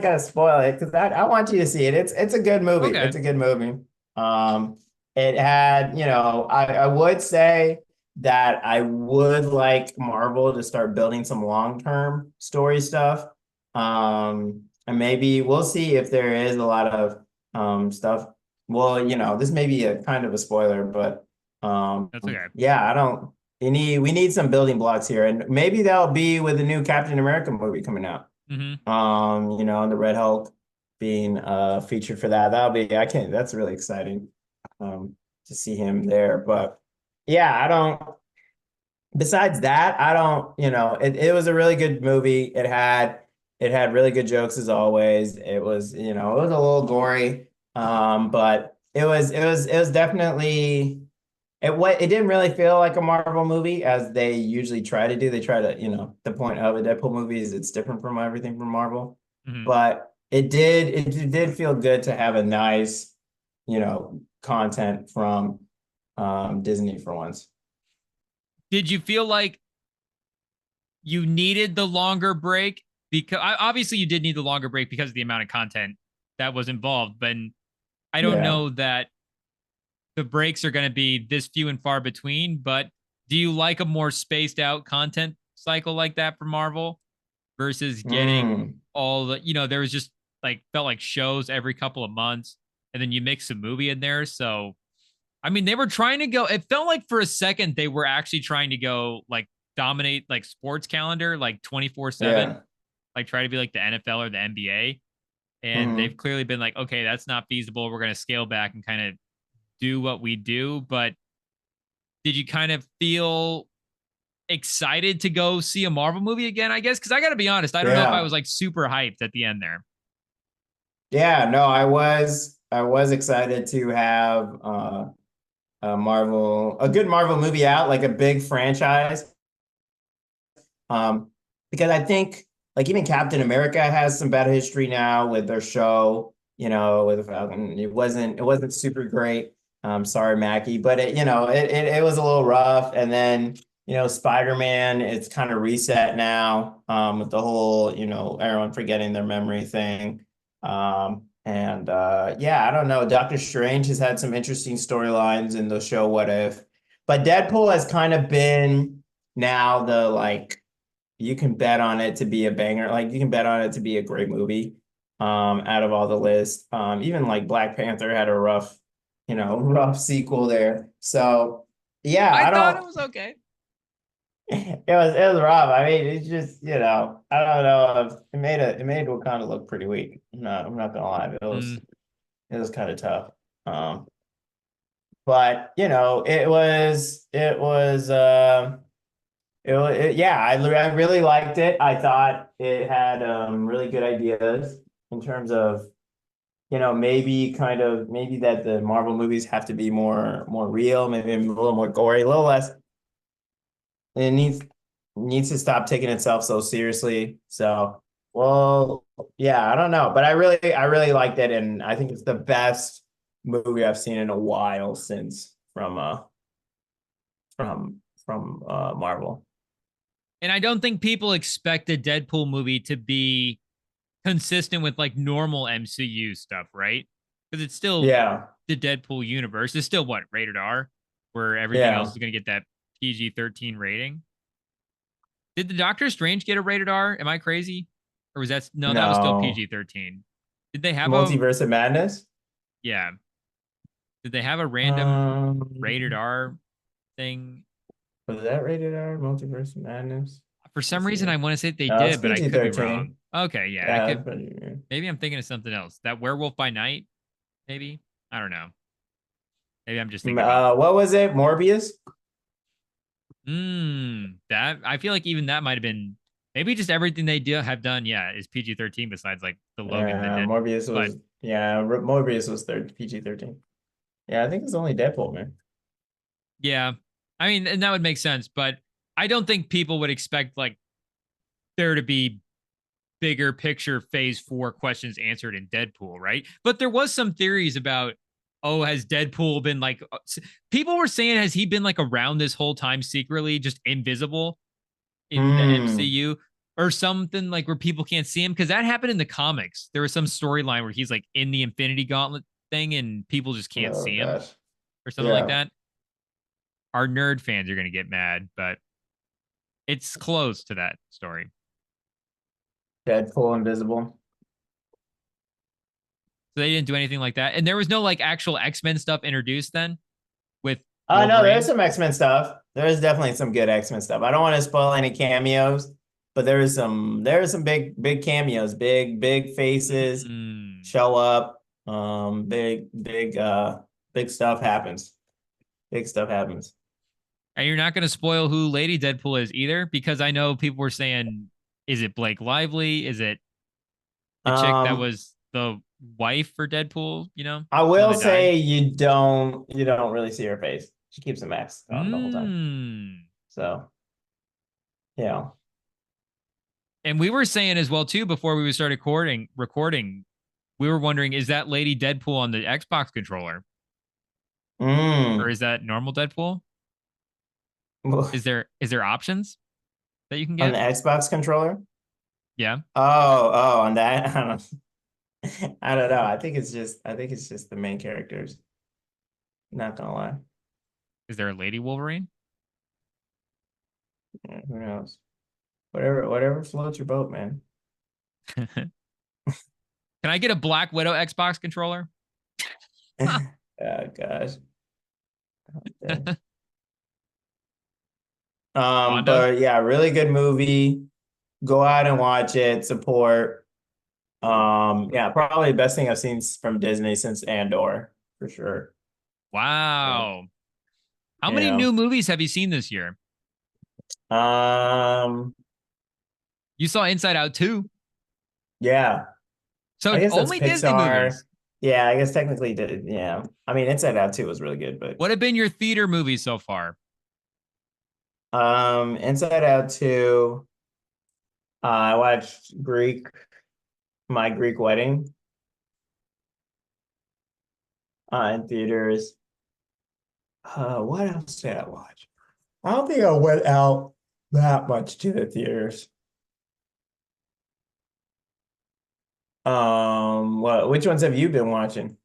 gonna spoil it because I want you to see it. It's a good movie. Okay. It's a good movie. It had, I would say that I would like Marvel to start building some long-term story stuff. And maybe we'll see if there is a lot of stuff. Well, this may be a kind of a spoiler, but That's okay. yeah, I don't. We need some building blocks here, and maybe that'll be with the new Captain America movie coming out. Mm-hmm. And the Red Hulk being featured for that. That'll be I can't that's really exciting to see him there. But yeah, I don't besides that, I don't, it was a really good movie. It had really good jokes as always. It was a little gory. But it was definitely it didn't really feel like a Marvel movie as they usually try to do. They try to, the point of a Deadpool movie is it's different from everything from Marvel. Mm-hmm. But it did feel good to have a nice, content from Disney for once. Did you feel like you needed the longer break? Because obviously you did need the longer break because of the amount of content that was involved. But I don't Yeah. know that the breaks are going to be this few and far between. But do you like a more spaced out content cycle like that for Marvel versus getting Mm. all there was just like felt like shows every couple of months and then you mix a movie in there. So, I mean, they were trying to go, it felt like for a second they were actually trying to go like dominate like sports calendar, like 24/7, Yeah. like try to be like the NFL or the NBA. And they've Hmm. clearly been like, okay, that's not feasible. We're going to scale back and kind of do what we do. But did you kind of feel excited to go see a Marvel movie again? I guess because I got to be honest, I don't know if I Yeah. was like super hyped at the end there. Yeah. No, I was excited to have a good Marvel movie out, like a big franchise. Um, because I think like even Captain America has some bad history now with their show, with the Falcon. It wasn't super great. Sorry, Mackie, but it was a little rough. And then, Spider-Man, it's kind of reset now, with the whole, everyone forgetting their memory thing. And yeah, I don't know. Doctor Strange has had some interesting storylines in the show What If, but Deadpool has kind of been now the like you can bet on it to be a banger. Like you can bet on it to be a great movie. Out of all the lists, even like Black Panther had a rough, rough sequel there. So yeah, I I thought it don't. was okay. It was rough. I mean, it's just I don't know. It made Wakanda look pretty weak. I'm not gonna lie. It was Mm. it was kind of tough. But yeah, I really liked it. I thought it had really good ideas in terms of, maybe that the Marvel movies have to be more real, maybe a little more gory, a little less. It needs to stop taking itself so seriously. So, well, yeah, I don't know, but I really liked it, and I think it's the best movie I've seen in a while since from Marvel. And I don't think people expect a Deadpool movie to be consistent with like normal MCU stuff, right? Because it's still Yeah, the Deadpool universe. It's still what, rated R, where everything else yeah. is going to get that PG-13 rating. Did the Doctor Strange get a rated R? Am I crazy? Or was that no, that was still No. PG-13. Did they have a Multiverse of Madness? yeah. Did they have a random rated Um, R thing? was that rated R? Multiverse of Madness? For some Let's reason, see. I want to say they No, it's did, but I could be wrong. PG-13. Okay, yeah, I Yeah, could. Maybe I'm thinking of something else. That Werewolf by Night, maybe. I don't know. Maybe I'm just thinking about. what was it? Morbius? That I feel like even that might have been maybe just everything they do have done. Yeah, is PG-13 besides like the Logan that Yeah, did. Morbius But was Morbius was third PG-13. Yeah, I think it's only Deadpool, man. yeah, I mean, and that would make sense. But I don't think people would expect like there to be bigger picture phase 4 questions answered in Deadpool, right? But there was some theories about, oh, has Deadpool been like, people were saying, has he been like around this whole time secretly, just invisible in the Hmm. MCU or something like where people can't see him? Because that happened in the comics. There was some storyline where he's like in the Infinity Gauntlet thing and people just can't Oh see him gosh. or something like Yeah. that. Our nerd fans are going to get mad, but it's close to that story. Deadpool invisible. So they didn't do anything like that. And there was no like actual X-Men stuff introduced then with No, there's Wolverine. some X-Men stuff. There is definitely some good X-Men stuff. I don't want to spoil any cameos, but there is some big cameos, big faces Mm. show up. Big stuff happens. Big stuff happens. And you're not going to spoil who Lady Deadpool is either, because I know people were saying, is it Blake Lively? Is it the chick that Um, was the wife for Deadpool? I The one will that died. say you don't really see her face. She keeps a mask on the whole time. Mm. So, yeah. And we were saying as well too before we started recording, we were wondering, is that Lady Deadpool on the Xbox controller or Mm. is that normal Deadpool? Is there options that you can On the get? Xbox controller? Yeah. On that. I don't know. I think it's just the main characters. Not gonna lie. Is there a Lady Wolverine? Yeah, who knows? Whatever floats your boat, man. Can I get a Black Widow Xbox controller? Oh gosh. Okay. Wanda? But yeah, really good movie. Go out and watch it, support. Yeah, probably the best thing I've seen from Disney since Andor, for sure. So, Wow. How you many new know. movies have you seen this year? Um, You saw Inside Out 2. yeah. I So guess that's only Disney Pixar. movies. Yeah, I guess technically, yeah. I mean, Inside Out 2 was really good, but What have been your theater movies so far? Inside Out 2, I watched My Greek Wedding, in theaters. What else did I watch? I don't think I went out that much to the theaters. Which ones have you been watching?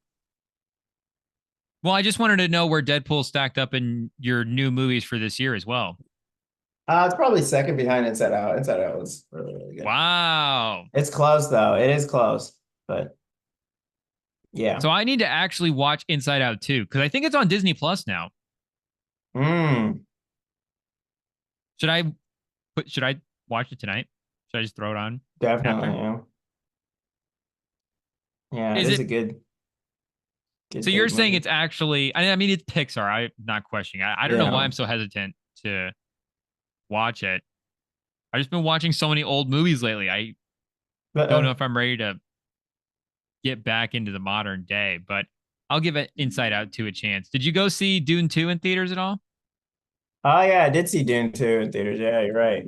Well, I just wanted to know where Deadpool stacked up in your new movies for this year as well. It's probably second behind Inside Out. Inside Out was really, really good. Wow. It's close though. It is close, but yeah. So I need to actually watch Inside Out 2 because I think it's on Disney Plus now. Mm, Should I should I watch it tonight? Should I just throw it on definitely. after? Yeah. Yeah, it Is is a it good so you're big saying movie. it's actually I mean it's Pixar, I'm not questioning. I don't know why Yeah. I'm so hesitant to watch it. I've just been watching so many old movies lately. I But don't know if I'm ready to get back into the modern day, but I'll give it Inside Out 2 a chance. Did you go see Dune 2 in theaters at all? oh yeah, I did see Dune 2 in theaters. Yeah, you're right.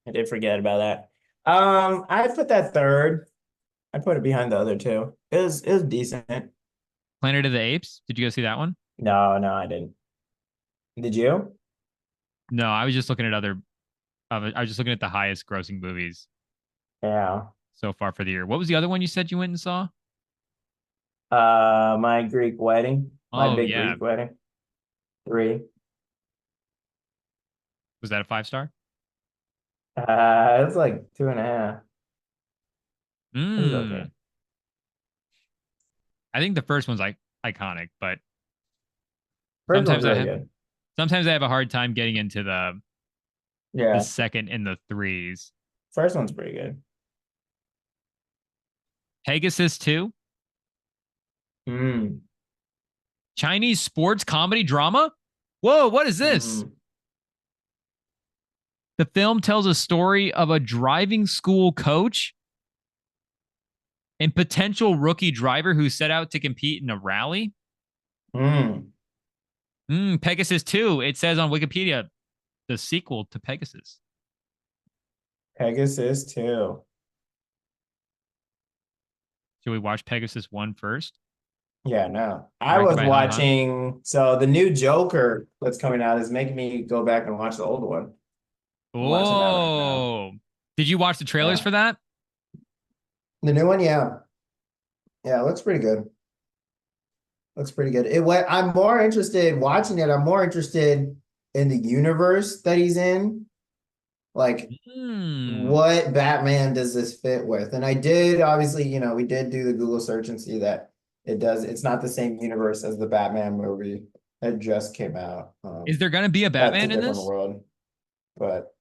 I did forget about that. I put that third. I put it behind the other two. It was decent. Planet of the Apes? Did you go see that one? No, no, I didn't. Did you? No, I was just looking at other I was just looking at the highest grossing movies Yeah. so far for the year. What was the other one you said you went and saw? My Greek Wedding, My Oh Big yeah. Greek Wedding, 3. Was that a 5 star? It was like 2.5. It was okay. Mm. I think the first one's like iconic, but First one's sometimes I really have good. sometimes I have a hard time getting into the Yeah. second and the threes. First one's pretty good. Pegasus 2, Mm. Chinese sports comedy drama. Whoa, what is this? Mm. The film tells a story of a driving school coach and potential rookie driver who set out to compete in a rally. Mm. Pegasus 2, it says on Wikipedia, the sequel to Pegasus. Pegasus 2. Should we watch Pegasus 1 first? Yeah, no. I Directed was by Han Han. watching, so the new Joker that's coming out is making me go back and watch the old one. I'm watching that right now. Oh, did you watch the trailers Yeah. for that? The new one, yeah. Yeah, it looks pretty good. Looks pretty good. I'm more interested watching it. I'm more interested in the universe that he's in. Like, what Batman does this fit with? And I did obviously, we did do the Google search and see that it's not the same universe as the Batman movie that just came out. Is there going to be a That's a Batman in different this? world. But,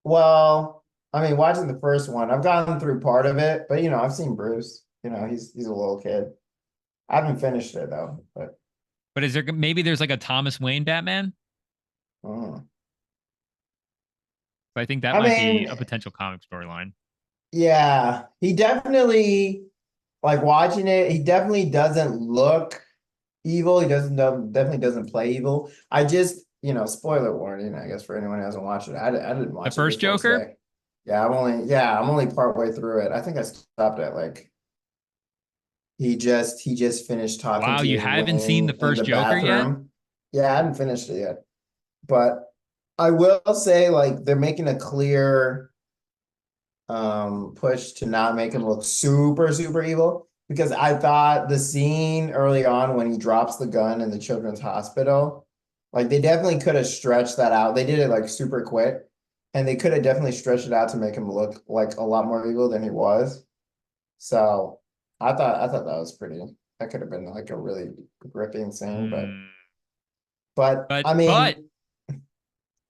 well, I mean, watching the first one, I've gotten through part of it, but I've seen Bruce. He's a little kid. I haven't finished it though, but But is there maybe there's like a Thomas Wayne Batman? mm. But I think that I might be mean, a potential comic storyline. yeah, he definitely like watching it. He definitely doesn't look evil. He definitely doesn't play evil. I just, spoiler warning, I guess for anyone who hasn't watched it. I didn't watch The it first before Joker? today. Yeah, I'm only partway through it. I think I stopped at like he just finished talking Wow, to you haven't seen Wayne the in first the Joker yet? bathroom. Yeah, I hadn't finished it yet. But I will say like they're making a clear push to not make him look super, super evil. Because I thought the scene early on when he drops the gun in the children's hospital, like they definitely could have stretched that out. They did it like super quick. And they could have definitely stretched it out to make him look like a lot more evil than he was. So I thought that could have been like a really gripping scene, but But I mean,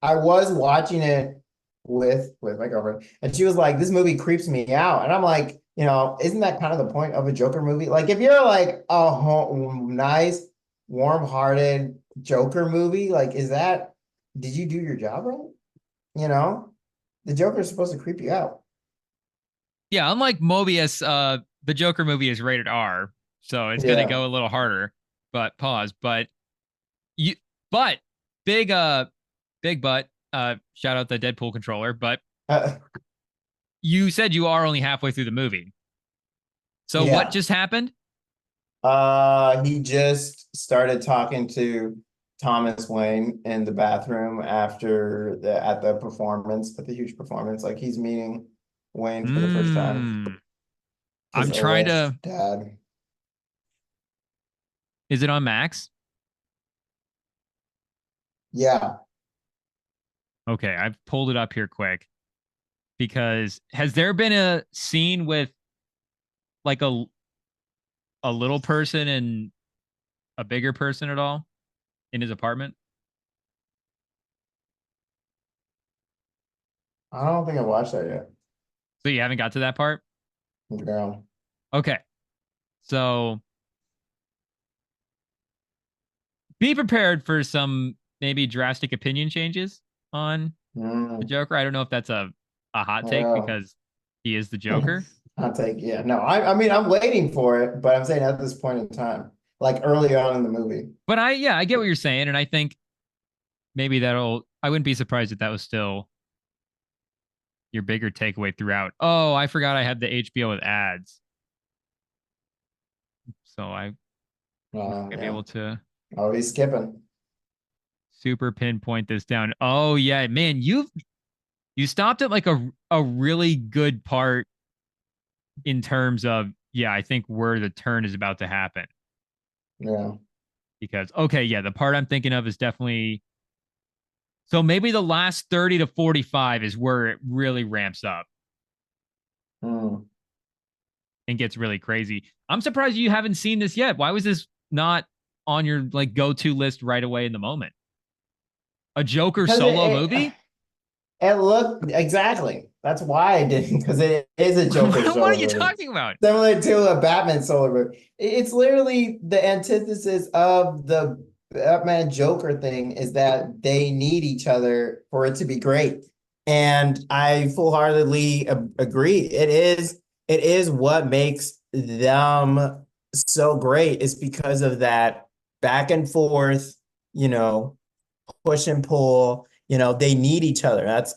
I was watching it with my girlfriend, and she was like, "This movie creeps me out," and I'm like, isn't that kind of the point of a Joker movie? Like, if you're like a nice, warm-hearted Joker movie, like, did you do your job right? The Joker is supposed to creep you out. yeah, unlike Mobius, the Joker movie is rated R, so it's going to Yeah. go a little harder. But pause. You, but big, big but. Shout out the Deadpool controller. But Uh, you said you are only halfway through the movie. So what yeah. just happened? He just started talking to Thomas Wayne in the bathroom after at the huge performance. Like he's meeting Wayne for the first time. His I'm trying to. alleged dad. Is it on Max? Yeah. Okay, I've pulled it up here quick because has there been a scene with like a little person and a bigger person at all in his apartment? I don't think I watched that yet. So you haven't got to that part? No. Okay. So be prepared for some maybe drastic opinion changes on the Joker. I don't know if that's a hot take because he is the Joker. I'll take, yeah. No, I mean, I'm waiting for it, but I'm saying at this point in time, like early on in the movie. But I get what you're saying. And I think maybe I wouldn't be surprised if that was still your bigger takeaway throughout. Oh, I forgot I had the HBO with ads. So I'm going to be able to. Oh, he's skipping. Super pinpoint this down. Oh yeah, man, you stopped at like a really good part in terms of I think where the turn is about to happen. Yeah. Because okay, yeah, the part I'm thinking of is definitely so maybe the last 30 to 45 is where it really ramps up. And gets really crazy. I'm surprised you haven't seen this yet. Why was this not on your like go-to list right away in the moment? A Joker solo movie? It looked exactly. That's why I didn't, because it is a Joker What solo are you movie. talking about? Similar to a Batman solo movie. It's literally the antithesis of the Batman Joker thing is that they need each other for it to be great. And I full-heartedly agree. It is what makes them so great is because of that back and forth, you know, push and pull. They need each other. That's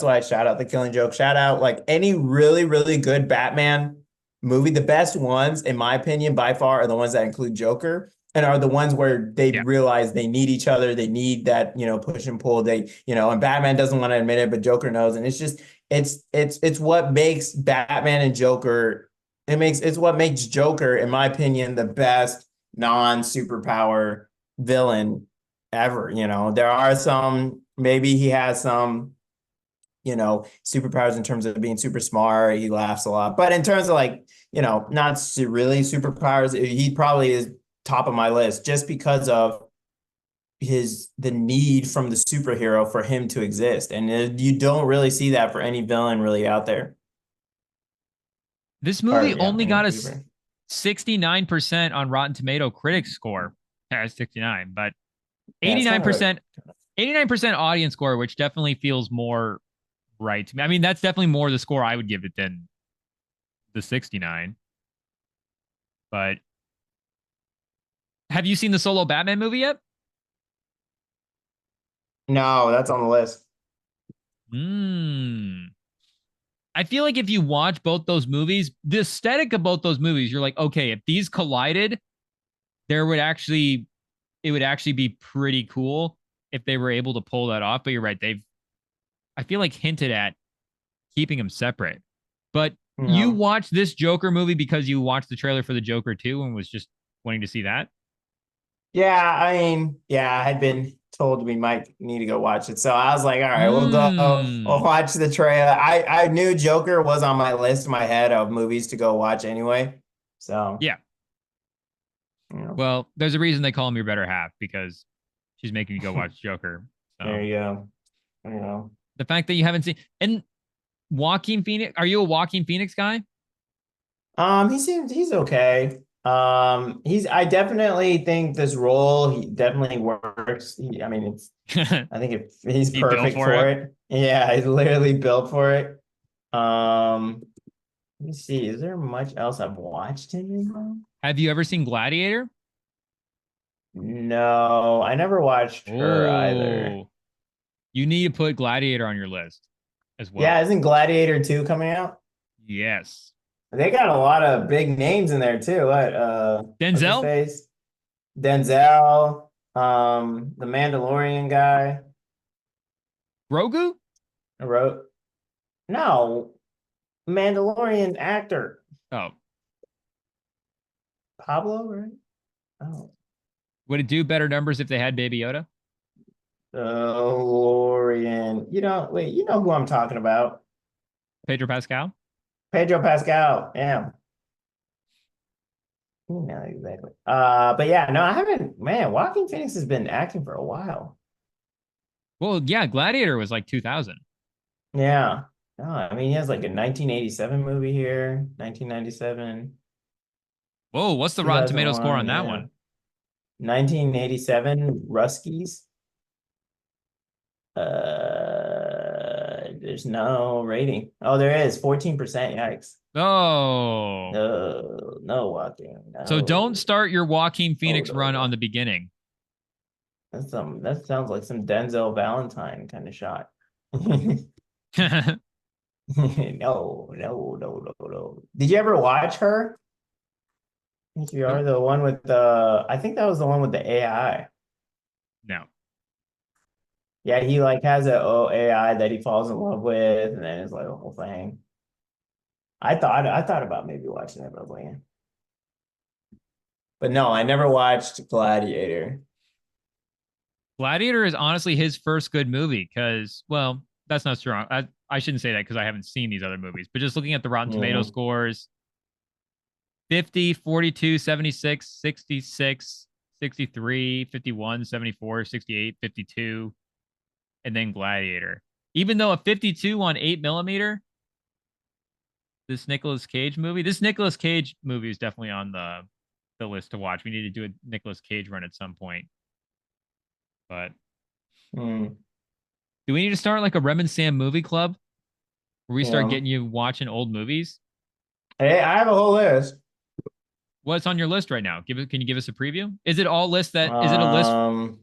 why I shout out the Killing Joke. Shout out like any really, really good Batman movie. The best ones, in my opinion, by far, are the ones that include Joker and are the ones where they Yeah. realize they need each other. They need that, push and pull. And Batman doesn't want to admit it, but Joker knows. And it's just, it's what makes Batman and Joker, it's what makes Joker, in my opinion, the best non-superpower villain ever. There are some, maybe he has some, superpowers in terms of being super smart. He laughs a lot. But in terms of like, not really superpowers, he probably is top of my list just because of the need from the superhero for him to exist. And you don't really see that for any villain really out there. This Or, movie yeah, only any got a superhero. 69% on Rotten Tomato critics score. 69, but Yeah, it's kind of 89%, 89% audience score, which definitely feels more right to me. I mean, that's definitely more the score I would give it than the 69. But have you seen the solo Batman movie yet? no, that's on the list. I feel like if you watch both those movies, the aesthetic of both those movies, you're like, okay, if these collided, it would actually be pretty cool if they were able to pull that off. But you're right, I feel like hinted at keeping them separate. But you No. watched this Joker movie because you watched the trailer for the Joker 2 and was just wanting to see that? Yeah, I mean, yeah, I had been told we might need to go watch it. So I was like, all right, we'll Hmm. watch the trailer. I knew Joker was on my list in my head of movies to go watch anyway. So, Yeah. you know, Well, there's a reason they call him your better half because she's making you go watch Joker. So there you go. the fact that you haven't seen and Joaquin Phoenix, are you a Joaquin Phoenix guy? He's okay. I definitely think this role, he definitely works. I mean, I think he's He built perfect for for it. it. Yeah, he's literally built for it. Um, Let me see. Is there much else I've watched him in? Have you ever seen Gladiator? No, I never watched her either. Oh, you need to put Gladiator on your list as Yeah, well. isn't Gladiator 2 coming out? Yes. They got a lot of big names in there too. What's his Denzel? face? Denzel, the Mandalorian guy. Grogu? I wrote no, Mandalorian actor. Oh, Pablo, right? Oh, would it do better numbers if they had Baby Yoda? Mandalorian. Wait, you know who I'm talking about. Pedro Pascal? Pedro Pascal. Yeah. No, exactly. But yeah, no, I haven't. Man, Joaquin Phoenix has been acting for a while. Well, yeah, Gladiator was like 2000. Yeah. No, I mean, he has like a 1987 movie here, 1997, Whoa, what's the Rotten Tomato score 2001. on that Yeah, one? 1987 Ruskies. There's no rating. Oh, there is 14%. Yikes. Oh. No, no, Joaquin. So don't No. start your Joaquin Oh Phoenix no, run on no. the beginning. That sounds like some Denzel Valentine kind of shot. No, no, no, no, no. Did you ever watch her? Nope. HBR, the one with I think that was the one with the AI. No. Yeah, he like has a AI that he falls in love with, and then it's like a whole thing. I thought about maybe watching it, but I was like, eh. But no, I never watched Gladiator. Gladiator is honestly his first good movie because, well, that's not strong. I shouldn't say that because I haven't seen these other movies, but just looking at the Rotten Tomato Yeah. scores 50, 42, 76, 66, 63, 51, 74, 68, 52, and then Gladiator. Even though a 52 on 8mm, this Nicolas Cage movie is definitely on the list to watch. We need to do a Nicolas Cage run at some point. But Mm, do we need to start like a Rem and Sam movie club where we start yeah. getting you watching old movies? Hey, I have a whole list. What's on your list right now? Can you give us a preview? Is it all list that is it a list Um,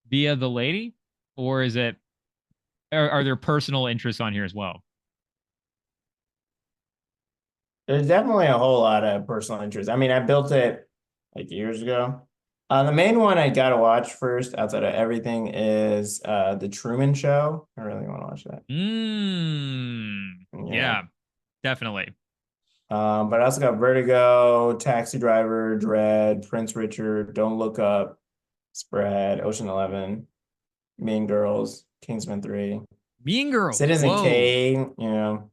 via the lady, or is it are there personal interests on here as well? there's definitely a whole lot of personal interest. I mean, I built it like years ago. The main one I gotta watch first, outside of everything, is The Truman Show. I really want to watch that. Yeah. Yeah, definitely. But I also got Vertigo, Taxi Driver, Dread, Prince Richard, Don't Look Up, Spread, Ocean 11, Mean Girls, Kingsman 3, Mean Girls. Citizen Whoa. Kane,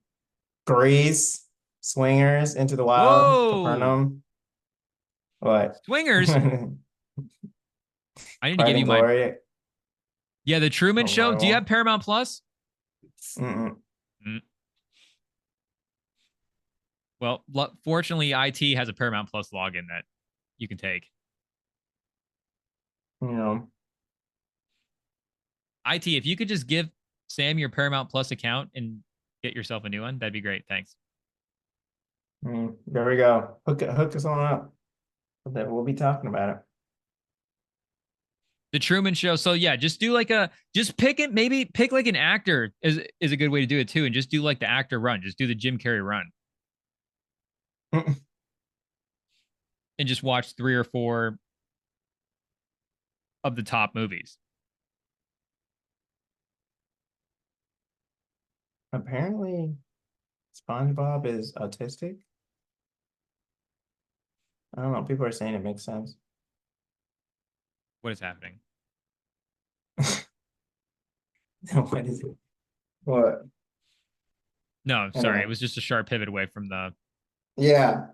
Grease, Swingers, Into the Wild, Whoa. Capernaum. What? Swingers. Pride I need to give you and my Glory. The Truman Show. Do you have Revival. Paramount Plus? Mm-mm. Mm. Well, fortunately, IT has a Paramount Plus login that you can take. You know, IT, if you could just give Sam your Paramount Plus account and get yourself a new one, that'd be great. Thanks. there we go. Hook us on up. We'll be talking about it. The Truman Show. So yeah, just do like just pick it. Maybe pick like an actor is a good way to do it too, and just do like the actor run. Just do the Jim Carrey run, and just watch 3 or 4 of the top movies. Apparently, SpongeBob is autistic. I don't know. People are saying it makes sense. What is happening? What is it? What? No, sorry, it was just a sharp pivot away from the Yeah.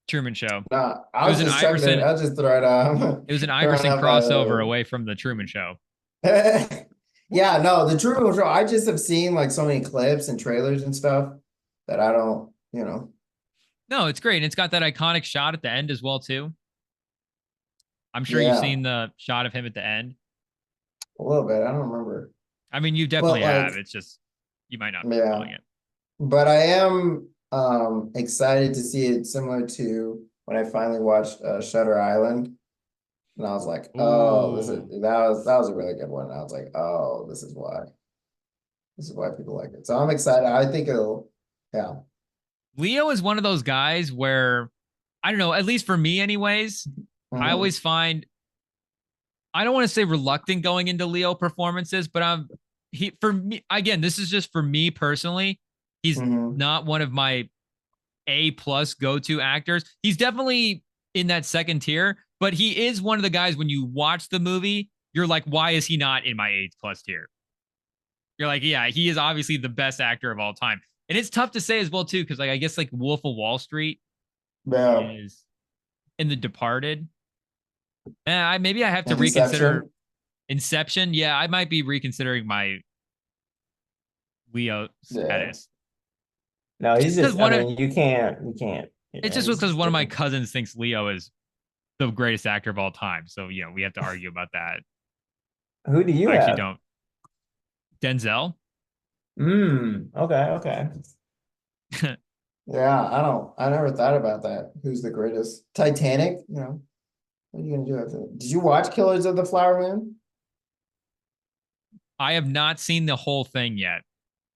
Truman Show. No, It was an Iverson. I'll just throw it out. It was an Throwing Iverson up crossover away from the Truman Show. Yeah, no, the Truman Show. I just have seen like so many clips and trailers and stuff that I don't. No, it's great. And it's got that iconic shot at the end as well, too. I'm sure you've Yeah, seen the shot of him at the end. a little bit. I don't remember. I mean, you But definitely have. like, It's just you might not be yeah, feeling it. but I am excited to see it similar to when I finally watched Shutter Island. And I was like, oh, Ooh. that was a really good one. I was like, oh, this is why. This is why people like it. So I'm excited. I think yeah. Leo is one of those guys where, I don't know, at least for me, anyways, I Mhm. always find, I don't want to say reluctant going into Leo performances, but for me, again, this is just for me personally. He's Mhm. not one of my A plus go to actors. He's definitely in that second tier, but he is one of the guys when you watch the movie, you're like, why is he not in my A plus tier? You're like, yeah, he is obviously the best actor of all time. And it's tough to say as well, too, because like I guess like Wolf of Wall Street Yeah. is in The Departed. Maybe I have to And reconsider Inception. Inception. Yeah, I might be reconsidering my Leo Yeah. status. No, Just he's because just, I mean, you can't. it's Yeah, just he's because just one of my different. cousins thinks Leo is the greatest actor of all time. So, we have to argue about that. Who do you I actually have? don't. Denzel? Okay. Yeah, I never thought about that. Who's the greatest? Titanic, what are you gonna do after that? Did you watch Killers of the Flower Moon? I have not seen the whole thing yet.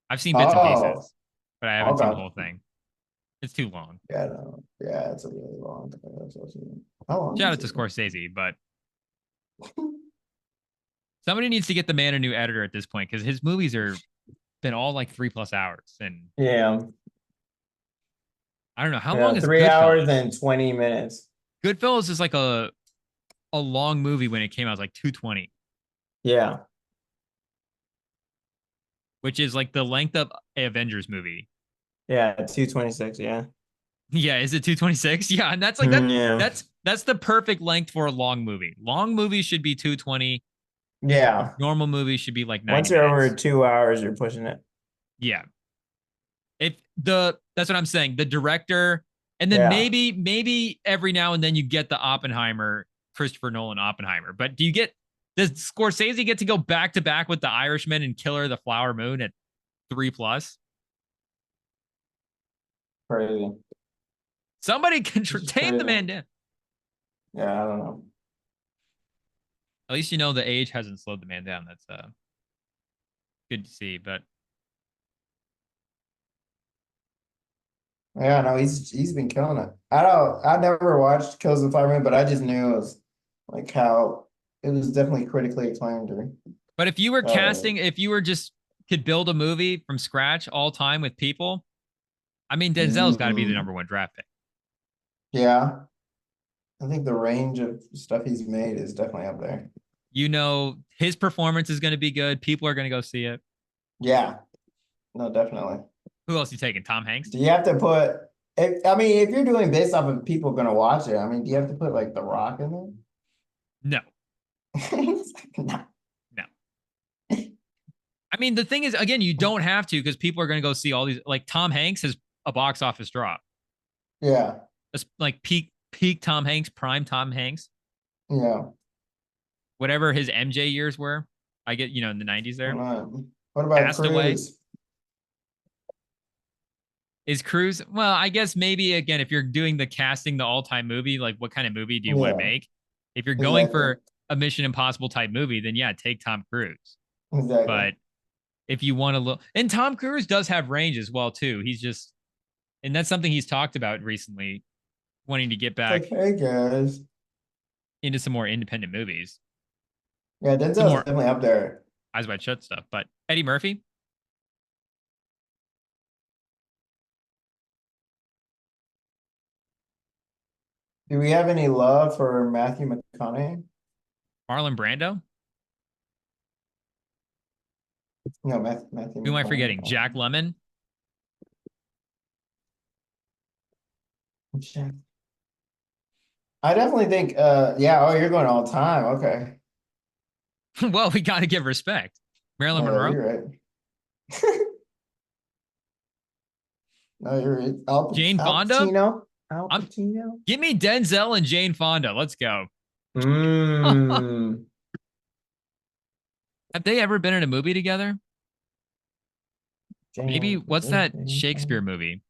I've seen bits and Oh, pieces, but I haven't seen the okay. whole thing. It's too long. Yeah, no. Yeah, it's a really long time. How long Shout is out to it? Scorsese, but somebody needs to get the man a new editor at this point because his movies are been all like 3+ hours. And Yeah, I don't know how long yeah, is 3 hours Goodfellas? and 20 minutes. Goodfellas is like a long movie when it came out, it was like 220, Yeah, which is like the length of a Avengers movie. yeah, 226. Yeah, Yeah, is it 226? Yeah, and that's like that. yeah. That's the perfect length for a long movie. Long movies should be 220. Yeah. Normal movies should be like 90 Once you're over minutes. 2 hours, you're pushing it. Yeah. That's what I'm saying. The director, and then Yeah. maybe every now and then you get the Oppenheimer, Christopher Nolan Oppenheimer. But does Scorsese get to go back to back with The Irishman and Killer the Flower Moon at 3+? Crazy. Somebody can It's just tame the crazy. man down. Yeah, I don't know. At least you know the age hasn't slowed the man down. That's good to see. But Yeah, no, he's been killing it. I never watched Kills the Fireman, but I just knew it was like how it was definitely critically acclaimed. if you were Uh, casting, if you were just could build a movie from scratch all time with people, I mean Denzel's got to be the mm, #1 draft pick. yeah, I think the range of stuff he's made is definitely up there. You know his performance is going to be good. People are going to go see it. Yeah, no, definitely. Who else you taking? Tom Hanks? Do you have to put? I mean, if you're doing based off of people gonna watch it, I mean, do you have to put like The Rock in No, there? No. no. I mean, the thing is, again, you don't have to because people are going to go see all these. Like Tom Hanks is a box office drop. Yeah, That's like peak Tom Hanks, prime Tom Hanks, yeah. whatever his MJ years were. I get in the '90s Why there. not? What about Castaway. Cruise? Is Cruise? Well, I guess maybe again, if you're doing the casting, the all-time movie, like what kind of movie do you want to Yeah, make? If you're going exactly, for a Mission Impossible type movie, then yeah, take Tom Cruise. exactly. But if you want to look, and Tom Cruise does have range as well too. He's just, and that's something he's talked about recently, wanting to get It's like, back hey guys. into some more independent movies, Yeah, some Denzel's more definitely up there. Eyes Wide Shut stuff. But Eddie Murphy, Do we have any love for Matthew McConaughey? Marlon Brando. No, Matthew Who am I forgetting? McConaughey. Jack Lemmon. Jack. I definitely think, yeah, oh, you're going all time. Okay. Well, we got to give respect. Marilyn Yeah, Monroe. you're right. No, you're right. Jane Al Fonda. Pacino. Al I'm Pacino. Give me Denzel and Jane Fonda. Let's go. Mmm. Have they ever been in a movie together? Maybe Jane, what's that Jane Shakespeare Fonda. movie?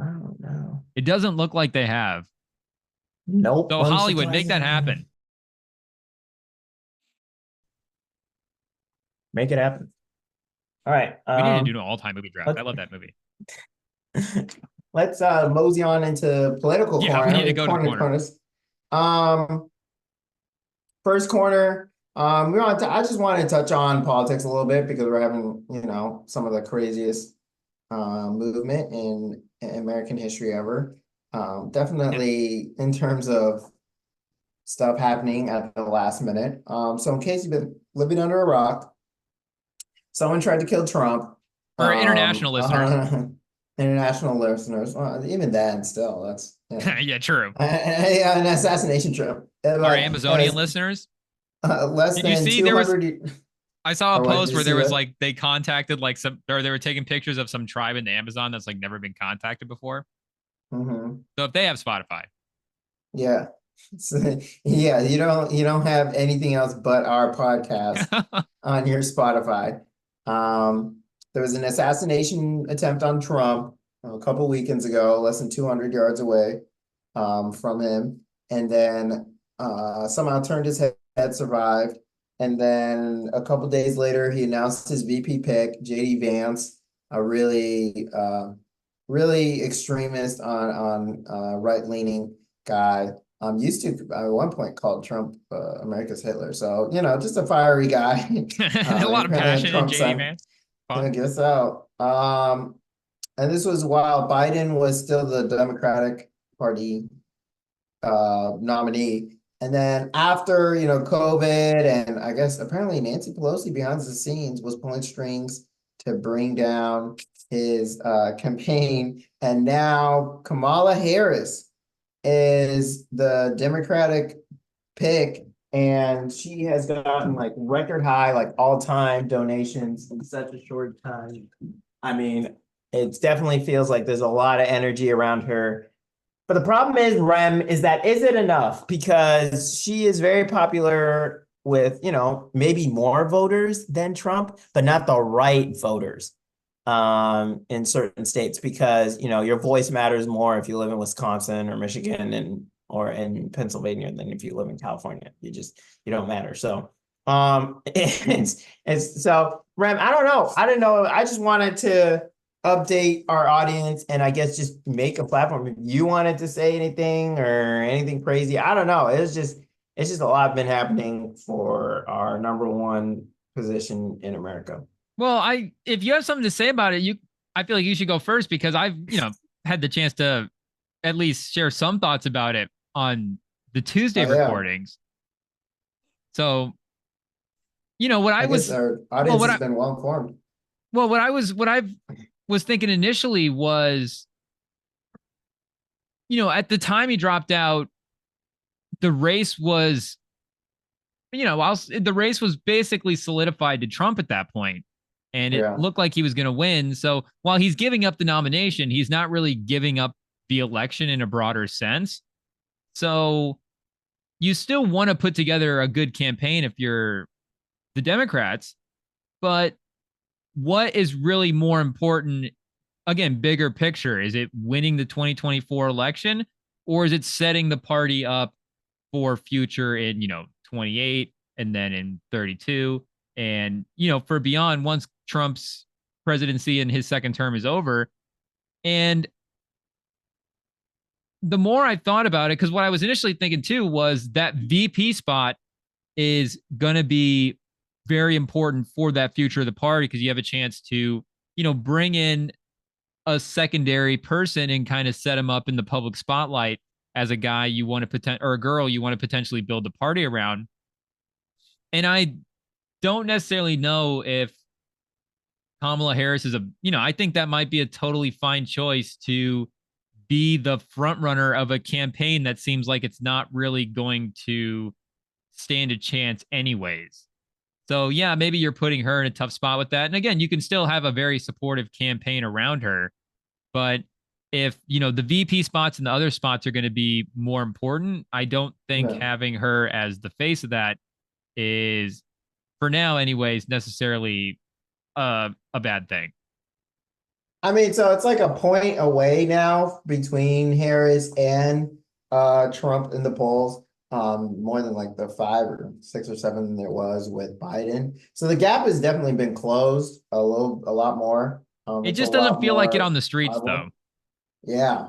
I don't know. It doesn't look like they have. Nope, So Hollywood, make that unsurprisingly. happen. Make it happen. All right. We need to do an all-time movie draft. Let, I love that movie. let's mosey on into political Yeah, we need to corner, go to the corner. corners. Um, First corner. I just want to touch on politics a little bit because we're having, some of the craziest movement in American history ever. Definitely in terms of stuff happening at the last minute. So in case you've been living under a rock, someone tried to kill Trump. For international listeners. International listeners. Well, even then, still, that's Yeah, true. yeah, an assassination trip. Our Amazonian listeners. Less Did you than see there was 200. I saw a Or what, did post you where see there was that? like they contacted like some or they were taking pictures of some tribe in the Amazon that's like never been contacted before. Mhm. So if they have Spotify. Yeah. Yeah, you don't have anything else but our podcast on your Spotify. There was an assassination attempt on Trump a couple weekends ago, less than 200 yards away from him, and then somehow turned his head, survived, and then a couple days later he announced his VP pick, JD Vance, a really extremist on right-leaning guy. Used to at one point called Trump America's Hitler. So, just a fiery guy. A lot of Apparently on passion in Trump's JD side. Vance. I Fun. guess so. And this was while Biden was still the Democratic Party nominee. And then after, COVID, and I guess apparently Nancy Pelosi behind the scenes was pulling strings to bring down his campaign, and now Kamala Harris is the Democratic pick, and she has gotten like record high, like all-time donations in such a short time. I mean, it definitely feels like there's a lot of energy around her. But the problem is, Rem, is that is it enough? Because she is very popular with, maybe more voters than Trump, but not the right voters in certain states, because, your voice matters more if you live in Wisconsin or Michigan or in Pennsylvania than if you live in California. You don't matter. So it's so Rem, I don't know. I don't know. I just wanted to update our audience and I guess just make a platform. If you wanted to say anything or anything crazy, I don't know. It's just a lot been happening for our number one position in America. Well, if you have something to say about it, I feel like you should go first because I've, had the chance to at least share some thoughts about it on the Tuesday recordings. So, what I guess our audience has been well informed. Well, what I was thinking initially was, at the time he dropped out, the race was, the race was basically solidified to Trump at that point, and it looked like he was going to win. So while he's giving up the nomination, he's not really giving up the election in a broader sense. So you still want to put together a good campaign if you're the Democrats, but what is really more important, again, bigger picture, is it winning the 2024 election, or is it setting the party up for future in 28 and then in 32 and for beyond, once Trump's presidency and his second term is over? And the more I thought about it, because what I was initially thinking too was that VP spot is going to be very important for that future of the party, because you have a chance to, bring in a secondary person and kind of set him up in the public spotlight as a guy you want to or a girl you want to potentially build the party around. And I don't necessarily know if Kamala Harris is I think that might be a totally fine choice to be the front runner of a campaign that seems like it's not really going to stand a chance anyways. So yeah, maybe you're putting her in a tough spot with that. And again, you can still have a very supportive campaign around her, but if the VP spots and the other spots are going to be more important, I don't think having her as the face of that is, for now anyways, necessarily a bad thing. I mean, so it's like a point away now between Harris and Trump in the polls, more than like the 5 or 6 or 7 there was with Biden. So the gap has definitely been closed a lot more. It just doesn't feel like it on the streets, though. Yeah,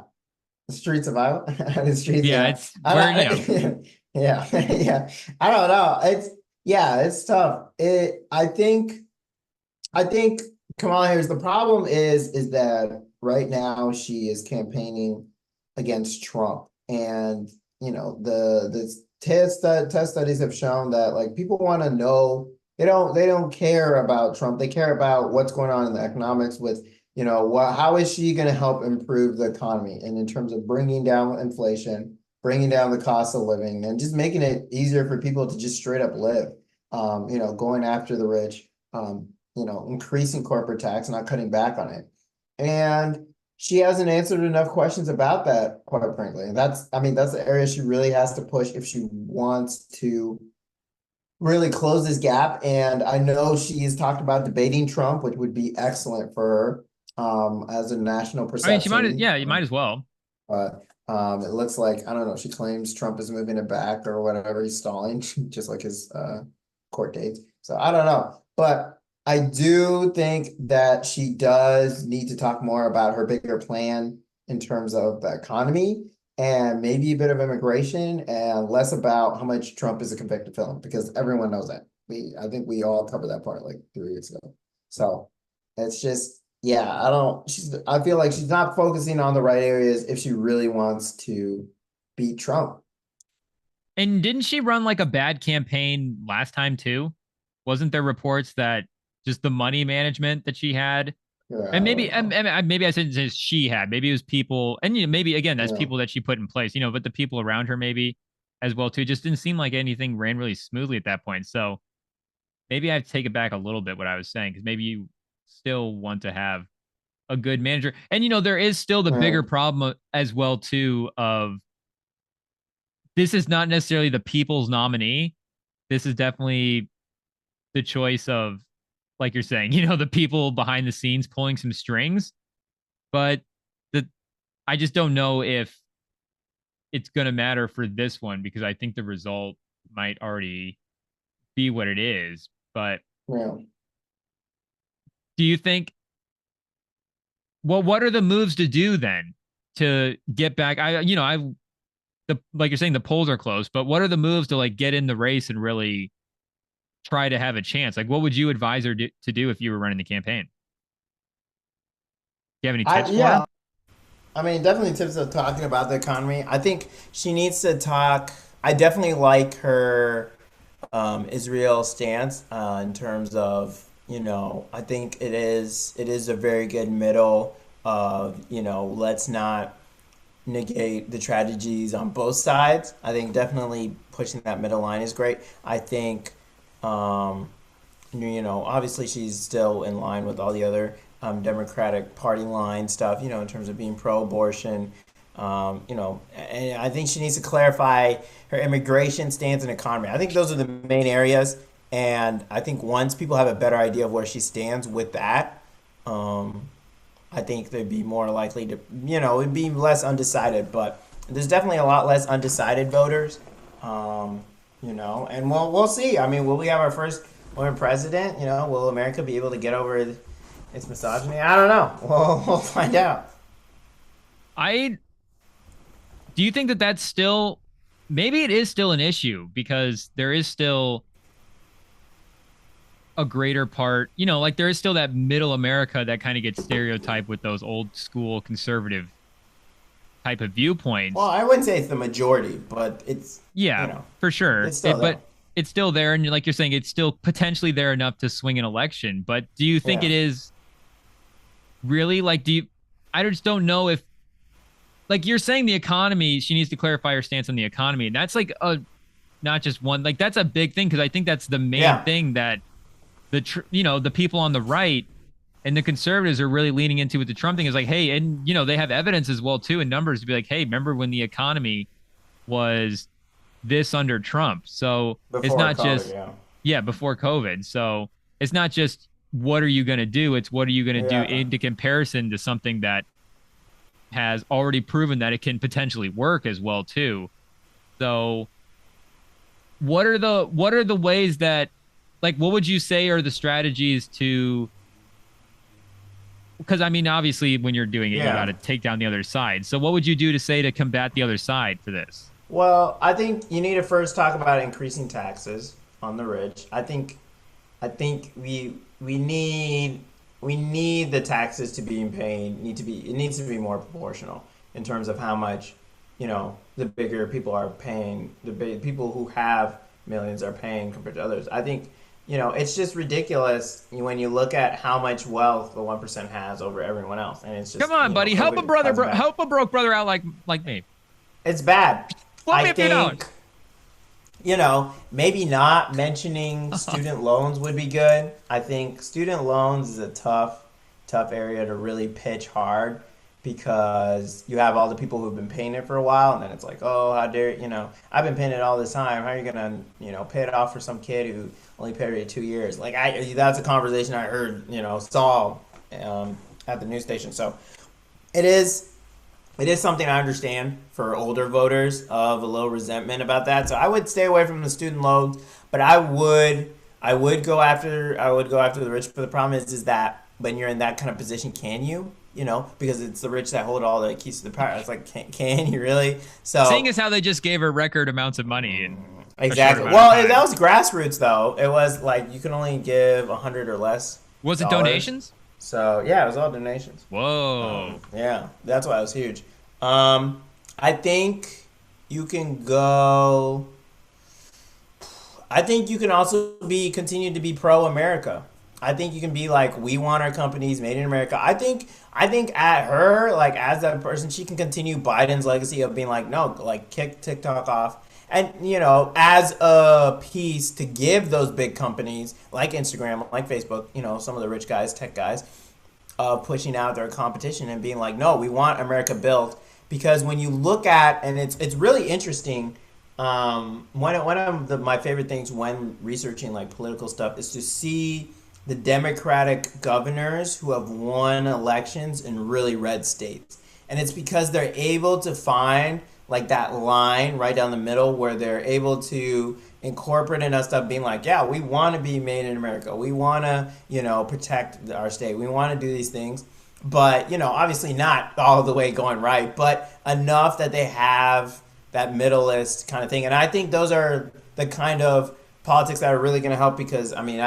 the streets of Iowa. The streets. Yeah, it's where yeah, yeah. I don't know. It's tough. I think Kamala Harris, the problem is that right now she is campaigning against Trump, and the test studies have shown that like people want to know, they don't care about Trump, they care about what's going on in the economics with how is she going to help improve the economy, and in terms of bringing down inflation, bringing down the cost of living, and just making it easier for people to just straight up live, going after the rich, increasing corporate tax, not cutting back on it. And she hasn't answered enough questions about that, quite frankly. And that's the area she really has to push if she wants to really close this gap. And I know she's talked about debating Trump, which would be excellent for her as a national perception. I mean, you might as well. But it looks like, I don't know, she claims Trump is moving it back or whatever. He's stalling, just like his court dates. So I don't know. But I do think that she does need to talk more about her bigger plan in terms of the economy and maybe a bit of immigration, and less about how much Trump is a convicted felon, because everyone knows that. I think we all covered that part like 3 years ago. So it's just, I feel like she's not focusing on the right areas if she really wants to beat Trump. And didn't she run like a bad campaign last time too? Wasn't there reports that just the money management that she had And I don't know. maybe I said she had. Maybe it was people, and maybe again that's Yeah. people that she put in place. But the people around her maybe as well too. It just didn't seem like anything ran really smoothly at that point. So maybe I have to take it back a little bit what I was saying because maybe you still want to have a good manager. And there is still the Yeah. bigger problem as well too of this is not necessarily the people's nominee. This is definitely the choice of, like you're saying, the people behind the scenes pulling some strings. But the I just don't know if it's going to matter for this one because I think the result might already be what it is. But Yeah. do you think, well, what are the moves to do then to get back? Like you're saying, the polls are close, but what are the moves to like get in the race and really try to have a chance? Like, what would you advise her to do if you were running the campaign? Do you have any tips for her? Yeah, I mean, definitely tips of talking about the economy. I think she needs to talk. I definitely like her Israel stance in terms of, I think it is a very good middle of, let's not negate the tragedies on both sides. I think definitely pushing that middle line is great. I think um, obviously she's still in line with all the other Democratic Party line stuff, in terms of being pro-abortion. And I think she needs to clarify her immigration stance and economy. I think those are the main areas. And I think once people have a better idea of where she stands with that, um, I think they'd be more likely to, it'd be less undecided. But there's definitely a lot less undecided voters. And we'll see. I mean, will we have our first woman president? Will America be able to get over its misogyny? I don't know. We'll find out. I Do you think that that's still, maybe it is still an issue because there is still a greater part, like there is still that middle America that kind of gets stereotyped with those old school conservative type of Well, viewpoints. I wouldn't say it's the majority, but it's you Yeah, know for sure. it's still there. But it's still there. And like you're saying, it's still potentially there enough to swing an election. But do you think Yeah. it is really like, I just don't know if, like you're saying the economy, she needs to clarify her stance on the economy. And that's like not just one, like that's a big thing. Cause I think that's the main Yeah. thing that the people on the right and the conservatives are really leaning into with the Trump thing is like, hey, and they have evidence as well too in numbers to be like, hey, remember when the economy was this under Trump? So it's Before not COVID, just, yeah. yeah, before COVID. So it's not just what are you going to do? It's what are you going to do Yeah. into comparison to something that has already proven that it can potentially work as well too. So what are the ways that, like, what would you say are the strategies to, because I mean obviously when you're doing it you got Yeah. to take down the other side. So what would you do to say to combat the other side for this? Well, I think you need to first talk about increasing taxes on the rich. I think we need the taxes to be paid it needs to be more proportional in terms of how much, the bigger people are paying, the big people who have millions are paying compared to others. I think, it's just ridiculous when you look at how much wealth the 1% has over everyone else, and it's Come just, on, buddy, help a COVID brother, caused that. help a broke brother out like me. It's bad. Flip I me if you don't. think, maybe not mentioning student loans would be good. I think student loans is a tough area to really pitch hard because you have all the people who've been paying it for a while, and then it's like, oh, how dare, I've been paying it all this time. How are you gonna, pay it off for some kid who only paid it 2 years? Like, that's a conversation I heard, saw at the news station. So it is. It is something I understand for older voters of a little resentment about that. So I would stay away from the student loans, but I would go after the rich. But the problem is that when you're in that kind of position, can you? Because it's the rich that hold all the keys to the power. It's like, can you really? Seeing So as how they just gave her record amounts of money in a short exactly. amount of Well, that time. was grassroots though. It was like you can only give 100 or less Was it dollars. donations? So yeah, it was all donations. Whoa. Yeah, that's why it was huge. I think you can go. I think you can also continue to be pro America. I think you can be like, we want our companies made in America. I think at her, like as that person, she can continue Biden's legacy of being like, no, like kick TikTok off. And as a piece to give those big companies like Instagram, like Facebook, some of the rich guys, tech guys, pushing out their competition and being like, no, we want America built. Because when you look at, and it's really interesting, one of my favorite things when researching like political stuff is to see the Democratic governors who have won elections in really red states. And it's because they're able to find like that line right down the middle where they're able to incorporate enough stuff being like, yeah, we want to be made in America. We want to, protect our state. We want to do these things. But, obviously not all the way going right, but enough that they have that middleist kind of thing. And I think those are the kind of politics that are really going to help because, I mean,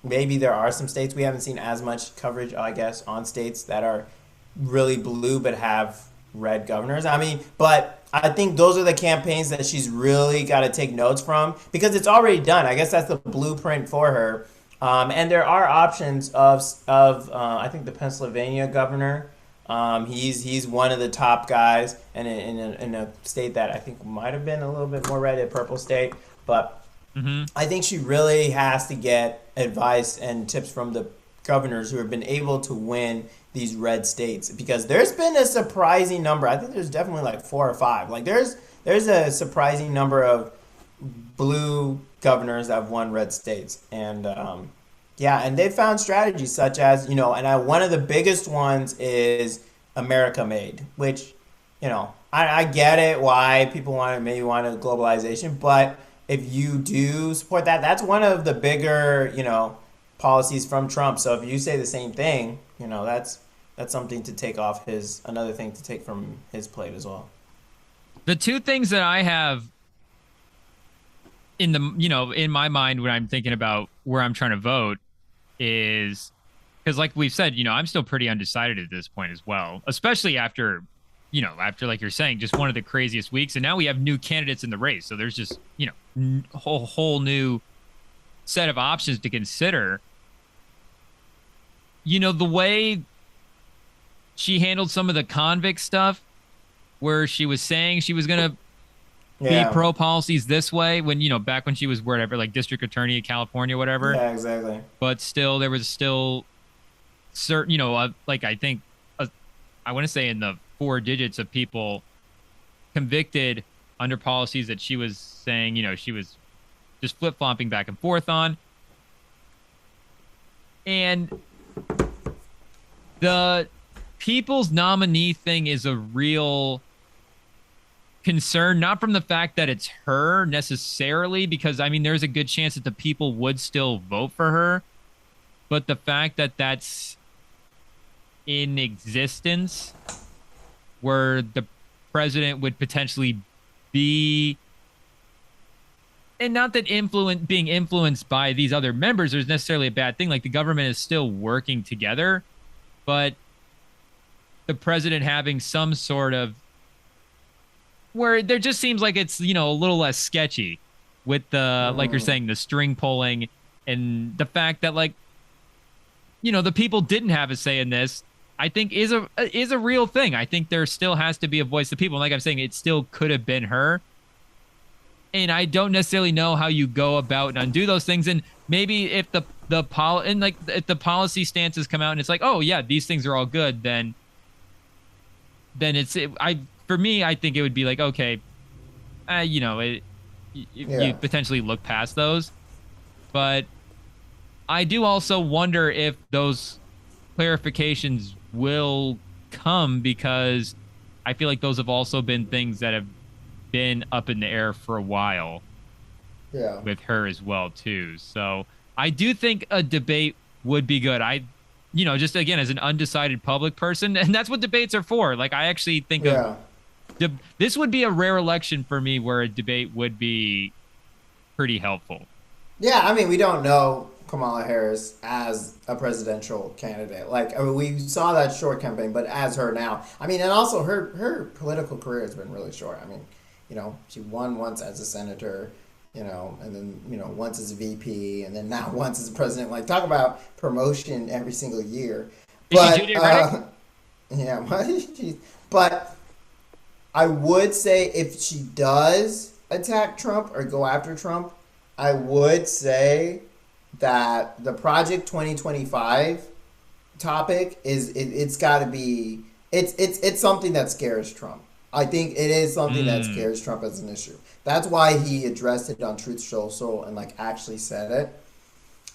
maybe there are some states we haven't seen as much coverage, I guess, on states that are really blue but have red governors. I mean, but I think those are the campaigns that she's really got to take notes from because it's already done. I guess that's the blueprint for her. And there are options of I think the Pennsylvania governor. He's one of the top guys, and in a state that I think might have been a little bit more red, a purple state. But I think she really has to get advice and tips from the governors who have been able to win these red states because there's been a surprising number. I think there's definitely like 4 or 5. Like there's a surprising number of blue governors that have won red states, and and they found strategies such as one of the biggest ones is America Made, which I get it why people maybe want a globalization, but if you do support that, that's one of the bigger policies from Trump. So if you say the same thing, that's something to take off another thing to take from his plate as well. The two things that I have in my mind when I'm thinking about where I'm trying to vote is because like we've said, I'm still pretty undecided at this point as well, especially after like you're saying, just one of the craziest weeks. And now we have new candidates in the race. So there's just, whole new set of options to consider. The way she handled some of the convict stuff where she was saying she was going to be pro policies this way when, back when she was wherever, like district attorney of California, whatever. Yeah, exactly. But still, there was still certain, like I think, I want to say in the 4 digits of people convicted under policies that she was saying, she was just flip-flopping back and forth on. And the people's nominee thing is a real concern, not from the fact that it's her necessarily, because I mean, there's a good chance that the people would still vote for her, but the fact that that's in existence where the president would potentially be, and not that being influenced by these other members is necessarily a bad thing. Like the government is still working together, but the president having some sort of where there just seems like it's, a little less sketchy with the, like you're saying, the string pulling and the fact that like, the people didn't have a say in this, I think is a real thing. I think there still has to be a voice of people. Like I'm saying, it still could have been her. And I don't necessarily know how you go about and undo those things. And maybe if if the policy stances come out and it's like, oh yeah, these things are all good, then for me, I think it would be like, okay, you potentially look past those. But I do also wonder if those clarifications will come because I feel like those have also been things that have been up in the air for a while with her as well, too. So I do think a debate would be good. Just again, as an undecided public person, and that's what debates are for. Like, I actually think this would be a rare election for me where a debate would be pretty helpful. Yeah, I mean, we don't know Kamala Harris as a presidential candidate. Like, I mean, we saw that short campaign, but as her now. I mean, and also her political career has been really short. I mean, she won once as a senator and then, once as a VP, and then now once as a president. Like, talk about promotion every single year. Is she But, Judy Reddick? yeah, but I would say if she does attack Trump or go after Trump, I would say that the Project 2025 topic it's got to be it's something that scares Trump. I think it is something that scares Trump as an issue. That's why he addressed it on Truth Social and like actually said it.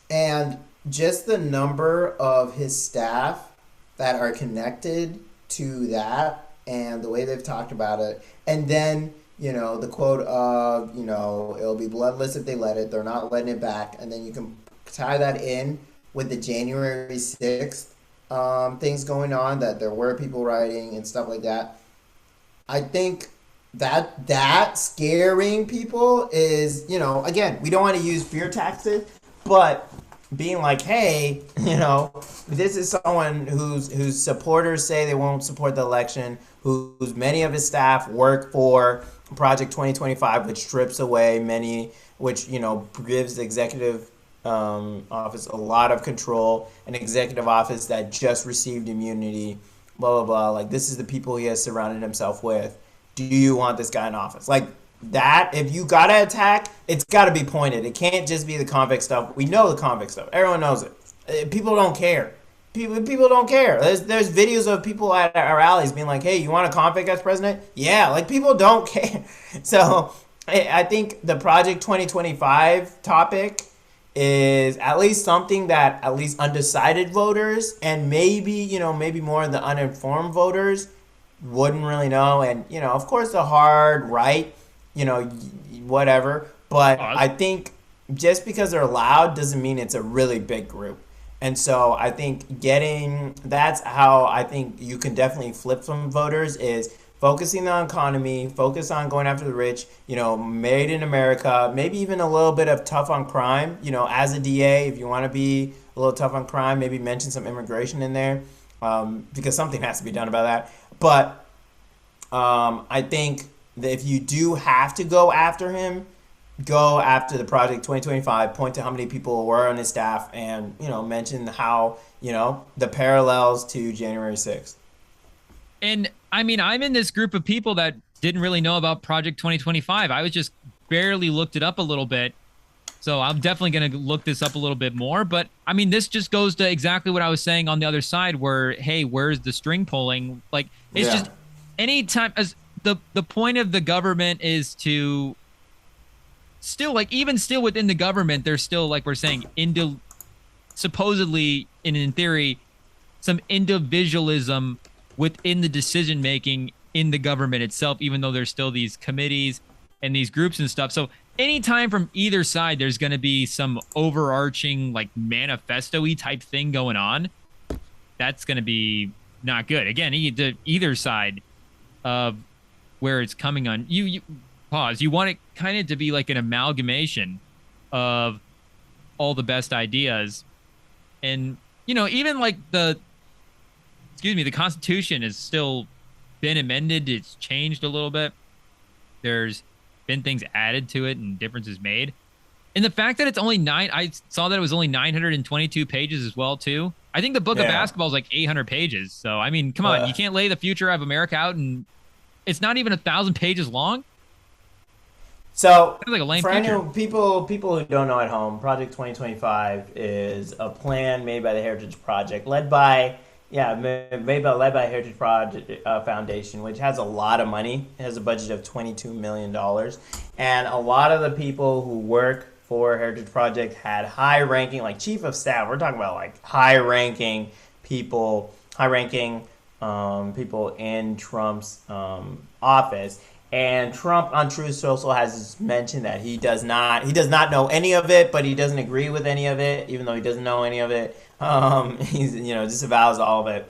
And just the number of his staff that are connected to that and the way they've talked about it. And then, the quote of, it'll be bloodless if they let it. They're not letting it back. And then you can tie that in with the January 6th things going on, that there were people rioting and stuff like that. I think that scaring people is, again, we don't want to use fear tactics, but being like, hey, this is someone whose supporters say they won't support the election, whose many of his staff work for Project 2025, which strips away which gives the executive office a lot of control, an executive office that just received immunity, blah, blah, blah. Like, this is the people he has surrounded himself with. Do you want this guy in office? Like, that, if you got to attack, it's got to be pointed. It can't just be the convict stuff. We know the convict stuff. Everyone knows it. People don't care. People don't care. There's videos of people at our rallies being like, hey, you want a convict as president? Yeah, like, people don't care. So I think the Project 2025 topic is at least something that at least undecided voters and maybe more of the uninformed voters wouldn't really know. And, of course, the hard right, whatever. But I think just because they're loud doesn't mean it's a really big group. And so I think that's how I think you can definitely flip some voters is focusing on economy, focus on going after the rich, made in America, maybe even a little bit of tough on crime, as a DA, if you want to be a little tough on crime, maybe mention some immigration in there, because something has to be done about that. But I think that if you do have to go after him, go after the Project 2025, point to how many people were on his staff, and, mention how, the parallels to January 6th. And I mean, I'm in this group of people that didn't really know about Project 2025. I was just barely looked it up a little bit. So I'm definitely going to look this up a little bit more. But I mean, this just goes to exactly what I was saying on the other side where, hey, where's the string pulling? Like, it's just anytime as the point of the government is to still, like, even still within the government, there's still, like we're saying, supposedly, in theory, some individualism within the decision making in the government itself, even though there's still these committees and these groups and stuff. So anytime from either side, there's going to be some overarching, like, manifesto-y type thing going on. That's going to be not good. Again, either side of where it's coming on. You pause. You want it kind of to be like an amalgamation of all the best ideas. And, even like the Constitution has still been amended. It's changed a little bit. There's been things added to it and differences made. And the fact that it's only I saw that it was only 922 pages as well, too. I think the book of basketball is like 800 pages. So, I mean, come on, you can't lay the future of America out, and it's not even 1,000 pages long. So, like a lame for any people who don't know at home, Project 2025 is a plan made by the Heritage Project, led by Heritage Project Foundation, which has a lot of money. It has a budget of $22 million. And a lot of the people who work for Heritage Project had high-ranking, like chief of staff. We're talking about like high-ranking people in Trump's office. And Trump on Truth Social has mentioned that he does not know any of it, but he doesn't agree with any of it, even though he doesn't know any of it. He's disavows all of it.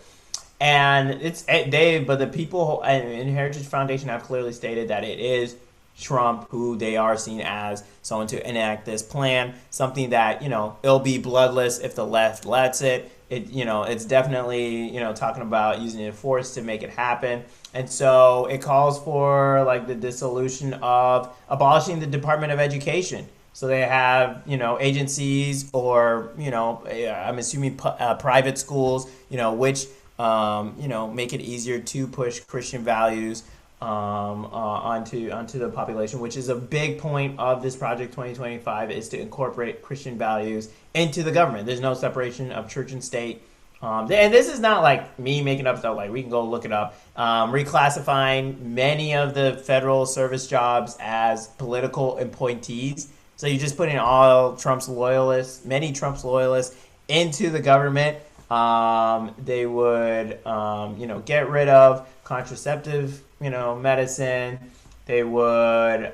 And but the people in Heritage Foundation have clearly stated that it is Trump who they are seen as someone to enact this plan, something that, it'll be bloodless if the left lets it. it's definitely, talking about using the force to make it happen. And so it calls for like the dissolution of abolishing the Department of Education. So they have, agencies or, I'm assuming private schools, which, make it easier to push Christian values onto the population, which is a big point of this Project 2025, is to incorporate Christian values into the government. There's no separation of church and state. And this is not like me making up stuff. Like, we can go look it up. Reclassifying many of the federal service jobs as political appointees. So you're just putting all many Trump's loyalists into the government. They would, get rid of contraceptive, medicine. They would,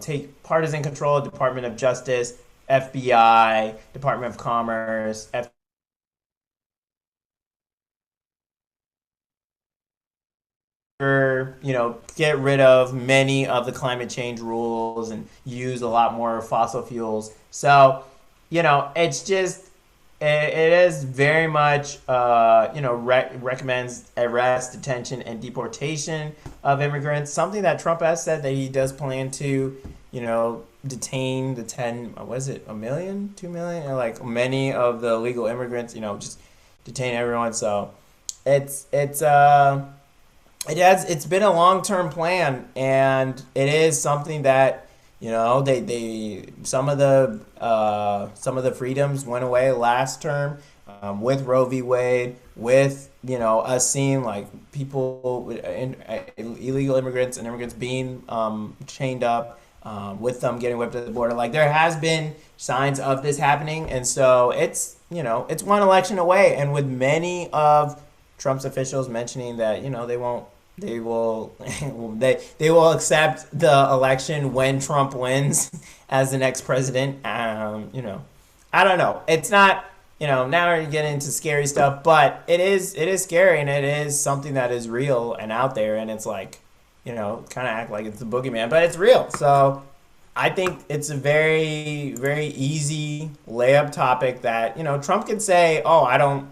take partisan control of Department of Justice, FBI, Department of Commerce, get rid of many of the climate change rules and use a lot more fossil fuels. So, it's just, it is very much, recommends arrest, detention, and deportation of immigrants. Something that Trump has said that he does plan to, detain the 1 million, 2 million, and like many of the illegal immigrants, just detain everyone. So it's been a long-term plan, and it is something that, they some of the freedoms went away last term, with Roe v. Wade, with, us seeing like people, illegal immigrants and immigrants being chained up, with them getting whipped at the border. Like, there has been signs of this happening, and so it's one election away, and with many of Trump's officials mentioning that they will accept the election when Trump wins as the next president. I don't know. It's not, now we're getting into scary stuff, but it is scary, and it is something that is real and out there, and it's like, kind of act like it's the boogeyman, but it's real. So I think it's a very, very easy layup topic that, Trump could say, oh, I don't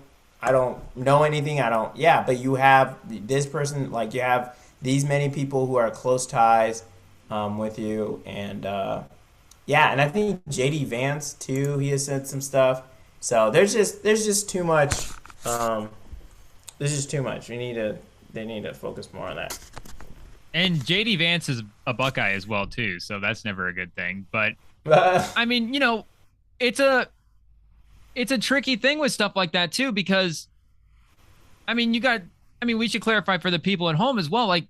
know anything. But you have this person, like, you have these many people who are close ties with you. And and I think JD Vance too, he has said some stuff. So there's just too much. There's just too much. They need to focus more on that. And JD Vance is a Buckeye as well too, so that's never a good thing. But I mean, it's a tricky thing with stuff like that too, because we should clarify for the people at home as well. Like,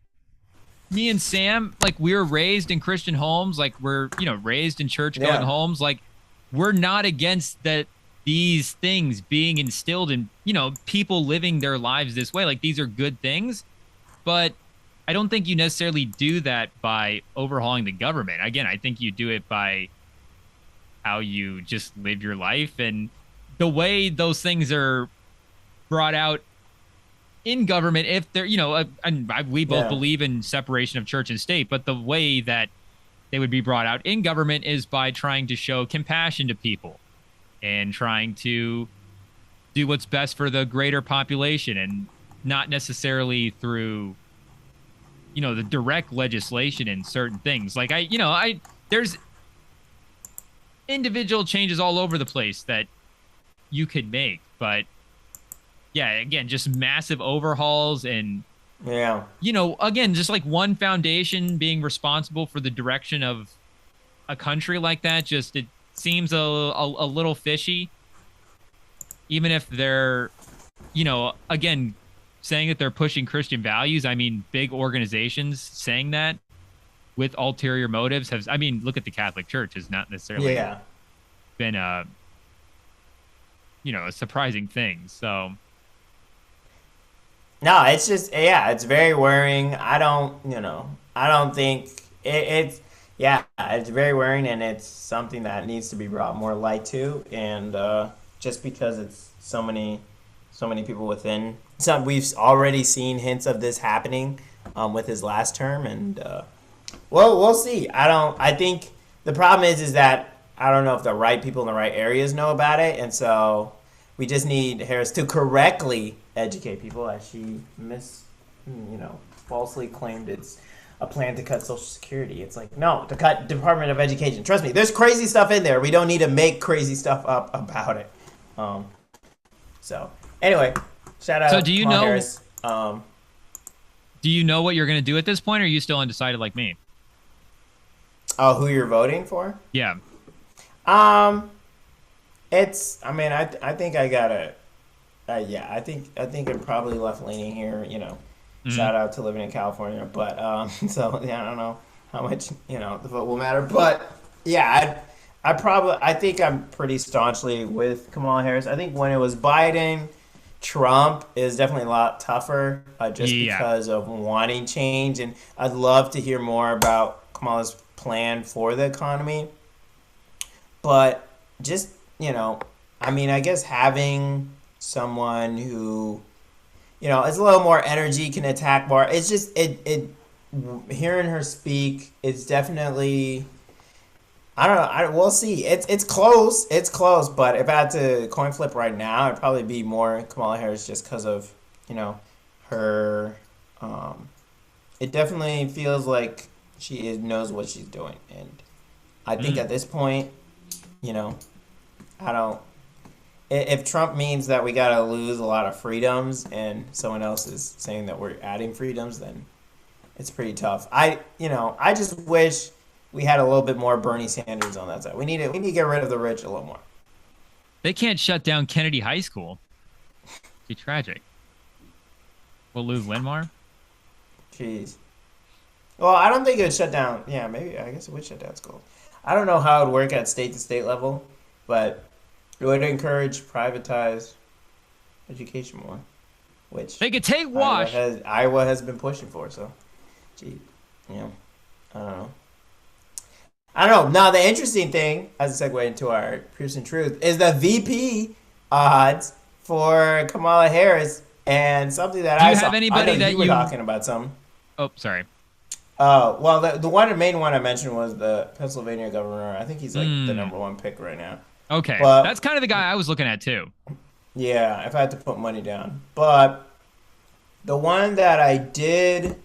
me and Sam, like, we were raised in Christian homes, like, we're, raised in church going homes. Like, we're not against these things being instilled in, people living their lives this way. Like, these are good things, but I don't think you necessarily do that by overhauling the government. Again, I think you do it by how you just live your life, and the way those things are brought out in government. If they're, we both believe in separation of church and state, but the way that they would be brought out in government is by trying to show compassion to people and trying to do what's best for the greater population, and not necessarily through, the direct legislation in certain things. Like, there's individual changes all over the place that you could make, but again, just massive overhauls, and again, just like one foundation being responsible for the direction of a country like that, just, it seems a little fishy. Even if they're, again, saying that they're pushing Christian values. I mean, big organizations saying that with ulterior motives look at the Catholic Church, has not necessarily been a surprising thing. So no, it's just, it's very worrying. I don't think it's very worrying, and it's something that needs to be brought more light to. And just because it's so many people within, we've already seen hints of this happening with his last term, and we'll see. I think the problem is that I don't know if the right people in the right areas know about it, and so We just need Harris to correctly educate people, as she falsely claimed it's a plan to cut Social Security. It's like, no, to cut Department of Education. Trust me, there's crazy stuff in there. We don't need to make crazy stuff up about it. So anyway, shout out. So do you Kamala know? Harris. Do you know what you're going to do at this point, or are you still undecided like me? Oh, who you're voting for? Yeah. It's. I mean, I think I gotta. Yeah, I think I'm probably left leaning here. Shout out to living in California, but so yeah, I don't know how much the vote will matter, but yeah, I think I'm pretty staunchly with Kamala Harris. I think when it was Biden, Trump is definitely a lot tougher, just because of wanting change, and I'd love to hear more about Kamala's plan for the economy, but just I mean, I guess having someone who it's a little more energy, can attack more. It's just hearing her speak, it's definitely, I don't know. We'll see. It's close. It's close. But if I had to coin flip right now, it'd probably be more Kamala Harris, just because of her. It definitely feels like she knows what she's doing, and I think at this point, I don't. If Trump means that we gotta lose a lot of freedoms, and someone else is saying that we're adding freedoms, then it's pretty tough. I just wish we had a little bit more Bernie Sanders on that side. We need to get rid of the rich a little more. They can't shut down Kennedy High School. It'd be tragic. We'll lose Linmar. Jeez. Well, I don't think it would shut down. Yeah, maybe. I guess it would shut down schools. I don't know how it would work at state-to-state level, but it would encourage privatized education more, which they could take Wash. Iowa has been pushing for. So, gee, I don't know. Now, the interesting thing, as a segue into our Pearson Truth, is the VP odds for Kamala Harris, and something that I saw. Do you have anybody that you were talking about? Some. Oh, sorry. Well, the main one I mentioned was the Pennsylvania governor. I think he's like the #1 pick right now. Okay, but that's kind of the guy I was looking at too. Yeah, if I had to put money down. But the one that I did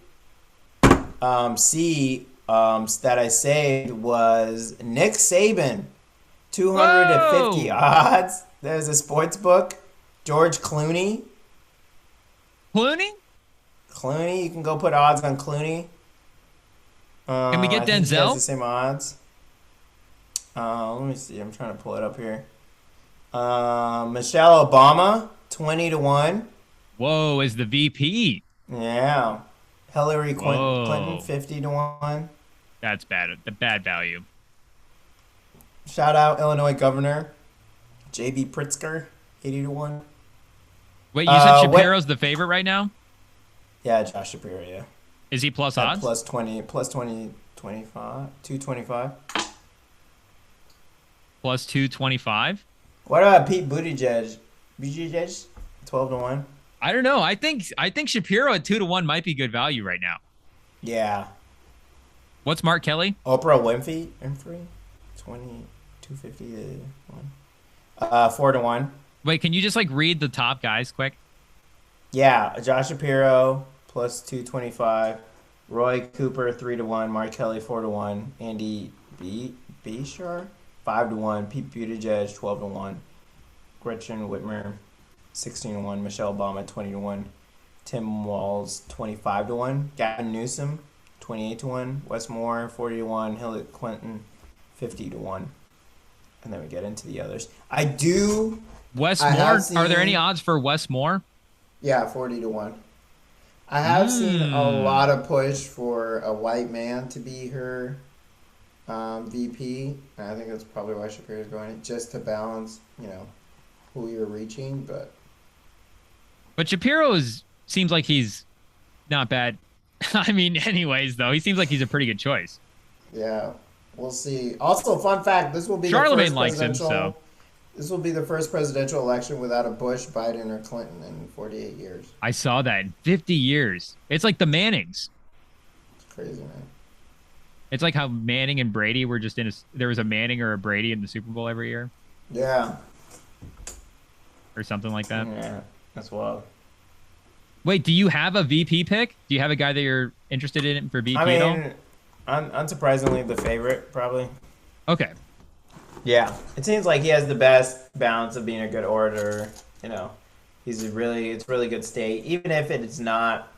see that I saved was Nick Saban, 250 odds. There's a sports book. George Clooney. Clooney, you can go put odds on Clooney. Can we get Denzel? He has the same odds. Let me see. I'm trying to pull it up here. Michelle Obama, 20-1. Whoa, is the VP? Yeah. Hillary Clinton, 50-1. That's bad. The bad value. Shout out Illinois Governor J.B. Pritzker, 80-1. Wait, you said Shapiro's the favorite right now? Yeah, Josh Shapiro. Yeah. Is he plus odds? Plus 20, 25, 225. Plus 225. What about Pete Buttigieg? 12-1. I don't know. I think Shapiro at 2-1 might be good value right now. Yeah. What's Mark Kelly? Oprah Winfrey, 250 to 1. 4-1. Wait, can you just read the top guys quick? Yeah, Josh Shapiro plus 225, Roy Cooper 3-1, Mark Kelly 4-1, Andy Beshear 5-1, Pete Buttigieg 12-1, Gretchen Whitmer 16-1, Michelle Obama 20-1, Tim Walz 25-1, Gavin Newsom 28-1, Wes Moore 40-1, Hillary Clinton 50-1, and then we get into the others. Wes Moore. Are there any odds for Wes Moore? Yeah, 40-1. I have seen a lot of push for a white man to be her VP. And I think that's probably why Shapiro's going, just to balance, who you're reaching. But Shapiro seems like he's not bad. I mean, anyways, though, he seems like he's a pretty good choice. Yeah, we'll see. Also, fun fact: this will be Charlemagne likes him, so. This will be the first presidential election without a Bush, Biden, or Clinton in 48 years. I saw that in 50 years. It's like the Mannings. It's crazy, man. It's like how Manning and Brady were just there was a Manning or a Brady in the Super Bowl every year. Yeah. or something like that. Yeah, that's wild. Wait, do you have a VP pick? Do you have a guy that you're interested in for VP I at all? mean, unsurprisingly, the favorite probably. Okay. Yeah, it seems like he has the best balance of being a good orator. You know, it's really good state. Even if it's not,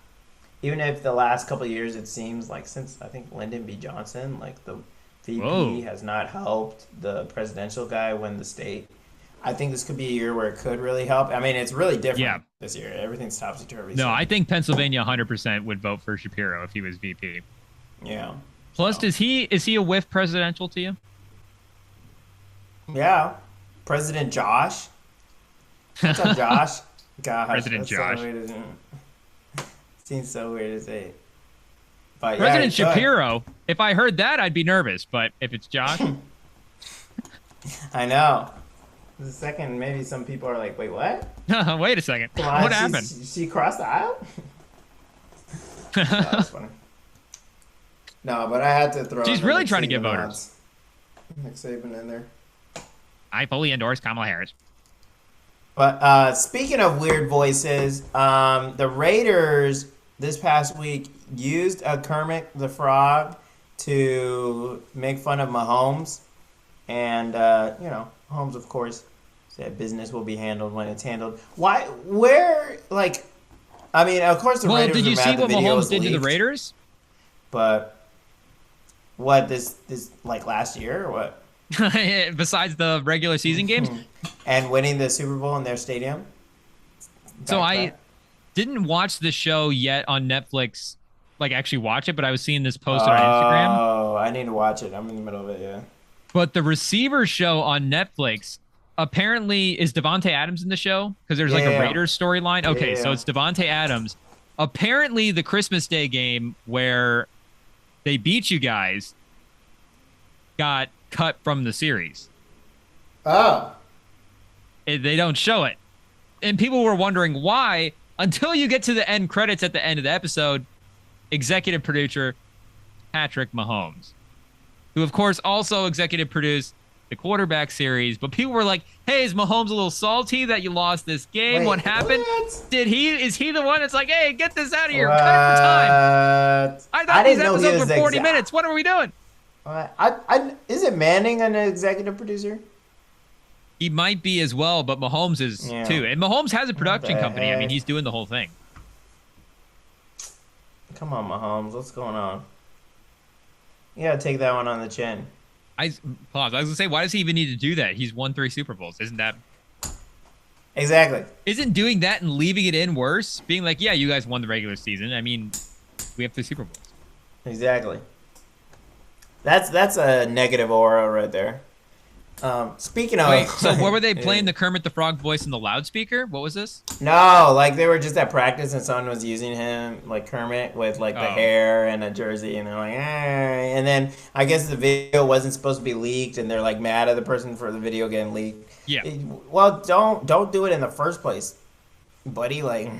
even if the last couple of years it seems like since I think Lyndon B. Johnson, like the VP Whoa. has not helped the presidential guy win the state. I think this could be a year where it could really help. I mean, it's really different Yeah. this year. Everything's topsy-turvy. No, so, I think Pennsylvania 100% would vote for Shapiro if he was VP. yeah. Plus, is he a whiff presidential to you? Yeah. President Josh. What's up, Josh? Gosh, President that's so Josh. weird, isn't it? Seems so weird to say. But President yeah, Shapiro. If I heard that, I'd be nervous. But if it's Josh, I know. The second, maybe some people are like, wait, what? wait a second. Come on, What happened? She crossed the aisle? Oh, that's funny. No, but I had to throw. She's in the really Nick trying to get Saban voters. odds. Nick Saban in there. I fully endorse Kamala Harris. But speaking of weird voices, the Raiders this past week used a Kermit the Frog to make fun of Mahomes. And, you know, Mahomes, of course, said business will be handled when it's handled. Why? Where, like, I mean, of course the Well, Raiders did you are mad see the what video Mahomes was did to the leaked, Raiders? But what, this like last year or what? Besides the regular season games? And winning the Super Bowl in their stadium? So I Back-to-back? didn't watch the show yet on Netflix, like actually watch it, but I was seeing this posted on Instagram. Oh, I need to watch it. I'm in the middle of it, yeah. But the receiver show on Netflix apparently is Devontae Adams in the show because there's like a Yeah. Raiders storyline. Okay, so Yeah. it's Devontae Adams. Apparently, the Christmas Day game where they beat you guys got cut from the series. Oh. They don't show it. And people were wondering why until you get to the end credits at the end of the episode. Executive producer Patrick Mahomes, who of course also executive produced the quarterback series. But people were like, hey, is Mahomes a little salty that you lost this game? Wait, What happened? what? Is he the one that's like, hey, get this out of here, cut it for time? What? I thought these didn't know he episodes was were 40 exa- minutes. What are we doing? Is it Manning an executive producer? He might be as well, but Mahomes is Yeah. too. And Mahomes has a production the company. I mean, heck? he's doing the whole thing. Come on, Mahomes. What's going on? You gotta take that one on the chin. Pause. I was gonna say, why does he even need to do that? He's won 3 Super Bowls. Exactly. Isn't doing that and leaving it in worse? Being like, yeah, you guys won the regular season. I mean, we have 3 Super Bowls. Exactly. That's a negative aura right there. Speaking of, Wait, so what were they playing the Kermit the Frog voice in the loudspeaker? What was this? No, like they were just at practice and someone was using him like Kermit with like the Oh. hair and a jersey and they're like, eh. And then I guess the video wasn't supposed to be leaked and they're like mad at the person for the video getting leaked. Yeah. Well, don't do it in the first place, buddy. Like,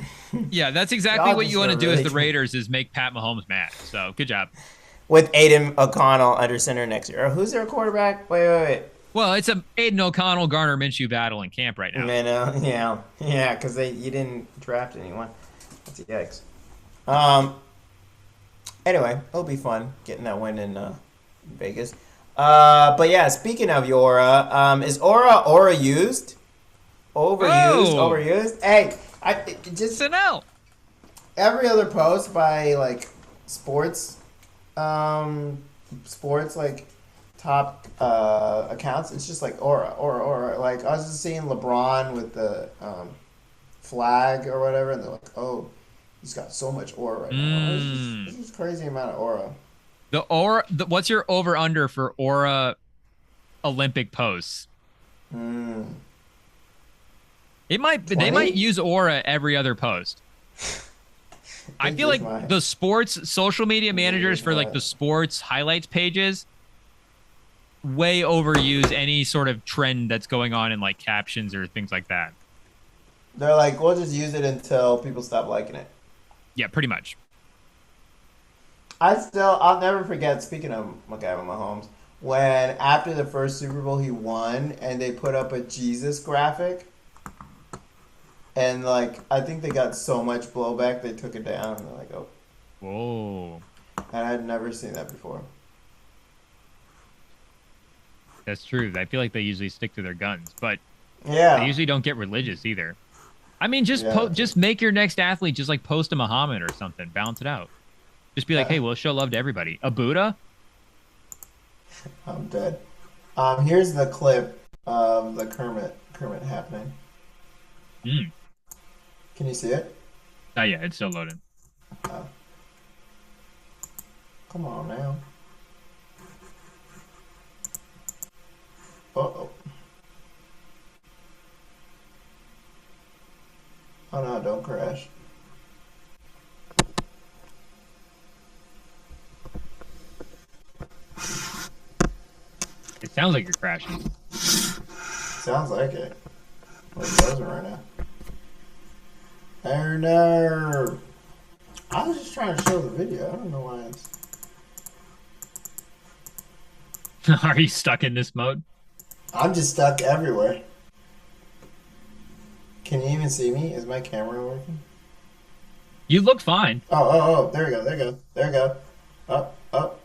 Yeah, that's exactly Y'all what just you want to are do really as the Raiders is make Pat Mahomes mad. So good job. with Aiden O'Connell under center next year. Oh, who's their quarterback? Wait. Well, it's a Aiden O'Connell, Garner Minshew battle in camp right now. Man, yeah, because you didn't draft anyone. That's a yikes. Anyway, it'll be fun getting that win in Vegas. But yeah, speaking of Aura, is Aura used? Overused? Hey, it just So no. every other post by like sports like top accounts, it's just like aura. Like I was just seeing LeBron with the flag or whatever, and they're like, oh, he's got so much aura right now. It's just crazy amount of aura. The aura. What's your over under for aura Olympic posts? They 20? might use aura every other post. I feel like the sports social media managers for like the sports highlights pages way overuse any sort of trend that's going on in like captions or things like that. They're like, we'll just use it until people stop liking it. Yeah, pretty much. I'll never forget, speaking of McGavin Mahomes, when after the first Super Bowl he won and they put up a Jesus graphic And like I think they got so much blowback they took it down and they're like, oh, Whoa. and I had never seen that before. That's true. I feel like they usually stick to their guns, but they Yeah. usually don't get religious either. I mean, Yeah. just make your next athlete just like post a Muhammad or something. Balance it out. Just be like, hey, we'll show love to everybody. A Buddha? I'm dead. Here's the clip of the Kermit happening. Mm. Can you see it? Oh yeah, it's still loading. Oh, come on now. Uh-oh. Oh no, don't crash. It sounds like you're crashing. Sounds like it. Well, it doesn't right now. Oh no. I was just trying to show the video. I don't know why it's... Are you stuck in this mode? I'm just stuck everywhere. Can you even see me? Is my camera working? You look fine. Oh, there we go, there we go, there we go. Up, up.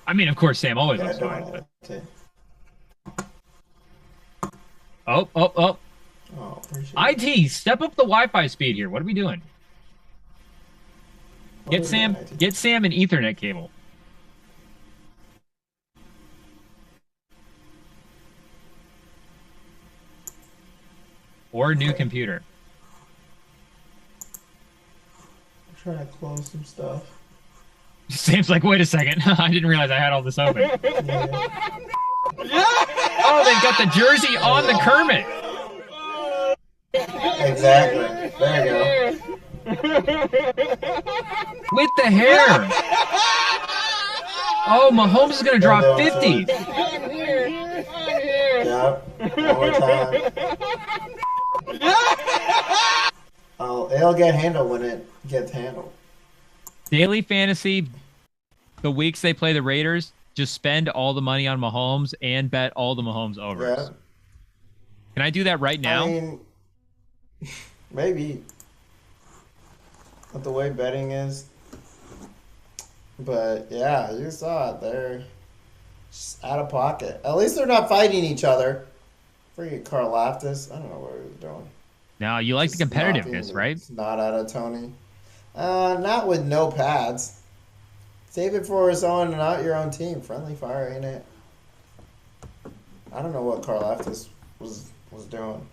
I mean, of course, Sam always Okay, I looks don't fine, want but to. oh. Oh, appreciate it. IT, step up the Wi-Fi speed here. What are we doing? What Get is Sam, that, IT? get Sam an Ethernet cable. Or a new computer. I'm trying to close some stuff. Sam's like, wait a second. I didn't realize I had all this open. Yeah. Oh, they've got the jersey on the Kermit. Exactly. There you go. With the hair. Oh, Mahomes is going to drop 50. Yep. One more time. Oh, it'll get handled when it gets handled. Daily fantasy, the weeks they play the Raiders, just spend all the money on Mahomes and bet all the Mahomes overs. Yeah. Can I do that right now? I mean, maybe. With the way betting is. But yeah, you saw it. They're just out of pocket. At least they're not fighting each other. Freaking Karlaftis. I don't know what he was doing. Now, you like the Just competitiveness, knocking right? the snot out of Tony. Not with no pads. Save it for his own, not your own team. Friendly fire, ain't it? I don't know what Karlaftis was doing.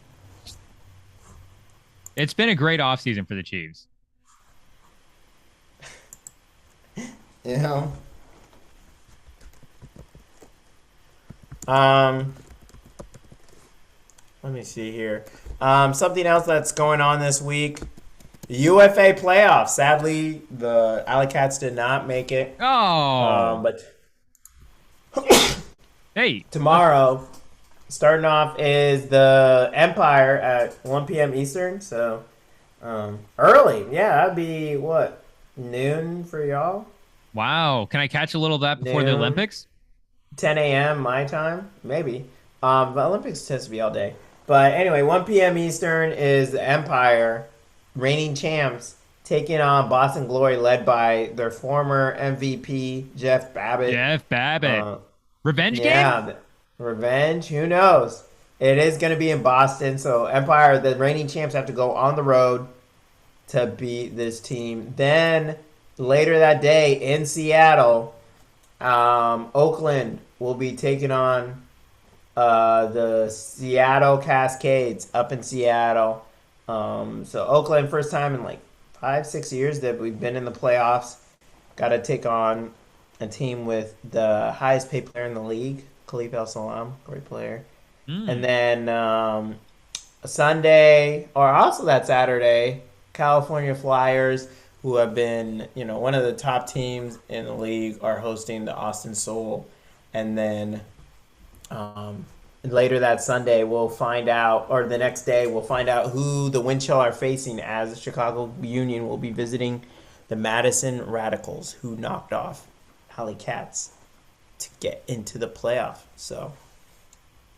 It's been a great offseason for the Chiefs. You know? Let me see here. Something else that's going on this week. The UFA playoffs. Sadly, the Alley Cats did not make it. Oh. But Hey. tomorrow, starting off is the Empire at 1 p.m. Eastern. So, early. Yeah, that'd be, what, noon for y'all? Wow. Can I catch a little of that before the Noon. Olympics? 10 a.m. my time, maybe. The Olympics tends to be all day. But anyway, 1 p.m. Eastern is the Empire, reigning champs, taking on Boston Glory, led by their former MVP, Jeff Babbitt. Jeff Babbitt. Revenge game? Yeah, revenge. Who knows? It is going to be in Boston. So Empire, the reigning champs, have to go on the road to beat this team. Then later that day in Seattle, Oakland will be taking on the Seattle Cascades up in Seattle. So Oakland, first time in like 5-6 years that we've been in the playoffs. Got to take on a team with the highest paid player in the league, Khalif El Salam, great player. And then Sunday, or also that Saturday, California Flyers, who have been, one of the top teams in the league, are hosting the Austin Soul. And then later that Sunday, we'll find out, or the next day, we'll find out who the Windchill are facing, as the Chicago Union will be visiting the Madison Radicals, who knocked off Alley Cats to get into the playoff. So,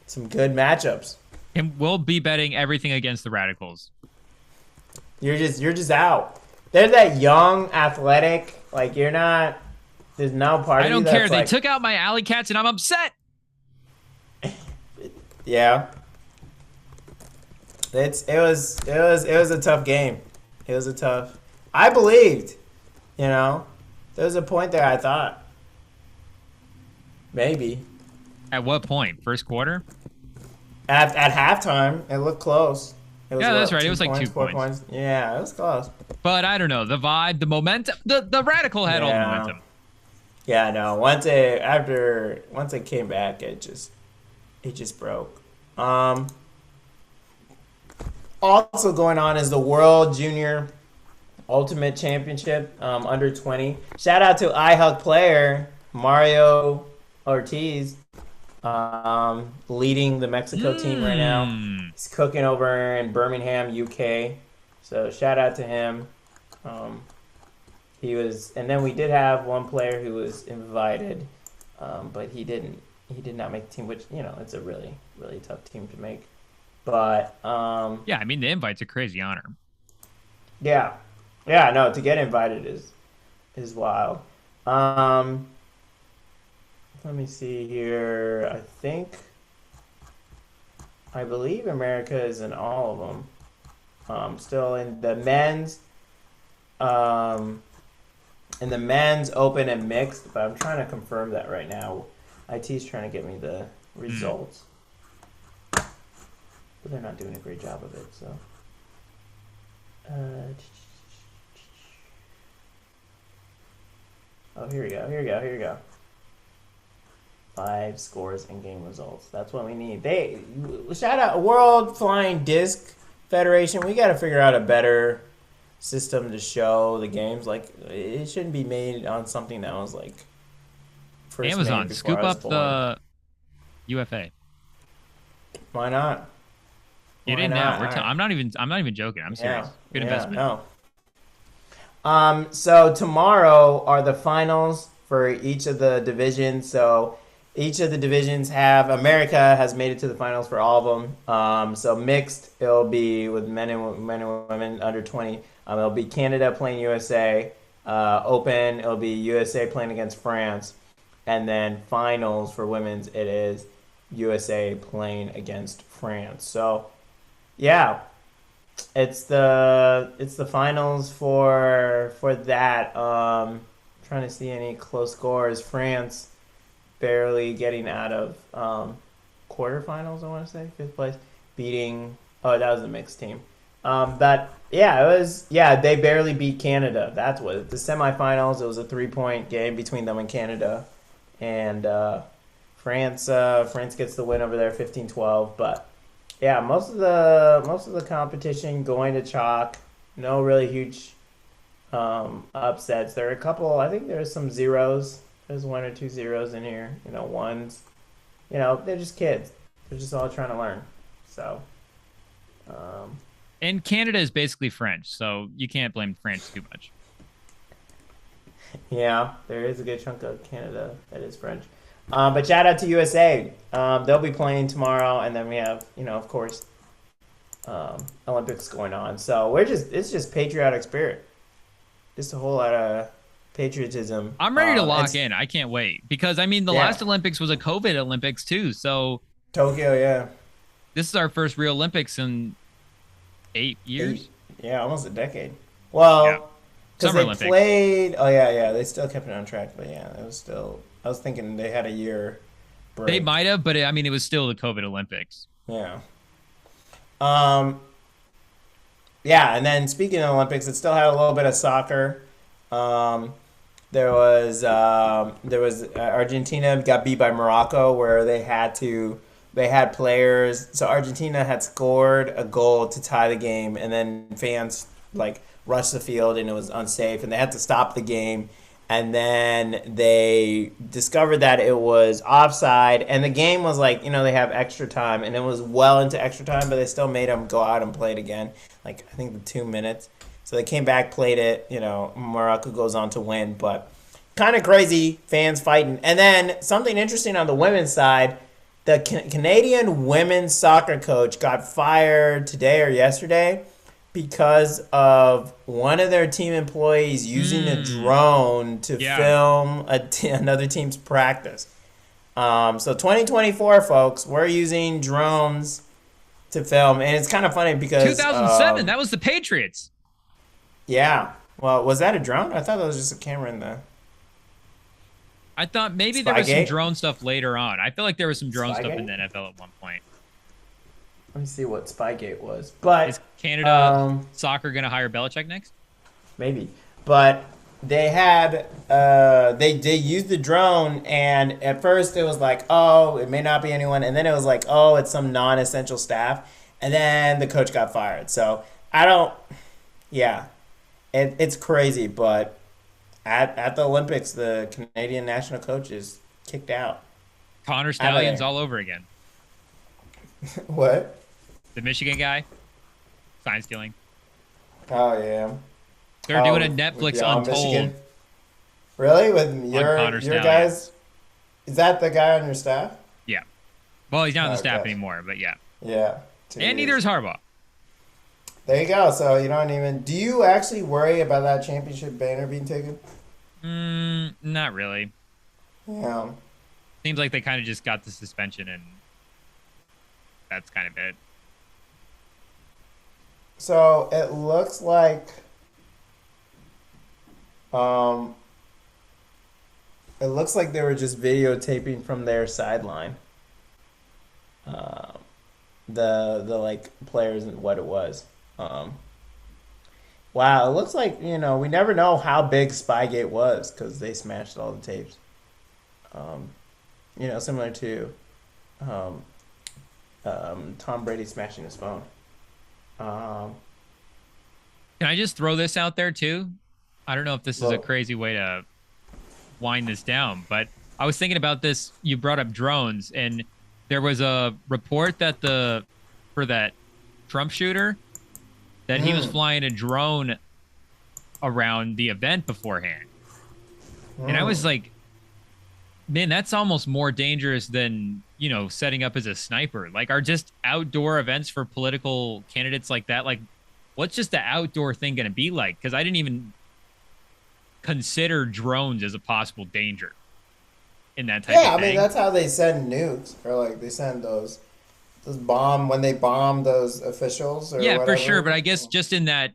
some good matchups. And we'll be betting everything against the Radicals. You're just out. They're that young, athletic. Like you're not. There's no part I of you don't care. that's They like, took out my alley cats, and I'm upset. yeah. It was a tough game. It was a tough. I believed, there was a point there I thought maybe At what point? First quarter? at halftime it looked close. It was Yeah, that's what, right. It was like 2 4 points. points. Yeah, it was close. But I don't know. The vibe, the momentum, the Radical had all the Yeah. momentum. Yeah, no. Once it came back, it just broke. Also going on is the World Junior Ultimate Championship, under 20. Shout out to iHug player Mario Ortiz, leading the Mexico team right now. He's cooking over in Birmingham, UK. So shout out to him. And then we did have one player who was invited, but he did not make the team, which, it's a really, really tough team to make. But Yeah, I mean, the invite's a crazy honor. yeah. Yeah, no, to get invited is wild. Let me see here. I believe America is in all of them. Still in the men's, open and mixed, but I'm trying to confirm that right now. IT's trying to get me the results, but they're not doing a great job of it. So, oh, here we go. 5 scores and game results. That's what we need. Shout out World Flying Disc Federation. We got to figure out a better system to show the games. Like, it shouldn't be made on something that was like first Amazon, made before scoop I was up born. the UFA. Why not? Get Why in now. not? I'm not even joking. I'm serious. Good investment. No. So tomorrow are the finals for each of the divisions. So each of the divisions America has made it to the finals for all of them. So mixed, it'll be with men and women under 20. It'll be Canada playing USA. Open, it'll be USA playing against France. And then finals for women's, it is USA playing against France. So yeah, it's the finals for that. Trying to see any close scores. France barely getting out of quarterfinals. I want to say 5th place, beating. Oh, that was the mixed team. But yeah, it was. Yeah, they barely beat Canada. That's what the semifinals. It was a 3-point game between them and Canada, and France. France gets the win over there, 15-12. But yeah, most of the competition going to chalk. No really huge upsets. There are a couple. I think there's some zeros. There's 1 or 2 zeros in here. Ones. They're just kids. They're just all trying to learn. So. And Canada is basically French, so you can't blame France too much. Yeah, there is a good chunk of Canada that is French. But shout out to USA. They'll be playing tomorrow, and then we have, of course, Olympics going on. So it's just patriotic spirit. Just a whole lot of patriotism. I'm ready to lock in. I can't wait because I mean the last Olympics was a COVID Olympics too. So Tokyo, yeah. This is our first real Olympics in 8 years. Yeah, almost a decade. Well, because Summer they Olympics. played. Oh yeah. They still kept it on track, but yeah, it was still. I was thinking they had a year break. They might have, but it was still the COVID Olympics. Yeah. Yeah, and then speaking of Olympics, it still had a little bit of soccer. There was Argentina got beat by Morocco, where they had players. So Argentina had scored a goal to tie the game, and then fans rushed the field, and it was unsafe, and they had to stop the game. And then they discovered that it was offside, and the game was they have extra time, and it was well into extra time, but they still made them go out and play it again. I think the 2 minutes. So they came back, played it. Morocco goes on to win, but kind of crazy, fans fighting. And then something interesting on the women's side, the Canadian women's soccer coach got fired today or yesterday because of one of their team employees using a drone to Yeah. film another team's practice. So 2024, folks, we're using drones to film, and it's kind of funny because 2007, that was the Patriots. yeah. Well, was that a drone? I thought that was just a camera in the I thought maybe there was some Spygate? drone stuff later on. I feel like there was some drone stuff in Spygate? the NFL at one point. Let me see what Spygate was, but Is Canada soccer going to hire Belichick next? maybe. But they had they used the drone, and at first it was like, oh, it may not be anyone, and then it was like, oh, it's some non-essential staff, and then the coach got fired. So I don't, yeah, it's crazy, but at the Olympics, the Canadian national coach is kicked out. Connor Out of Stallions there. all over again. What? The Michigan guy, sign stealing. Oh yeah. They're doing a Oh, with Netflix y'all in Untold. Michigan? Really? With Connor your Stallions. guys? Is that the guy on your staff? Yeah. Well, he's not on the Oh, staff gosh. anymore, but yeah. Yeah. And neither is Harbaugh. There you go. So you don't even. Do you actually worry about that championship banner being taken? Not really. Yeah. Seems like they kind of just got the suspension, and that's kind of it. So it looks like. Um. It looks like they were just videotaping from their sideline. The like players and what it was. Wow, it looks like we never know how big Spygate was because they smashed all the tapes. Similar to um, Tom Brady smashing his phone. Um, Can I just throw this out there too? I don't know if this is a well, crazy way to wind this down, but I was thinking about this. You brought up drones, and there was a report that for that Trump shooter that he was flying a drone around the event beforehand. And I was like, man, that's almost more dangerous than, setting up as a sniper. Like, are just outdoor events for political candidates like that? Like, what's just the outdoor thing going to be like? Because I didn't even consider drones as a possible danger in that type yeah, of I mean thing. that's how they send nukes, or like they send those bomb when they bomb those officials or Yeah, whatever. for sure. But I guess just in that,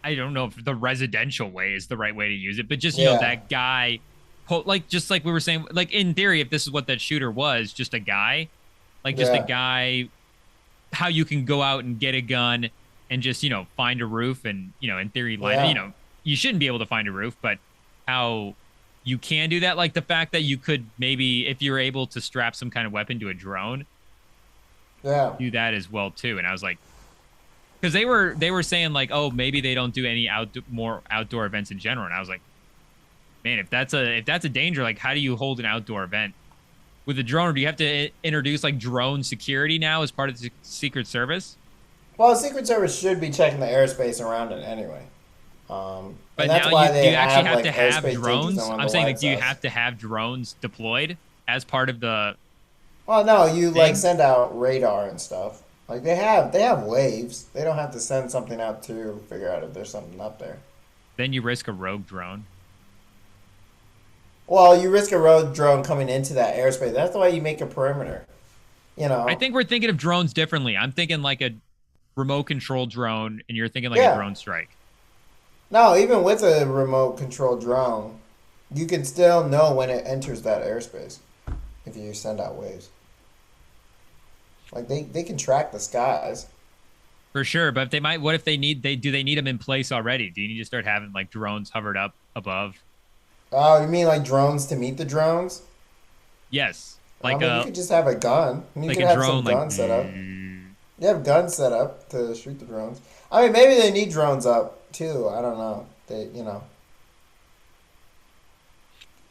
I don't know if the residential way is the right way to use it, but just, Yeah. that guy, just like we were saying, like in theory, if this is what that shooter was, just a guy, like just a Yeah. guy, how you can go out and get a gun and just, find a roof and, in theory, Yeah. you shouldn't be able to find a roof, but how you can do that. Like the fact that you could maybe, if you're able to strap some kind of weapon to a drone, Yeah. do that as well too. And I was like, because they were saying like, oh, maybe they don't do any more outdoor events in general. And I was like, man, if that's a danger, like how do you hold an outdoor event with a drone? Or do you have to introduce like drone security now as part of the Secret Service? Well, the Secret Service should be checking the airspace around it anyway. But And that's now why do they you actually have like to have airspace drones? gauges on I'm the saying wide like, do you sides. have to have drones deployed as part of the Well, no, you like thing? send out radar and stuff. Like they have waves. They don't have to send something out to figure out if there's something up there. Then you risk a rogue drone. Well, you risk a road drone coming into that airspace. That's why you make a perimeter. I think we're thinking of drones differently. I'm thinking like a remote control drone, and you're thinking like a Yeah. drone strike. No, even with a remote control drone, you can still know when it enters that airspace if you send out waves. Like they can track the skies. For sure, but what if they need them in place already? Do you need to start having like drones hovered up above? Oh, you mean like drones to meet the drones? Yes, I like mean, you could just have a gun. You like could a have drone, some like guns set up. You have guns set up to shoot the drones. I mean, maybe they need drones up too. I don't know.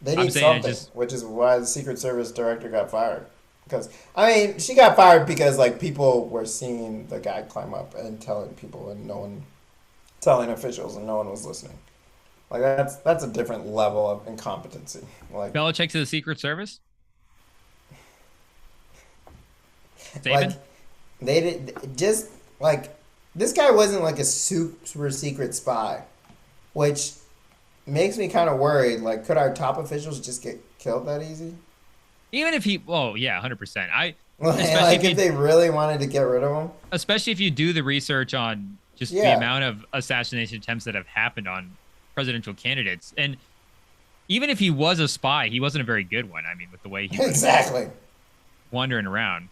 They I'm need saying it something, just which is why the Secret Service director got fired. Because I mean, she got fired because like people were seeing the guy climb up and telling people, and telling officials, and no one was listening. Like that's a different level of incompetency. Like Belichick to the Secret Service. Saban? Like they did just like this guy wasn't like a super secret spy, which makes me kind of worried. Like, could our top officials just get killed that easy? Even if he, oh yeah, 100%. Especially Like if if you, they really wanted to get rid of him. especially if you do the research on just the Yeah. amount of assassination attempts that have happened on presidential candidates, and even if he was a spy, he wasn't a very good one. I mean, with the way he was Exactly. wandering around.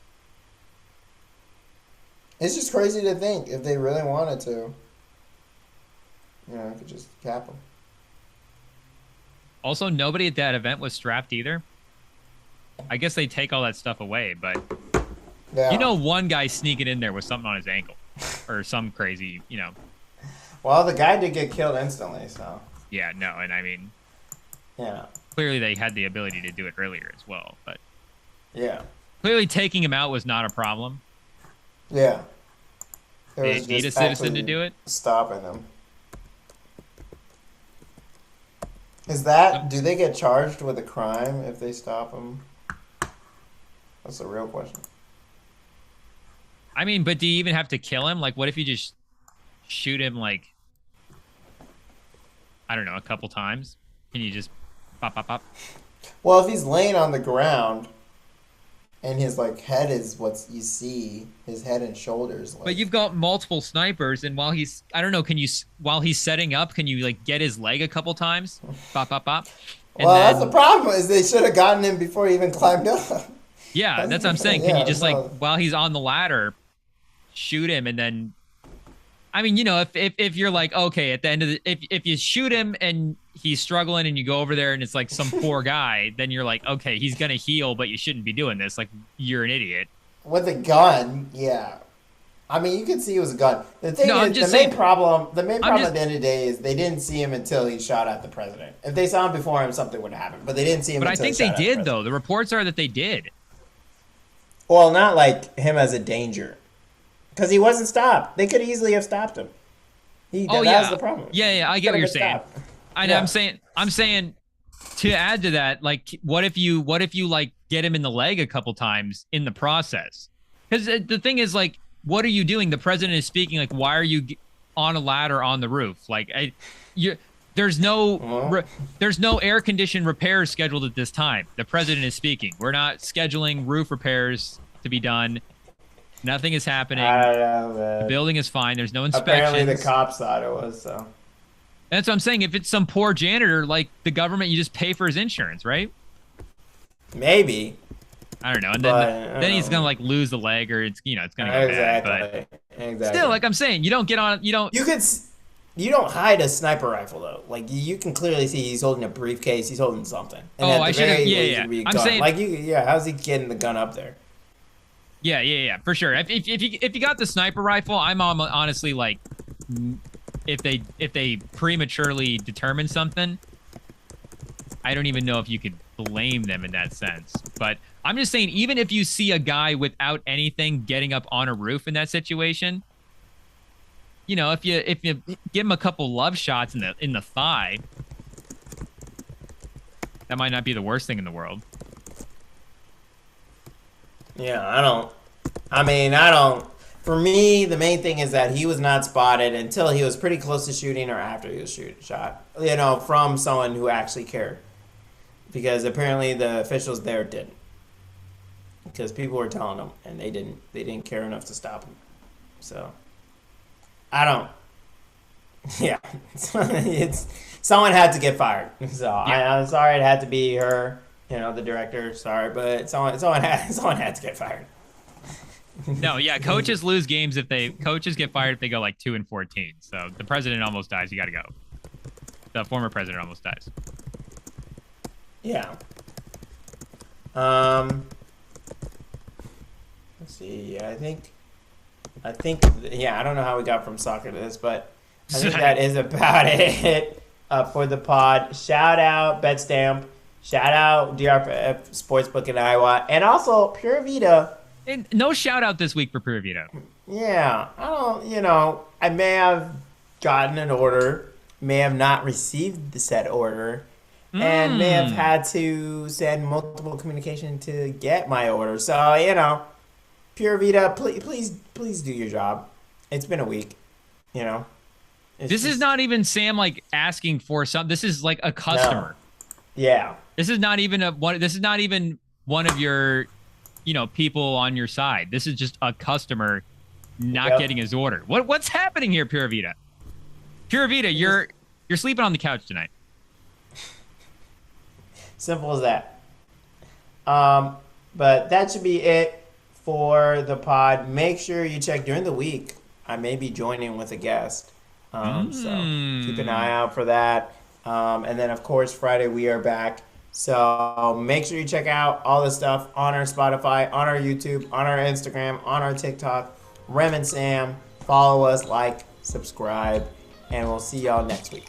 It's just crazy to think if they really wanted to, I could just cap him. Also, nobody at that event was strapped either. I guess they take all that stuff away, but Yeah. one guy sneaking in there with something on his ankle or some crazy, Well, the guy did get killed instantly, so yeah, no. And I mean, yeah. clearly they had the ability to do it earlier as well, but Yeah. clearly taking him out was not a problem. Yeah. It They was need a just citizen to actually do it. stopping them. Is that, do they get charged with a crime if they stop them? That's a real question. I mean, but do you even have to kill him? Like, what if you just shoot him, like, I don't know, a couple times? Can you just pop, pop, pop? Well, if he's laying on the ground and his like head is what you see, his head and shoulders. Like, But you've got multiple snipers, and while he's, I don't know, while he's setting up, can you, like, get his leg a couple times? Pop, pop, pop. And well, then, that's the problem is they should have gotten him before he even climbed up. yeah, that's what I'm saying. Yeah, Can you just, like, no. while he's on the ladder, shoot him, and then, I mean, if you're like, okay, at the end of if you shoot him and he's struggling and you go over there and it's like some poor guy, then you're like, okay, he's gonna heal, but you shouldn't be doing this. Like, you're an idiot. With a gun, yeah. I mean, you could see it was a gun. The thing No, I'm is, just the main saying- problem at just- the end of the day is they didn't see him until he shot at the president. If they saw him before him, something would have happened. But they didn't see him But I until think he they shot at the did, president. though. The reports are that they did. Well, not like him as a danger. Because he wasn't stopped. They could easily have stopped him. Oh, that yeah. was the problem. Yeah, I get what you're saying. I'm saying to add to that, like, what if you like get him in the leg a couple times in the process? Because the thing is, like, what are you doing? The president is speaking. Like, why are you on a ladder on the roof? Like, there's no air conditioned repairs scheduled at this time. The president is speaking. We're not scheduling roof repairs to be done. Nothing is happening. I don't know, man. The building is fine. There's no inspections. Apparently the cops thought it was, so. That's what I'm saying. If it's some poor janitor, like the government, you just pay for his insurance, right? Maybe. I don't know. And But, then he's gonna like lose the leg, or it's gonna go bad. Exactly. But still, like I'm saying, you don't You don't hide a sniper rifle though. Like you can clearly see he's holding a briefcase. He's holding something. And Oh, at I the should've- very yeah, least, yeah. it'd be a I'm gun. saying- Like how's he getting the gun up there? Yeah, for sure. If you got the sniper rifle, I'm honestly like, if they prematurely determine something, I don't even know if you could blame them in that sense. But I'm just saying, even if you see a guy without anything getting up on a roof in that situation, if you give him a couple love shots in the thigh, that might not be the worst thing in the world. Yeah, I don't. For me, the main thing is that he was not spotted until he was pretty close to shooting or after he was shot. From someone who actually cared. Because apparently the officials there didn't. Because people were telling them, and they didn't care enough to stop him. So, I don't. Yeah, someone had to get fired. So Yeah. I'm sorry it had to be her. The director. Sorry, but someone had to get fired. No, yeah, coaches lose games coaches get fired if they go like 2-14. So the president almost dies. You got to go. The former president almost dies. Yeah. Let's see. I think. Yeah, I don't know how we got from soccer to this, but I think that is about it for the pod. Shout out BETSTAMP. Shout out DRF Sportsbook in Iowa, and also Pure Vita. And no shout out this week for Pura Vida. Yeah, I don't. I may have gotten an order, may have not received the said order, and may have had to send multiple communication to get my order. So Pure Vita, please do your job. It's been a week, you know. This is not even Sam like asking for something. This is like a customer. No. Yeah. This is not even This is not even one of your, people on your side. This is just a customer not getting his order. What's happening here, Pure Vita? Pure Vita, you're sleeping on the couch tonight. Simple as that. But that should be it for the pod. Make sure you check during the week. I may be joining with a guest. So keep an eye out for that. And then, of course, Friday we are back. So make sure you check out all the stuff on our Spotify, on our YouTube, on our Instagram, on our TikTok. Rem and Sam. Follow us, like, subscribe, and we'll see y'all next week.